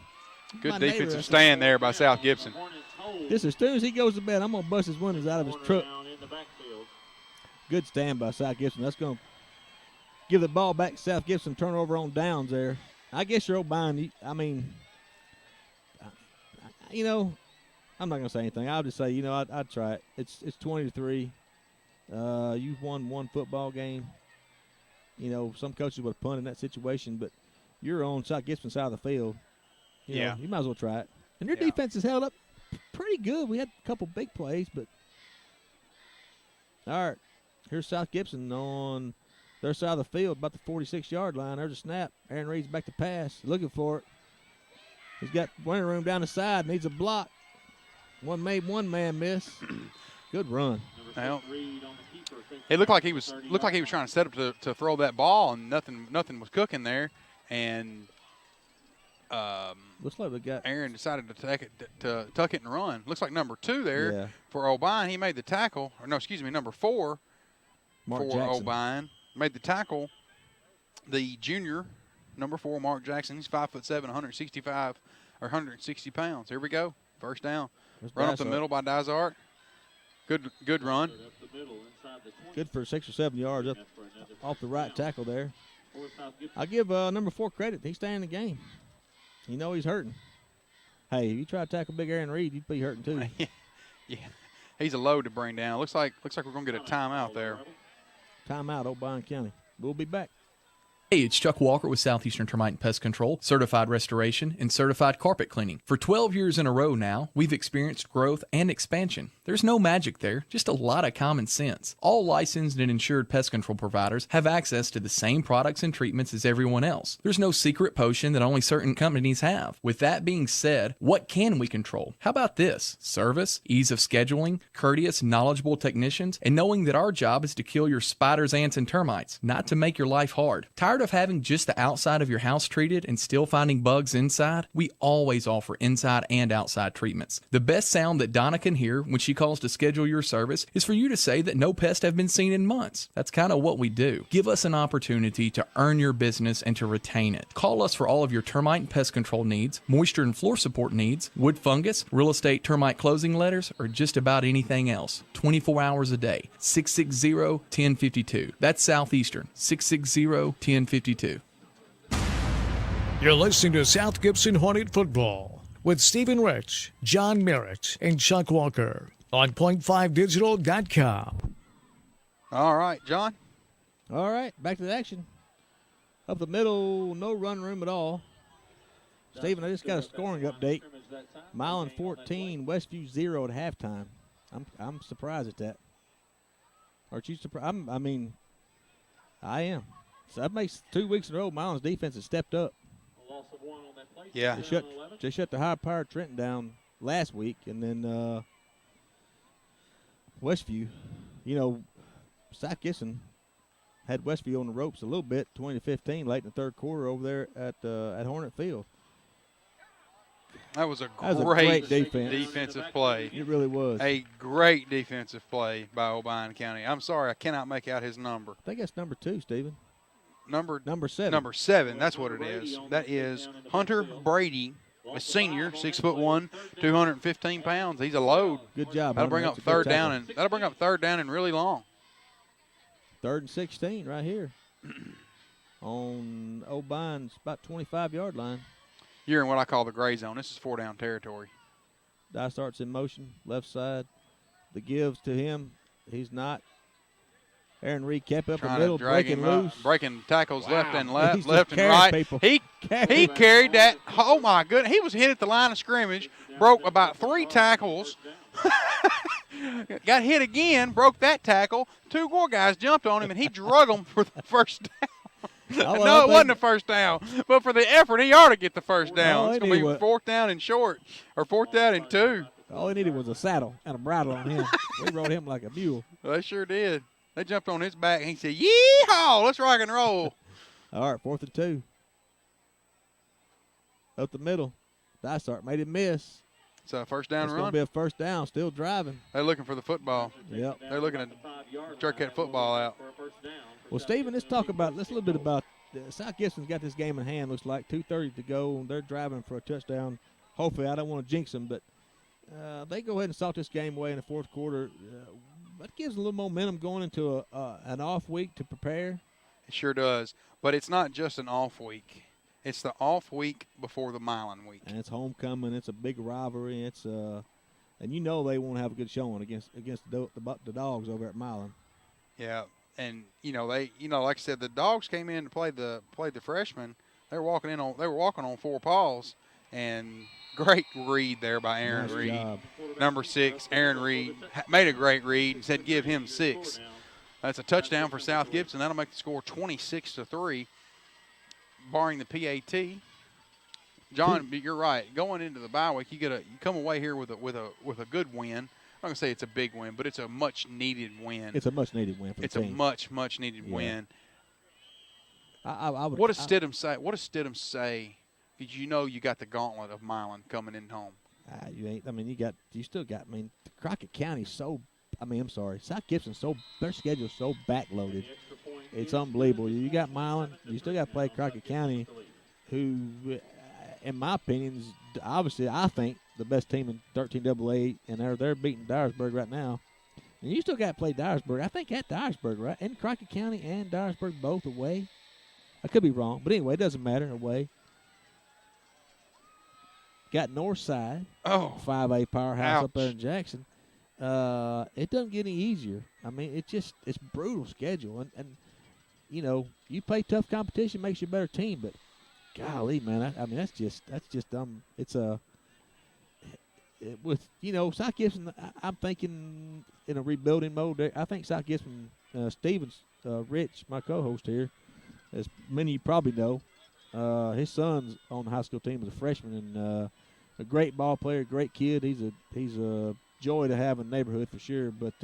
Good defensive stand there by South Gibson. Just as soon as he goes to bed, I'm going to bust his windows out of his truck. Good stand by South Gibson. That's going to give the ball back to South Gibson, turnover on downs there. I guess you're Obion. I'm not going to say anything. I'll just say, I'd try it. It's 20-3. You've won one football game. Some coaches would have punted in that situation, but you're on South Gibson side of the field. You might as well try it. And their defense has held up pretty good. We had a couple big plays, but all right. Here's South Gibson on their side of the field, about the 46-yard line. There's a snap. Arian Reed's back to pass, looking for it. He's got running room down the side, needs a block. One man miss. Good run. Well, it looked like he was trying to set up to throw that ball, and nothing was cooking there. And looks like we got Aaron decided to tuck it and run. Looks like number 2 there for Obion. He made the tackle. Or no, excuse me, number 4 Mark for Jackson. Obion made the tackle. The junior, number 4, Mark Jackson. He's 5'7", 160 pounds. Here we go. First down. Run up the middle by Dysart. Good run. Good for 6 or 7 yards up off the right tackle there. I give number 4 credit. He's staying in the game. He's hurting. Hey, if you try to tackle big Arian Reed, you'd be hurting too. Yeah, he's a load to bring down. Looks like we're going to get a timeout there. Timeout, Obion County. We'll be back. Hey, it's Chuck Walker with Southeastern Termite and Pest Control, certified restoration, and certified carpet cleaning. For 12 years in a row now, we've experienced growth and expansion. There's no magic there, just a lot of common sense. All licensed and insured pest control providers have access to the same products and treatments as everyone else. There's no secret potion that only certain companies have. With that being said, what can we control? How about this? Service, ease of scheduling, courteous, knowledgeable technicians, and knowing that our job is to kill your spiders, ants, and termites, not to make your life hard. Tired of having just the outside of your house treated and still finding bugs inside? We always offer inside and outside treatments. The best sound that Donna can hear when she calls to schedule your service is for you to say that no pests have been seen in months. That's kind of what we do. Give us an opportunity to earn your business and to retain it. Call us for all of your termite and pest control needs, moisture and floor support needs, wood fungus, real estate termite closing letters, or just about anything else. 24 hours a day. 660-1052. That's Southeastern. 660-1052. You're listening to South Gibson Hornet Football with Stephen Rich, John Merritt, and Chuck Walker on point5digital.com. All right, John. All right, back to the action. Up the middle, no run room at all. Stephen, I just got a scoring update. Milan 14, Westview 0 at halftime. I'm surprised at that. Aren't you surprised? I am. So that makes 2 weeks in a row Milan's defense has stepped up. A loss of 1 on that play. Yeah. They shut the high-powered Trenton down last week, and then Westview, South Gibson had Westview on the ropes a little bit, 20-15, late in the third quarter over there at Hornet Field. That was a great defensive play. It really was. A great defensive play by Obion County. I'm sorry, I cannot make out his number. I think that's number 2, Stephen. Number 7. Number 7, that's what it is. That is Hunter Brady, a senior, 6'1", 215 pounds. He's a load. Good job. That'll bring up third down and really long. 3rd and 16 right here on Obion's about 25-yard line. You're in what I call the gray zone. This is 4-down territory. Dysart's in motion, left side. The gives to him. He's not. Arian Reed kept up the middle, breaking loose. Breaking tackles left and left and carrying right. people. He carried that. Oh, my goodness. He was hit at the line of scrimmage, broke about 3 tackles. Got hit again, broke that tackle. 2 more guys jumped on him, and he drug them for the first down. No, it wasn't a first down. But for the effort, he ought to get the first down. It's going to be 4th down and short, or 4th down and 2. All he needed was a saddle and a bridle on him. They rode him like a mule. They sure did. They jumped on his back, and he said, "Yee-haw, let's rock and roll." All right, 4th and 2. Up the middle. Dysart made him miss. It's a first down It's run. going to be a first down, still driving. They're looking for the football. Yep. They're looking to jerk that football out. Well, Stephen, let's a little bit about South Gibson's got this game in hand. Looks like 2:30 to go, and they're driving for a touchdown. Hopefully, I don't want to jinx them, but they go ahead and salt this game away in the 4th quarter. That gives a little momentum going into an off week to prepare. It sure does. But it's not just an off week. It's the off week before the Milan week. And it's homecoming. It's a big rivalry. It's and they won't have a good showing against the Dogs over at Milan. Yeah, and like I said, the Dogs came in to play the freshmen. They were walking on 4 paws, and great read there by Arian Nice Reed. job. Number 6, Arian Reed made a great read and said, "Give him 6." That's a touchdown for South Gibson. That'll make the score 26-3. Barring the PAT, John, you're right. Going into the bye week, you come away here with a good win. I'm not gonna say it's a big win, but it's a much needed win. It's a much needed win for the team. It's a much needed win. What does Stidham say? What does Stidham say? Because you got the gauntlet of Milan coming in home. You still got. Crockett County's so. I'm sorry. South Gibson's their schedule's so backloaded. It's unbelievable. You got Milan. You still got to play Crockett County, who, in my opinion, is obviously I think the best team in 13AA, and they're beating Dyersburg right now. And you still got to play Dyersburg. I think at Dyersburg, right? And Crockett County and Dyersburg both away. I could be wrong, but anyway, it doesn't matter away. Got Northside, 5A powerhouse up there in Jackson. It doesn't get any easier. It's brutal schedule, and you play tough competition, makes you a better team. But golly, man, that's just with South Gibson. I'm thinking in a rebuilding mode. I think South Gibson, Stevens, Rich, my co-host here, as many of you probably know, his son's on the high school team as a freshman, and a great ball player, great kid. He's a joy to have in the neighborhood for sure. But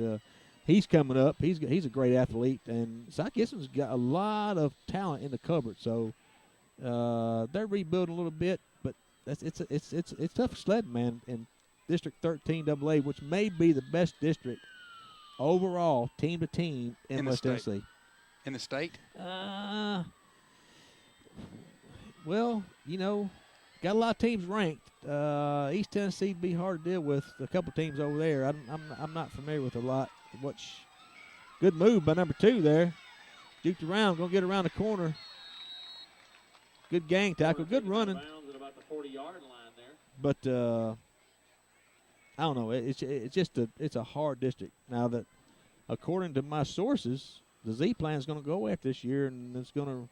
he's coming up. He's a great athlete, and South Gibson's got a lot of talent in the cupboard. So they're rebuilding a little bit, but it's tough sledding, man. In District 13 AA, which may be the best district overall, team to team in West Tennessee. In the state? Well, got a lot of teams ranked. East Tennessee would be hard to deal with. A couple teams over there. I'm not familiar with a lot. Good move by number 2 there. Juked around, gonna get around the corner. Good gang tackle, good running. But I don't know. It's a hard district. Now that, according to my sources, the Z plan is going to go after this year, and it's going to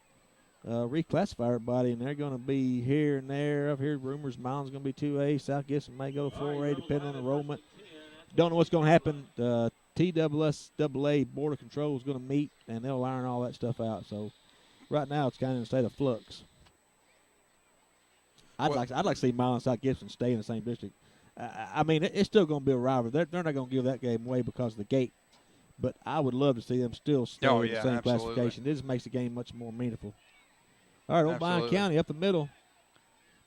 reclassify everybody, and they're going to be here and there. I've heard rumors Milan's going to be 2A. South Gibson may go 4A, depending on enrollment. Don't know what's going to happen. TSSAA Board of Control is going to meet, and they'll iron all that stuff out. So right now it's kind of in a state of flux. I'd like to see Milan and South Gibson stay in the same district. I mean, it's still going to be a rivalry. They're not going to give that game away because of the gate. But I would love to see them still stay in the same classification. This makes the game much more meaningful. All right, Obion County up the middle.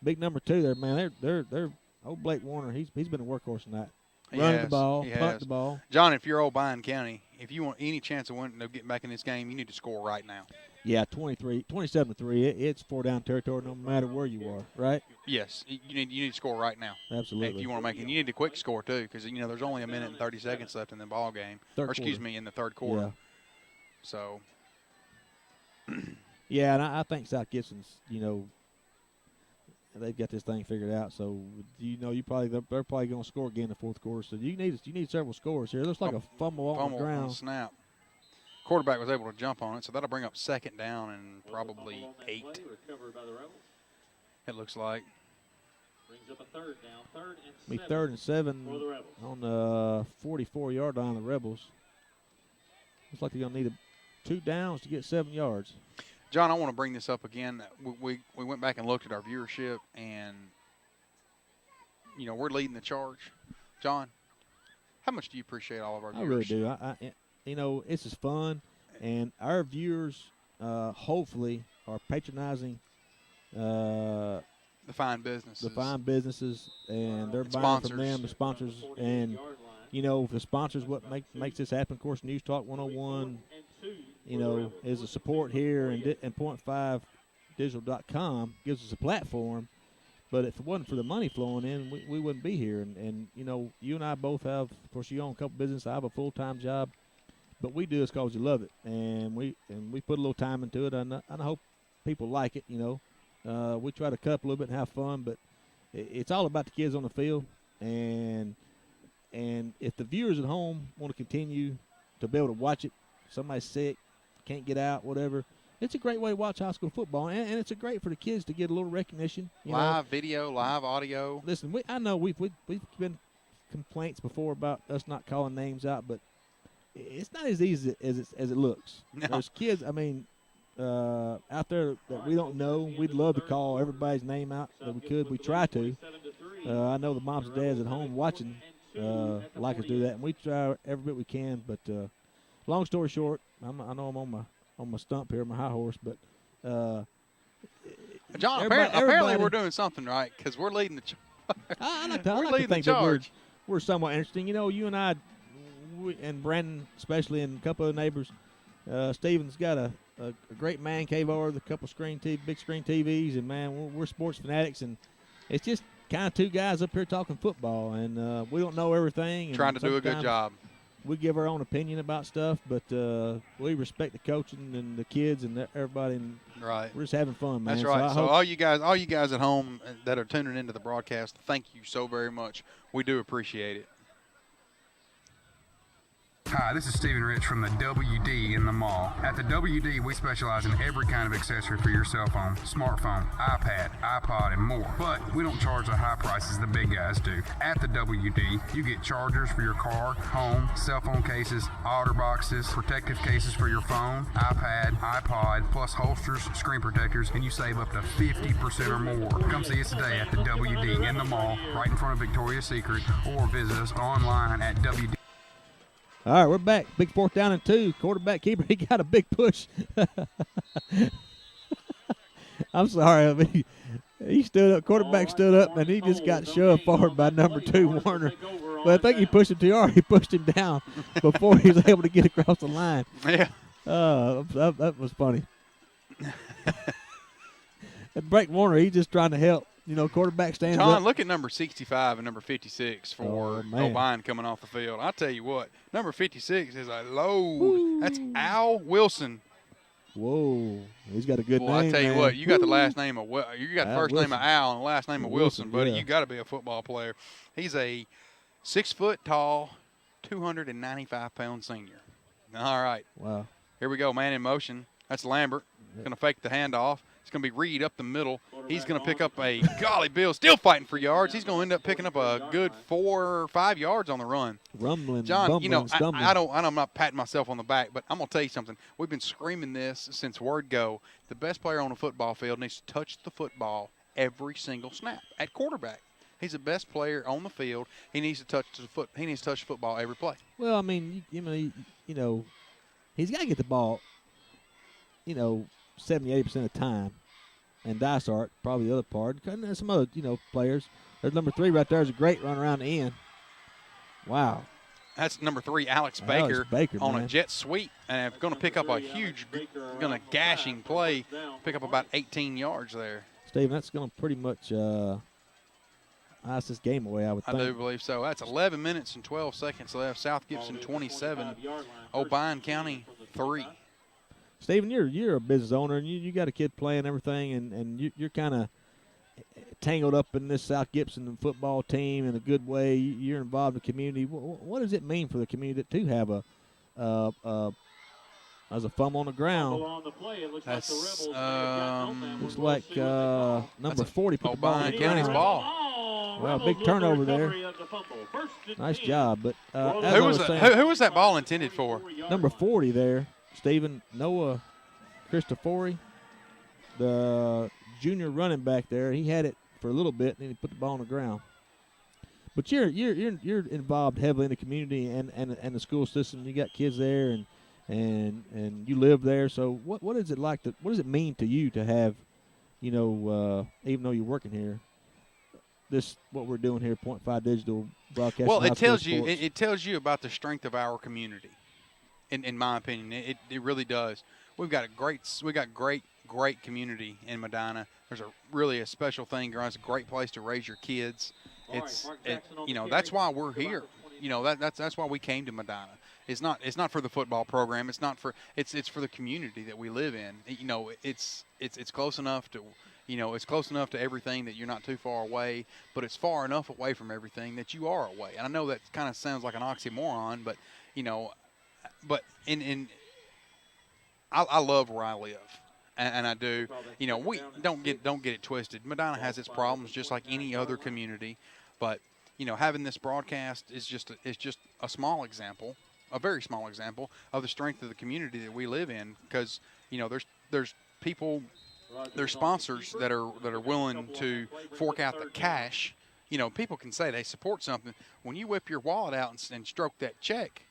Big number 2 there, man. They're old Blake Warner. He's been a workhorse tonight. Running the ball, punt the ball. John, if you're Obion County, if you want any chance of getting back in this game, you need to score right now. Yeah, 27-3. It's 4-down territory no matter where you are, right? Yes, you need to score right now. Absolutely. If you want to make it, you need to quick score too, because there's only a minute and 30 seconds left in the ball game. In the third quarter. Yeah. So. Yeah, and I think South Gibson's, they've got this thing figured out. So they're probably going to score again in the fourth quarter. So you need several scores here. It looks like a fumble on the ground. On snap. Quarterback was able to jump on it, so that'll bring up 2nd down and probably 8. It looks like. Brings up a 3rd down, 3rd and 7 on the 44-yard line of the Rebels. Looks like they're going to need 2 downs to get 7 yards. John, I want to bring this up again. We went back and looked at our viewership, and, we're leading the charge. John, how much do you appreciate all of our viewers? I really do. It's just fun, and our viewers hopefully are patronizing the fine businesses. And they're buying from them, the sponsors. And, the sponsors what makes this happen. Of course, News Talk 101, is a support here, and Point 5 Digital.com gives us a platform. But if it wasn't for the money flowing in, we wouldn't be here. And you and I both have, of course, you own a couple businesses. I have a full-time job. But we do this because we love it, and we put a little time into it, and I hope people like it. We try to cut up a little bit and have fun, but it's all about the kids on the field, and if the viewers at home want to continue to be able to watch it, somebody's sick, can't get out, whatever, it's a great way to watch high school football, and it's great for the kids to get a little recognition. Live video, live audio. Listen, I know we've been complaints before about us not calling names out, but it's not as easy as it looks. No. There's kids, out there that we don't know. We'd love to call everybody's name out that we could. We try to. I know the moms and dads at home watching like us do that, and we try every bit we can. But long story short, I know I'm on my stump here, my high horse, but John, apparently we're doing something right because we're leading the charge. I like to think that we're somewhat interesting. You and I. And Brandon, especially, and a couple of neighbors. Steven's got a great man cave over with a couple big screen TVs, and man, we're sports fanatics, and it's just kind of 2 guys up here talking football, and we don't know everything. And trying to do a good job. We give our own opinion about stuff, but we respect the coaching and the kids and everybody, and right. We're just having fun, man. That's right. So all you guys at home that are tuning into the broadcast, thank you so very much. We do appreciate it. Hi, this is Stephen Rich from the WD in the mall. At the WD, we specialize in every kind of accessory for your cell phone, smartphone, iPad, iPod, and more. But we don't charge the high prices the big guys do. At the WD, you get chargers for your car, home, cell phone cases, otter boxes, protective cases for your phone, iPad, iPod, plus holsters, screen protectors, and you save up to 50% or more. Come see us today at the WD in the mall, right in front of Victoria's Secret, or visit us online at WD. All right, we're back. Big 4th down and 2. Quarterback keeper, he got a big push. I'm sorry. He stood up. Quarterback stood up, and he just got shoved forward by number 2, Warner. But I think he pushed him too hard. He pushed him down before he was able to get across the line. Yeah. That was funny. And Blake Warner, he's just trying to help. Quarterback stands up. John, look at number 65 and number 56 for Obion coming off the field. I'll tell you what, number 56 is a load. Woo. That's Al Wilson. Whoa, he's got a good name. I tell you what, you got the last name of the first Wilson. name of Al and the last name of Wilson, buddy. Yeah. You got to be a football player. He's a 6 foot tall, 295-pound senior. All right. Wow. Here we go, man in motion. That's Lambert. Going to fake the handoff. He's It's going to be Reed up the middle. He's going to pick up a golly Bill, still fighting for yards. He's going to end up picking up a good 4 or 5 yards on the run. Rumbling, John, bumbling, stumbling. I'm not patting myself on the back, but I'm going to tell you something. We've been screaming this since word go. The best player on the football field needs to touch the football every single snap at quarterback. He's the best player on the field. He needs to touch the football every play. Well, I mean, you know, he's got to get the ball, 70-80% of the time. And Dysart, probably the other part. And there's some other, players. There's number 3 right there. Is a great run around the end. Wow. That's number 3, Alex Baker on man. a jet sweep. And going to pick up a huge, gashing play, pick up about 18 yards there. Stephen, that's going to pretty much ice this game away, I would think. I do believe so. That's 11 minutes and 12 seconds left. South Gibson 27, Obion County 3. Stephen, you're a business owner, and you got a kid playing everything, and you're kind of tangled up in this South Gibson football team in a good way. You're involved in the community. What does it mean for the community to have as a fumble on the ground? That's looks like number 40 put the ball on the County's ground. ball. Well, big turnover there. Nice job, but who was that ball intended for? Number 40 there. Stephen, Noah Cristofori, the junior running back there. He had it for a little bit, and then he put the ball on the ground. But you're involved heavily in the community and the school system. You got kids there, and you live there. So what is it like? What does it mean to you to have, even though you're working here, what we're doing here, .5 Digital Broadcast? Well, it tells you about the strength of our community. In my opinion, it really does. We've got great community in Medina. There's really a special thing. It's a great place to raise your kids. That's why we're here. That's why we came to Medina. It's not for the football program. It's for the community that we live in. It's close enough to. It's close enough to everything that you're not too far away, but it's far enough away from everything that you are away. And I know that kind of sounds like an oxymoron, but I love where I live, and I do. We don't get it twisted. Medina has its problems just like any other community, but having this broadcast is just a small example, a very small example of the strength of the community that we live in. Because there's people, there's sponsors that are willing to fork out the cash. People can say they support something. When you whip your wallet out and stroke that check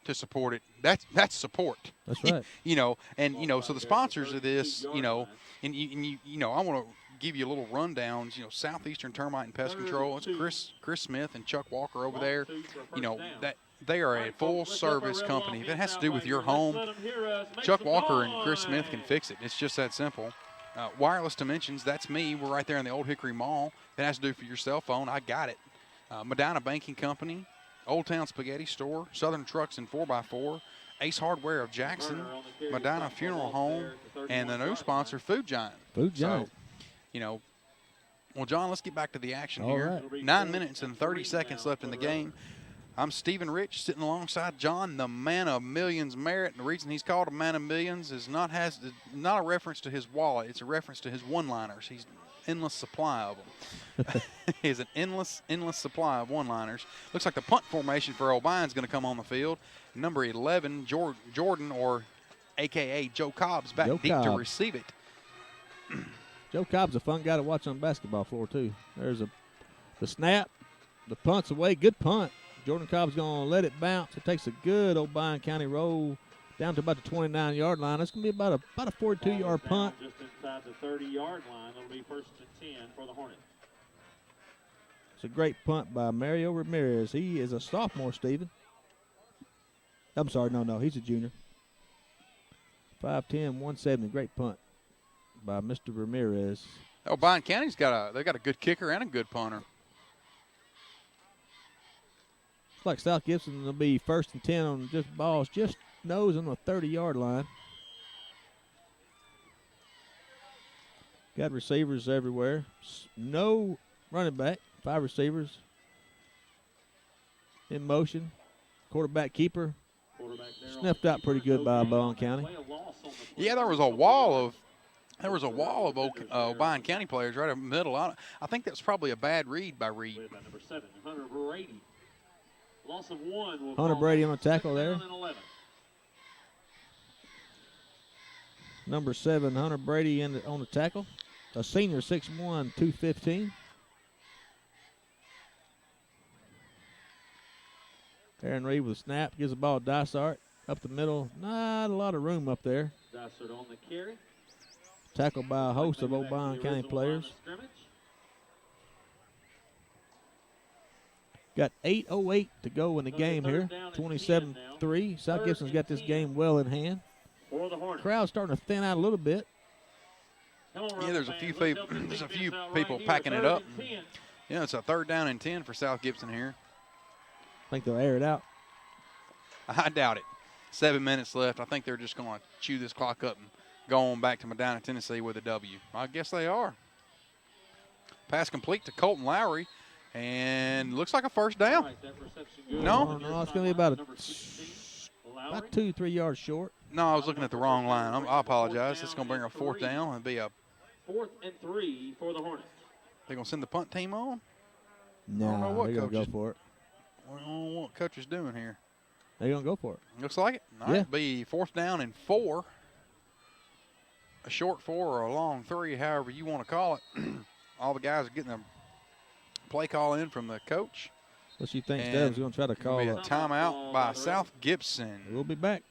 to support it, that's support. That's right. So the sponsors of this, I want to give you a little rundown. Southeastern Termite and Pest Control. It's Chris Smith and Chuck Walker over there. That they are a full service company. If it has to do with your home, Chuck Walker and Chris Smith can fix it. It's just that simple. Wireless Dimensions, that's me. We're right there in the Old Hickory Mall. If it has to do for your cell phone, I got it. Medina Banking Company, Old Town Spaghetti Store, Southern Trucks and 4x4, Ace Hardware of Jackson, Medina Funeral Home, and the new sponsor, Food Giant. Food Giant. So, well, John, let's get back to the action All here. right. 9 minutes and 30 seconds left in the game. I'm Stephen Rich, sitting alongside John, the man of millions merit. And the reason he's called a man of millions is not a reference to his wallet. It's a reference to his one-liners. He's endless supply of them. He has an endless supply of one-liners. Looks like the punt formation for Obion is going to come on the field. Number 11, Jordan, or a.k.a. Joe Cobb's back Joe deep Cobb. to receive it. Joe Cobb's a fun guy to watch on the basketball floor, too. There's the snap, the punt's away, good punt. Jordan Cobb's going to let it bounce. It takes a good Obion County roll down to about the 29-yard line. It's going to be about a 42-yard punt. Just inside the 30-yard line. It'll be 1st and 10 for the Hornets. It's a great punt by Mario Ramirez. He is a sophomore, Stephen. I'm sorry, no, he's a junior. 5'10", 170, great punt by Mr. Ramirez. Obion County's got a good kicker and a good punter. Looks like South Gibson will be 1st and 10 on just balls, just nose on the 30-yard line. Got receivers everywhere. No running back. 5 receivers in motion. Quarterback keeper sniffed out pretty good by Obion County. Yeah, there was a wall There was a wall of Obion County players right in the middle. I think that's probably a bad read by Reed. Number 7, Hunter Brady. Loss of 1. Hunter Brady on the tackle there. Number 7, Hunter Brady on the tackle. A senior, 6'1", 215. Arian Reed with a snap. Gives the ball to Dysart. Up the middle. Not a lot of room up there. Dysart on the carry. Tackled by a host of Obion County players. Got 8:08 to go in the game here. 27-3. South Gibson's got this game well in hand. Crowd's starting to thin out a little bit. Yeah, there's a few people packing it up. Yeah, it's a 3rd down and 10 for South Gibson here. I think they'll air it out. I doubt it. 7 minutes left. I think they're just going to chew this clock up and go on back to Medina, Tennessee with a W. I guess they are. Pass complete to Colton Lowry, and looks like a first down. No, it's going to be about 2-3 yards short. No, I was looking at the wrong line. I apologize. It's going to bring a 4th down and be a 4th and 3 for the Hornets. They're going to send the punt team on? No, they're going to go for it. I don't know what coach is doing here. They're going to go for it. Looks like it. All right, be 4th down and 4. A short 4 or a long 3, however you want to call it. All the guys are getting a play call in from the coach. What you think Stubbs going to try to call a timeout by South Gibson. We'll be back.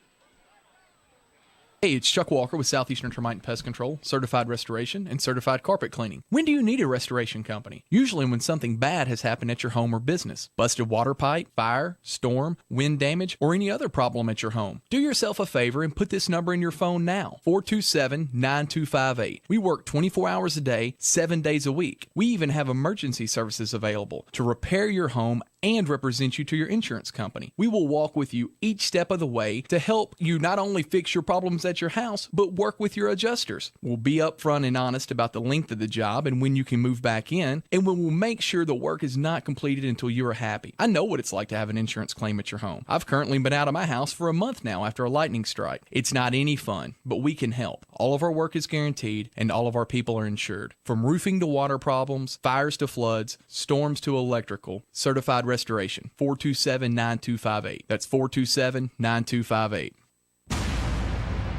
Hey, it's Chuck Walker with Southeastern Termite and Pest Control, certified restoration, and certified carpet cleaning. When do you need a restoration company? Usually when something bad has happened at your home or business. Busted water pipe, fire, storm, wind damage, or any other problem at your home. Do yourself a favor and put this number in your phone now, 427-9258. We work 24 hours a day, 7 days a week. We even have emergency services available to repair your home and represent you to your insurance company. We will walk with you each step of the way to help you not only fix your problems at your house, but work with your adjusters. We'll be upfront and honest about the length of the job and when you can move back in, and we will make sure the work is not completed until you are happy. I know what it's like to have an insurance claim at your home. I've currently been out of my house for a month now after a lightning strike. It's not any fun, but we can help. All of our work is guaranteed, and all of our people are insured. From roofing to water problems, fires to floods, storms to electrical, certified restoration, 427-9258. That's 427-9258.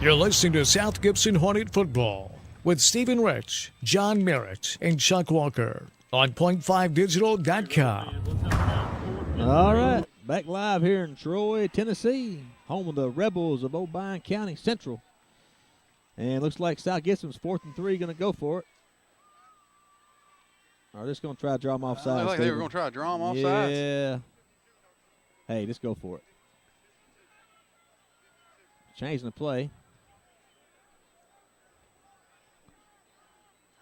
You're listening to South Gibson Hornet Football with Stephen Rich, John Merritt, and Chuck Walker on point5digital.com. All right, back live here in Troy, Tennessee, home of the Rebels of Obion County Central. And looks like South Gibson's 4th and 3 going to go for it. Are just going to try to draw them off sides. Like they were going to try to draw them off sides. Yeah. Hey, just go for it. Changing the play.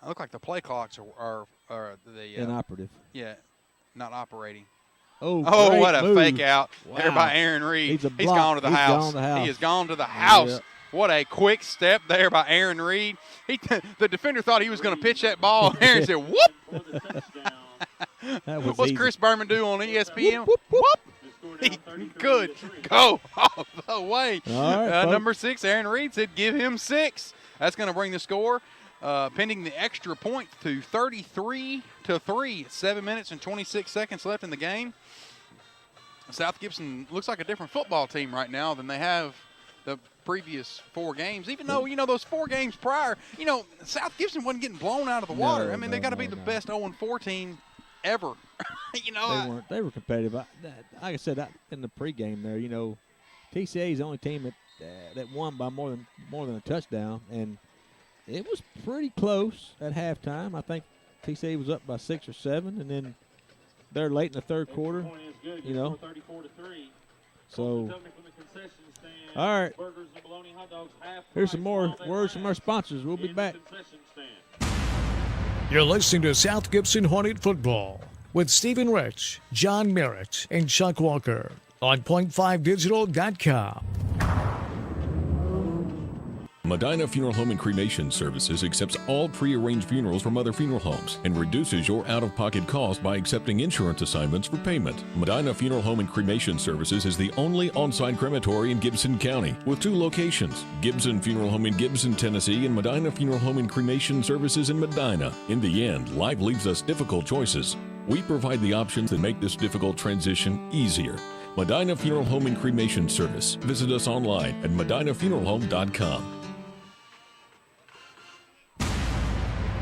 I look like the play clocks are inoperative. Yeah, not operating. Oh, what a move. Fake out there by Arian Reed. He's gone to the house. He has gone to the house. Yeah. What a quick step there by Arian Reed. The defender thought he was going to pitch that ball. Arian said, whoop. What's Chris Berman do on ESPN? Whoop, whoop, whoop. He could go all the way. All right, number 6, Arian Reed said, give him 6. That's going to bring the score, pending the extra point, to 33-3. 7 minutes and 26 seconds left in the game. South Gibson looks like a different football team right now than they have the previous 4 games, even though, those 4 games prior, South Gibson wasn't getting blown out of the water. They got to be the best 0-4 team ever. They were competitive. Like I said in the pregame there, TCA is the only team that won by more than a touchdown, and it was pretty close at halftime. I think TCA was up by 6 or 7, and then they're late in the third quarter. So, all right. Here's some more words from our sponsors. We'll be back. You're listening to South Gibson Hornet Football with Stephen Rich, John Merritt, and Chuck Walker on point5digital.com. Medina Funeral Home and Cremation Services accepts all pre-arranged funerals from other funeral homes and reduces your out-of-pocket cost by accepting insurance assignments for payment. Medina Funeral Home and Cremation Services is the only on-site crematory in Gibson County with 2 locations, Gibson Funeral Home in Gibson, Tennessee, and Medina Funeral Home and Cremation Services in Medina. In the end, life leaves us difficult choices. We provide the options that make this difficult transition easier. Medina Funeral Home and Cremation Service. Visit us online at medinafuneralhome.com.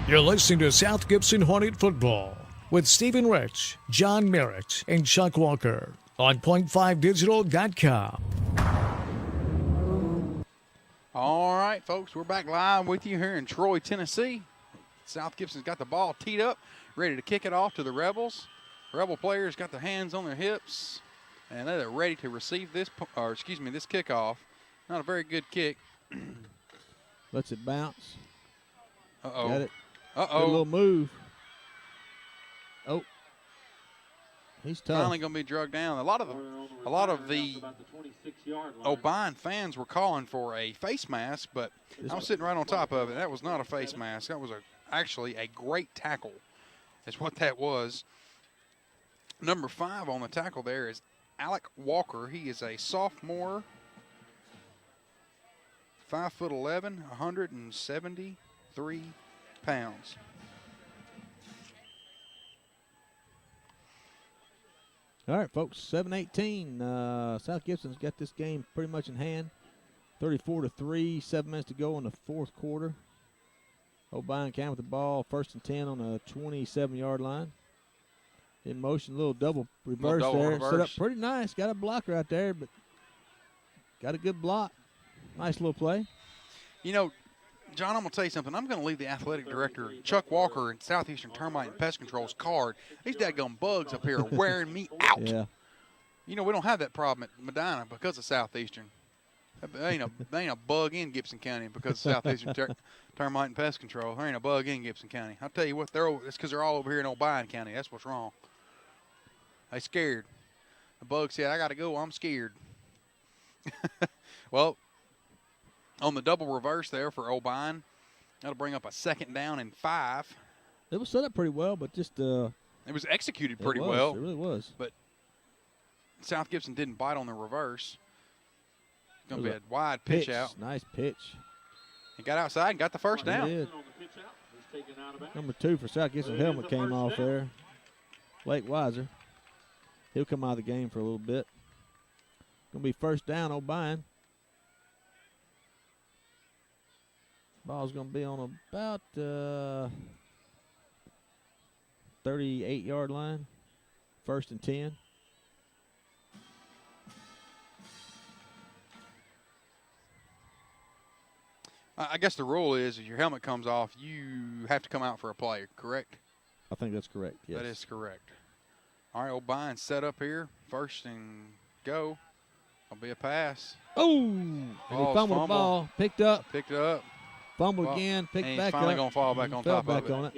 You're listening to South Gibson Hornet Football with Stephen Rich, John Merritt, and Chuck Walker on point5digital.com. All right, folks, we're back live with you here in Troy, Tennessee. South Gibson's got the ball teed up, ready to kick it off to the Rebels. Rebel players got their hands on their hips, and they're ready to receive this kickoff. Not a very good kick. Lets it bounce. Uh-oh. Got it. Uh-oh. Good little move. Oh. He's tough. Finally going to be drugged down. A lot of the Obion fans were calling for a face mask, but I'm sitting right on top of it. That was not a face mask. That was actually a great tackle is what that was. Number 5 on the tackle there is Alec Walker. He is a sophomore, 5'11", 173 pounds. All right, folks, 7-18. South Gibson's got this game pretty much in hand. 34-3, 7 minutes to go in the fourth quarter. Obion County with the ball, 1st and 10 on the 27-yard line. In motion, little double reverse there. Set up pretty nice. Got a block right there, but got a good block. Nice little play. You know, John, I'm going to tell you something. I'm going to leave the athletic director, Chuck Walker, in Southeastern Termite and Pest Control's card. These dadgum bugs up here are wearing me out. Yeah. You know, we don't have that problem at Medina because of Southeastern. There ain't a bug in Gibson County because of Southeastern Termite and Pest Control. There ain't a bug in Gibson County. I'll tell you what, it's because they're all over here in Obion County. That's what's wrong. They scared. The bug said, I got to go. I'm scared. Well, on the double reverse there for Obion, that'll bring up a 2nd down and 5. It was set up pretty well, but just it was executed pretty well. It really was. But South Gibson didn't bite on the reverse. It's going to be a wide pitch out. Nice pitch. He got outside and got the first down. He did. Number 2 for South Gibson helmet came off there. Blake Weiser. He'll come out of the game for a little bit. Going to be 1st down, Obion. Ball's going to be on about 38-yard line. 1st and 10. I guess the rule is if your helmet comes off, you have to come out for a play, correct? I think that's correct, yes. That is correct. All right, Obion set up here. 1st and go. It'll be a pass. Oh! And he fumbled the ball. Picked up. Picked it up. Fumbled again. Picked back up. He's finally going to fall back on top of it.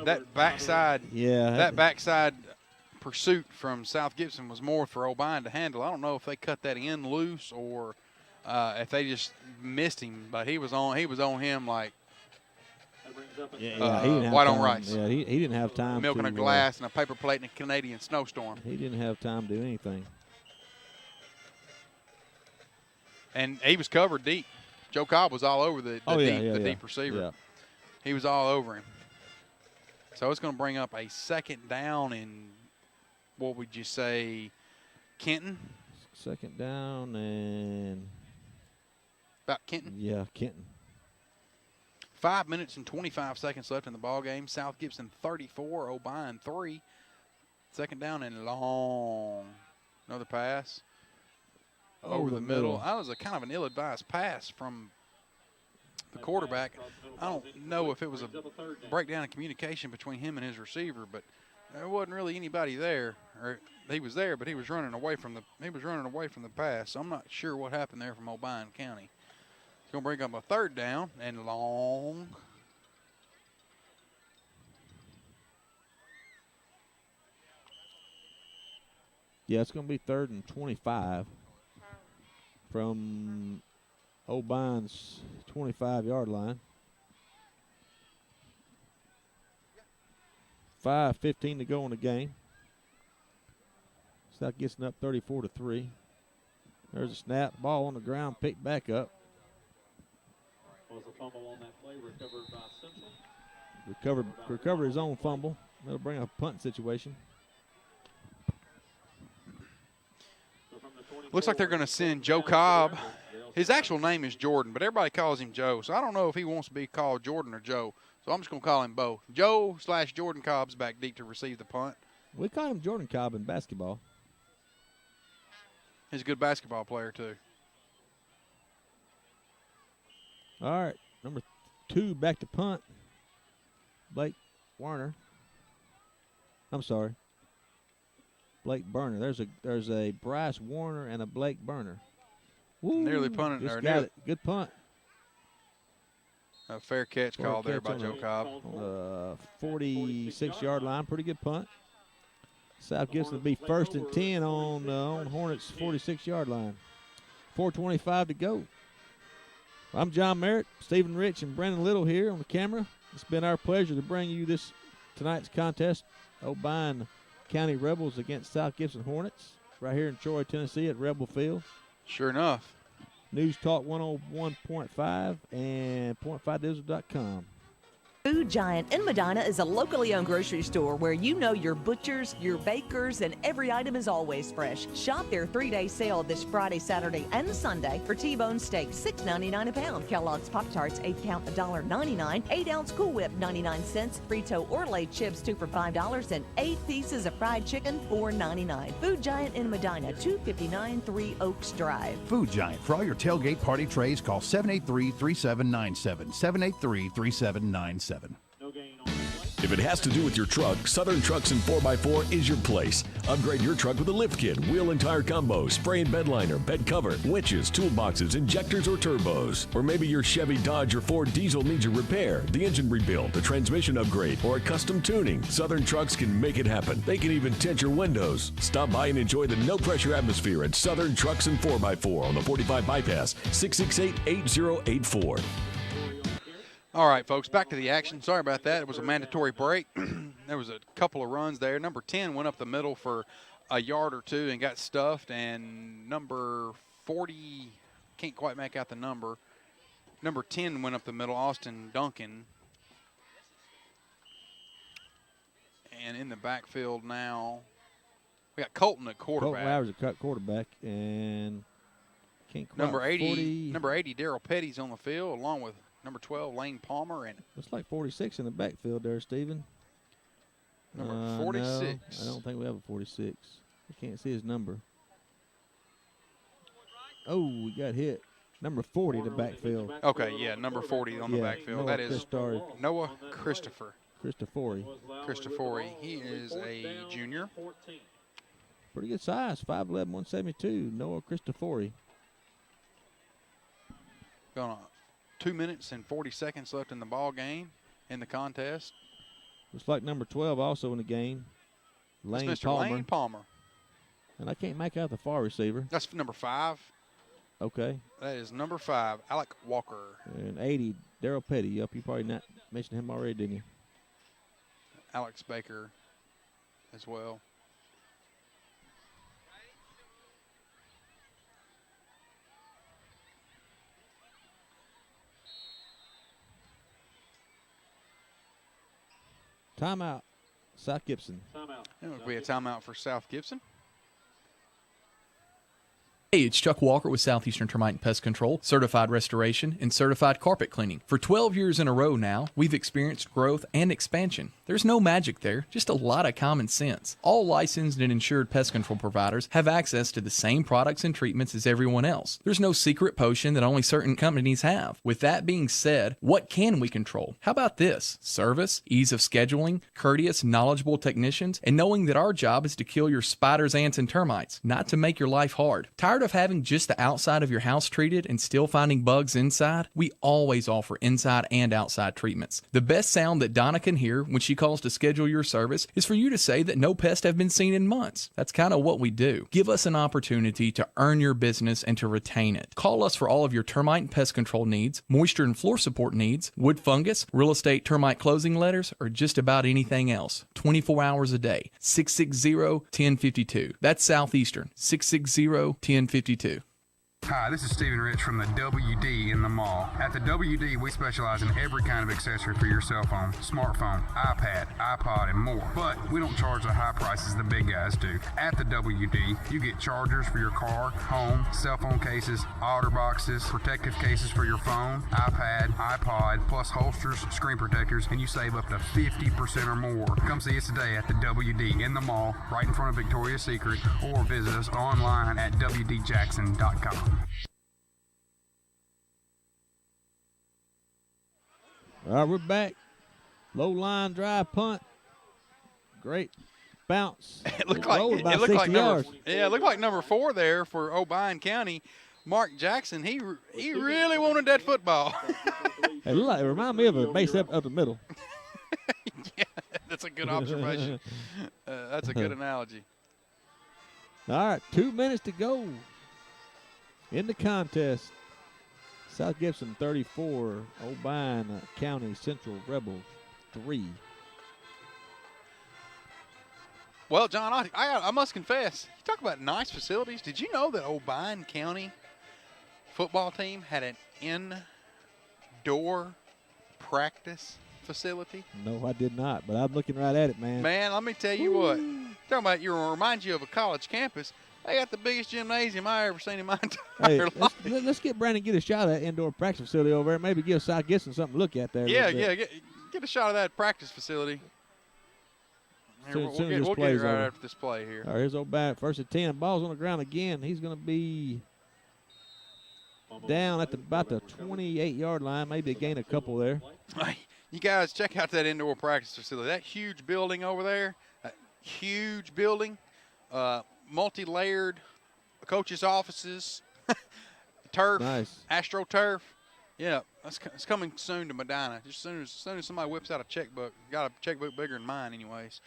That backside. Yeah. That backside pursuit from South Gibson was more for Obion to handle. I don't know if they cut that in loose or if they just missed him, but he was on him like white on rice. Yeah, he didn't have time. Milking a glass and a paper plate in a Canadian snowstorm. He didn't have time to do anything. And he was covered deep. Joe Cobb was all over the deep receiver. Yeah. He was all over him. So it's going to bring up a 2nd down in, what would you say, Kenton? 2nd down and. About Kenton? Yeah, Kenton. 5 minutes and 25 seconds left in the ball game. South Gibson 34, Obion 3. 2nd down and long. Another pass. Over the middle. That was a kind of an ill-advised pass from the quarterback. I don't know if it was a breakdown in communication between him and his receiver, but there wasn't really anybody there. Or he was there, but he was running away from the pass. So I'm not sure what happened there from Obion County. It's going to bring up a 3rd down and long. Yeah, it's going to be 3rd and 25 from Obion's 25-yard line. 5:15 to go in the game. South gets up 34-3. There's a snap. Ball on the ground, picked back up. Was a fumble on that play recovered by Central. Recovered his own fumble. That'll bring a punt situation. Looks like they're going to send Joe Cobb. His actual name is Jordan, but everybody calls him Joe. So I don't know if he wants to be called Jordan or Joe. So I'm just going to call him both. Joe/Jordan Cobb's back deep to receive the punt. We call him Jordan Cobb in basketball. He's a good basketball player, too. All right, number 2 back to punt. Blake Warner. I'm sorry. Blake Burner. There's a Bryce Warner and a Blake Burner. Woo, nearly punted just there. got it. Good punt. A fair catch called there by Joe Cobb. 46-yard line. Pretty good punt. South Gibson will be 1st and 10 on Hornets' 46-yard line. 4:25 to go. I'm John Merritt, Stephen Rich, and Brandon Little here on the camera. It's been our pleasure to bring you tonight's contest. Obion County Rebels against South Gibson Hornets right here in Troy, Tennessee at Rebel Field. Sure enough. News Talk 101.5 and .5digital.com. Food Giant in Medina is a locally owned grocery store where you know your butchers, your bakers, and every item is always fresh. Shop their 3-day sale this Friday, Saturday, and Sunday for T-bone steak, $6.99 a pound. Kellogg's Pop-Tarts, 8-count, $1.99. 8-ounce Cool Whip, 99 cents. Frito Orlay chips, 2 for $5. And 8 pieces of fried chicken, $4.99. Food Giant in Medina, 259 3 Oaks Drive. Food Giant. For all your tailgate party trays, call 783-3797. 783-3797. If it has to do with your truck, Southern Trucks and 4x4 is your place. Upgrade your truck with a lift kit, wheel and tire combo, spray and bed liner, bed cover, winches, toolboxes, injectors, or turbos. Or maybe your Chevy, Dodge, or Ford diesel needs a repair, the engine rebuild, the transmission upgrade, or a custom tuning. Southern Trucks can make it happen. They can even tint your windows. Stop by and enjoy the no-pressure atmosphere at Southern Trucks and 4x4 on the 45 Bypass, 668-8084. All right, folks, back to the action. Sorry about that. It was a mandatory break. There was a couple of runs there. Number 10 went up the middle for a yard or two and got stuffed. And number 40, can't quite make out the number. Number 10 went up the middle, Austin Duncan. And in the backfield now, we got Colton at quarterback. Colton Lowers at cut quarterback. And can't quite number 80, Daryl Petty's on the field, along with number 12, Lane Palmer. And looks like 46 in the backfield there, Stephen. Number 46. No, I don't think we have a 46. I can't see his number. Oh, we got hit. Number 40 in the backfield. Okay, yeah, number 40 on the backfield. That is Noah Christopher. Cristofori. He is a junior. Pretty good size, 5'11", 172. Noah Cristofori. Going on. 2 minutes and 40 seconds left in the ball game, in the contest. Looks like number 12 also in the game. That's Mr. Lane Palmer. And I can't make out the far receiver. That's number 5. Okay. That is number 5, Alec Walker. And 80, Daryl Petty. Yep, you probably not mentioned him already, didn't you? Alex Baker as well. Timeout, South Gibson. It would be a timeout for South Gibson. Hey, it's Chuck Walker with Southeastern Termite and Pest Control, certified restoration, and certified carpet cleaning. For 12 years in a row now, we've experienced growth and expansion. There's no magic there, just a lot of common sense. All licensed and insured pest control providers have access to the same products and treatments as everyone else. There's no secret potion that only certain companies have. With that being said, what can we control? How about this? Service, ease of scheduling, courteous, knowledgeable technicians, and knowing that our job is to kill your spiders, ants, and termites, not to make your life hard. Tired Tired of having just the outside of your house treated and still finding bugs inside? We always offer inside and outside treatments. The best sound that Donna can hear when she calls to schedule your service is for you to say that no pests have been seen in months. That's kind of what we do. Give us an opportunity to earn your business and to retain it. Call us for all of your termite and pest control needs, moisture and floor support needs, wood fungus, real estate termite closing letters, or just about anything else. 24 hours a day. 660-1052. That's Southeastern. 660-1052. Hi, this is Stephen Rich from the WD in the mall. At the WD, we specialize in every kind of accessory for your cell phone, smartphone, iPad, iPod, and more. But we don't charge the high prices the big guys do. At the WD, you get chargers for your car, home, cell phone cases, otter boxes, protective cases for your phone, iPad, iPod, plus holsters, screen protectors, and you save up to 50% or more. Come see us today at the WD in the mall, right in front of Victoria's Secret, or visit us online at WDJackson.com. All right, we're back. Low line drive punt. Great bounce. It looked like it looked like number 4 there for Obion County. Mark Jackson, he really wanted that football. It reminded me of a base up the middle. Yeah, that's a good observation. That's a good analogy. All right, 2 minutes to go in the contest. South Gibson 34, Obion County Central Rebels 3. Well, John, I must confess, you talk about nice facilities. Did you know that Obion County football team had an indoor practice facility? No, I did not, but I'm looking right at it, man. Man, let me tell you what. Talking about, remind you of a college campus. They got the biggest gymnasium I ever seen in my entire life. Let's get Brandon get a shot of that indoor practice facility over there. Maybe give South Gibson something to look at there. Yeah. Get a shot of that practice facility. We'll get it right after this play here. All right, here's Obion, first and 10. Ball's on the ground again. He's going to be down at about the 28-yard line. Maybe gain a couple there. You guys, check out that indoor practice facility. That huge building over there, multi-layered coaches' offices, turf, nice. AstroTurf. Yeah, it's coming soon to Medina. Just as soon as somebody whips out a checkbook. Got a checkbook bigger than mine anyways.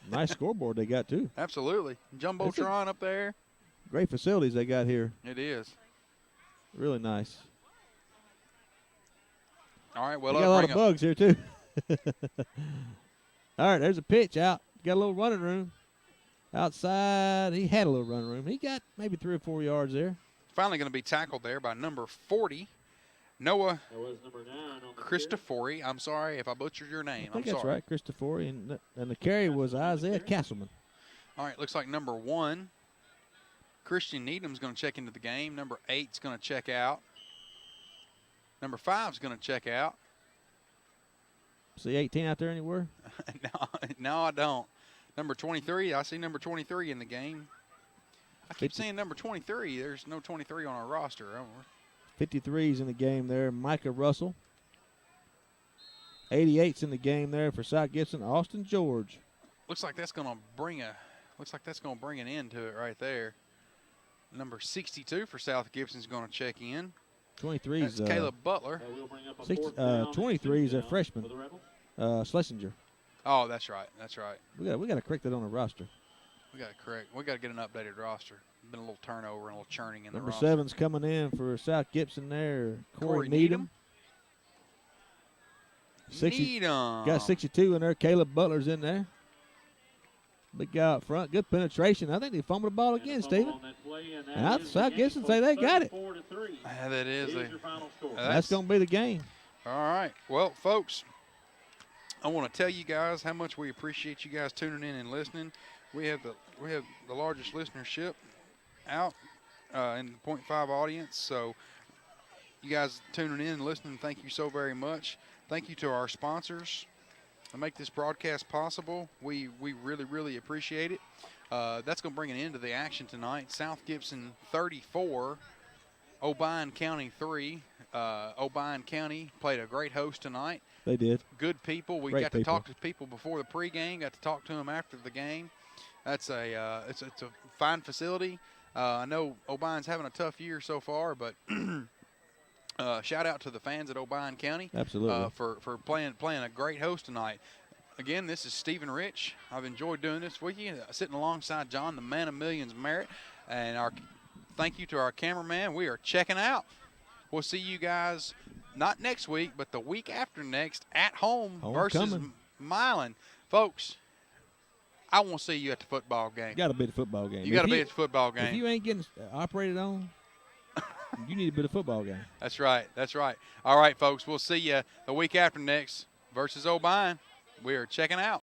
Nice scoreboard they got, too. Absolutely. Jumbotron up there. Great facilities they got here. It is. Really nice. All right, well, got a lot of bugs here, too. All right, there's a pitch out. Got a little running room. Outside, he had a little running room. He got maybe 3 or 4 yards there. Finally going to be tackled there by number 40, Noah Christofori. I'm sorry if I butchered your name. I think that's right, Christofori. And the carry was Isaiah Castleman. All right, looks like number 1, Christian Needham's going to check into the game. Number 8's going to check out. Number 5's going to check out. See 18 out there anywhere? No, I don't. Number 23, I see number 23 in the game. I keep seeing number 23. There's no 23 on our roster. 53's in the game there. Micah Russell. 88's in the game there for South Gibson. Austin George. Looks like that's going to bring an end to it right there. Number 62 for South Gibson is going to check in. 23's Caleb Butler. 23's a freshman. Schlesinger. Oh, that's right. We got to correct that on the roster. We got to get an updated roster. Been a little turnover and a little churning in Number the roster. 7's coming in for South Gibson there. Corey Needham. Got 62 in there. Caleb Butler's in there. Big guy up front. Good penetration. I think they fumbled the ball again, Stephen. And South Gibson say they got it. That is that's going to be the game. All right. Well, folks, I want to tell you guys how much we appreciate you guys tuning in and listening. We have the largest listenership out in the .5 audience. So you guys tuning in and listening, thank you so very much. Thank you to our sponsors to make this broadcast possible. We really, really appreciate it. That's going to bring an end to the action tonight. South Gibson 34, Obion County 3. Obion County played a great host tonight. They did. Good people. We got to talk to people before the pregame. Got to talk to them after the game. That's it's a fine facility. I know Obion's having a tough year so far, but shout out to the fans at Obion County. Absolutely. For playing a great host tonight. Again, this is Stephen Rich. I've enjoyed doing this with you, sitting alongside John, the man of millions, Merritt. And thank you to our cameraman. We are checking out. We'll see you guys not next week, but the week after next at home versus Milan. Folks, I want to see you at the football game. You got to be at the football game. You got to be at the football game. If you ain't getting operated on, you need to be at the football game. That's right. That's right. All right, folks, we'll see you the week after next versus Obion. We are checking out.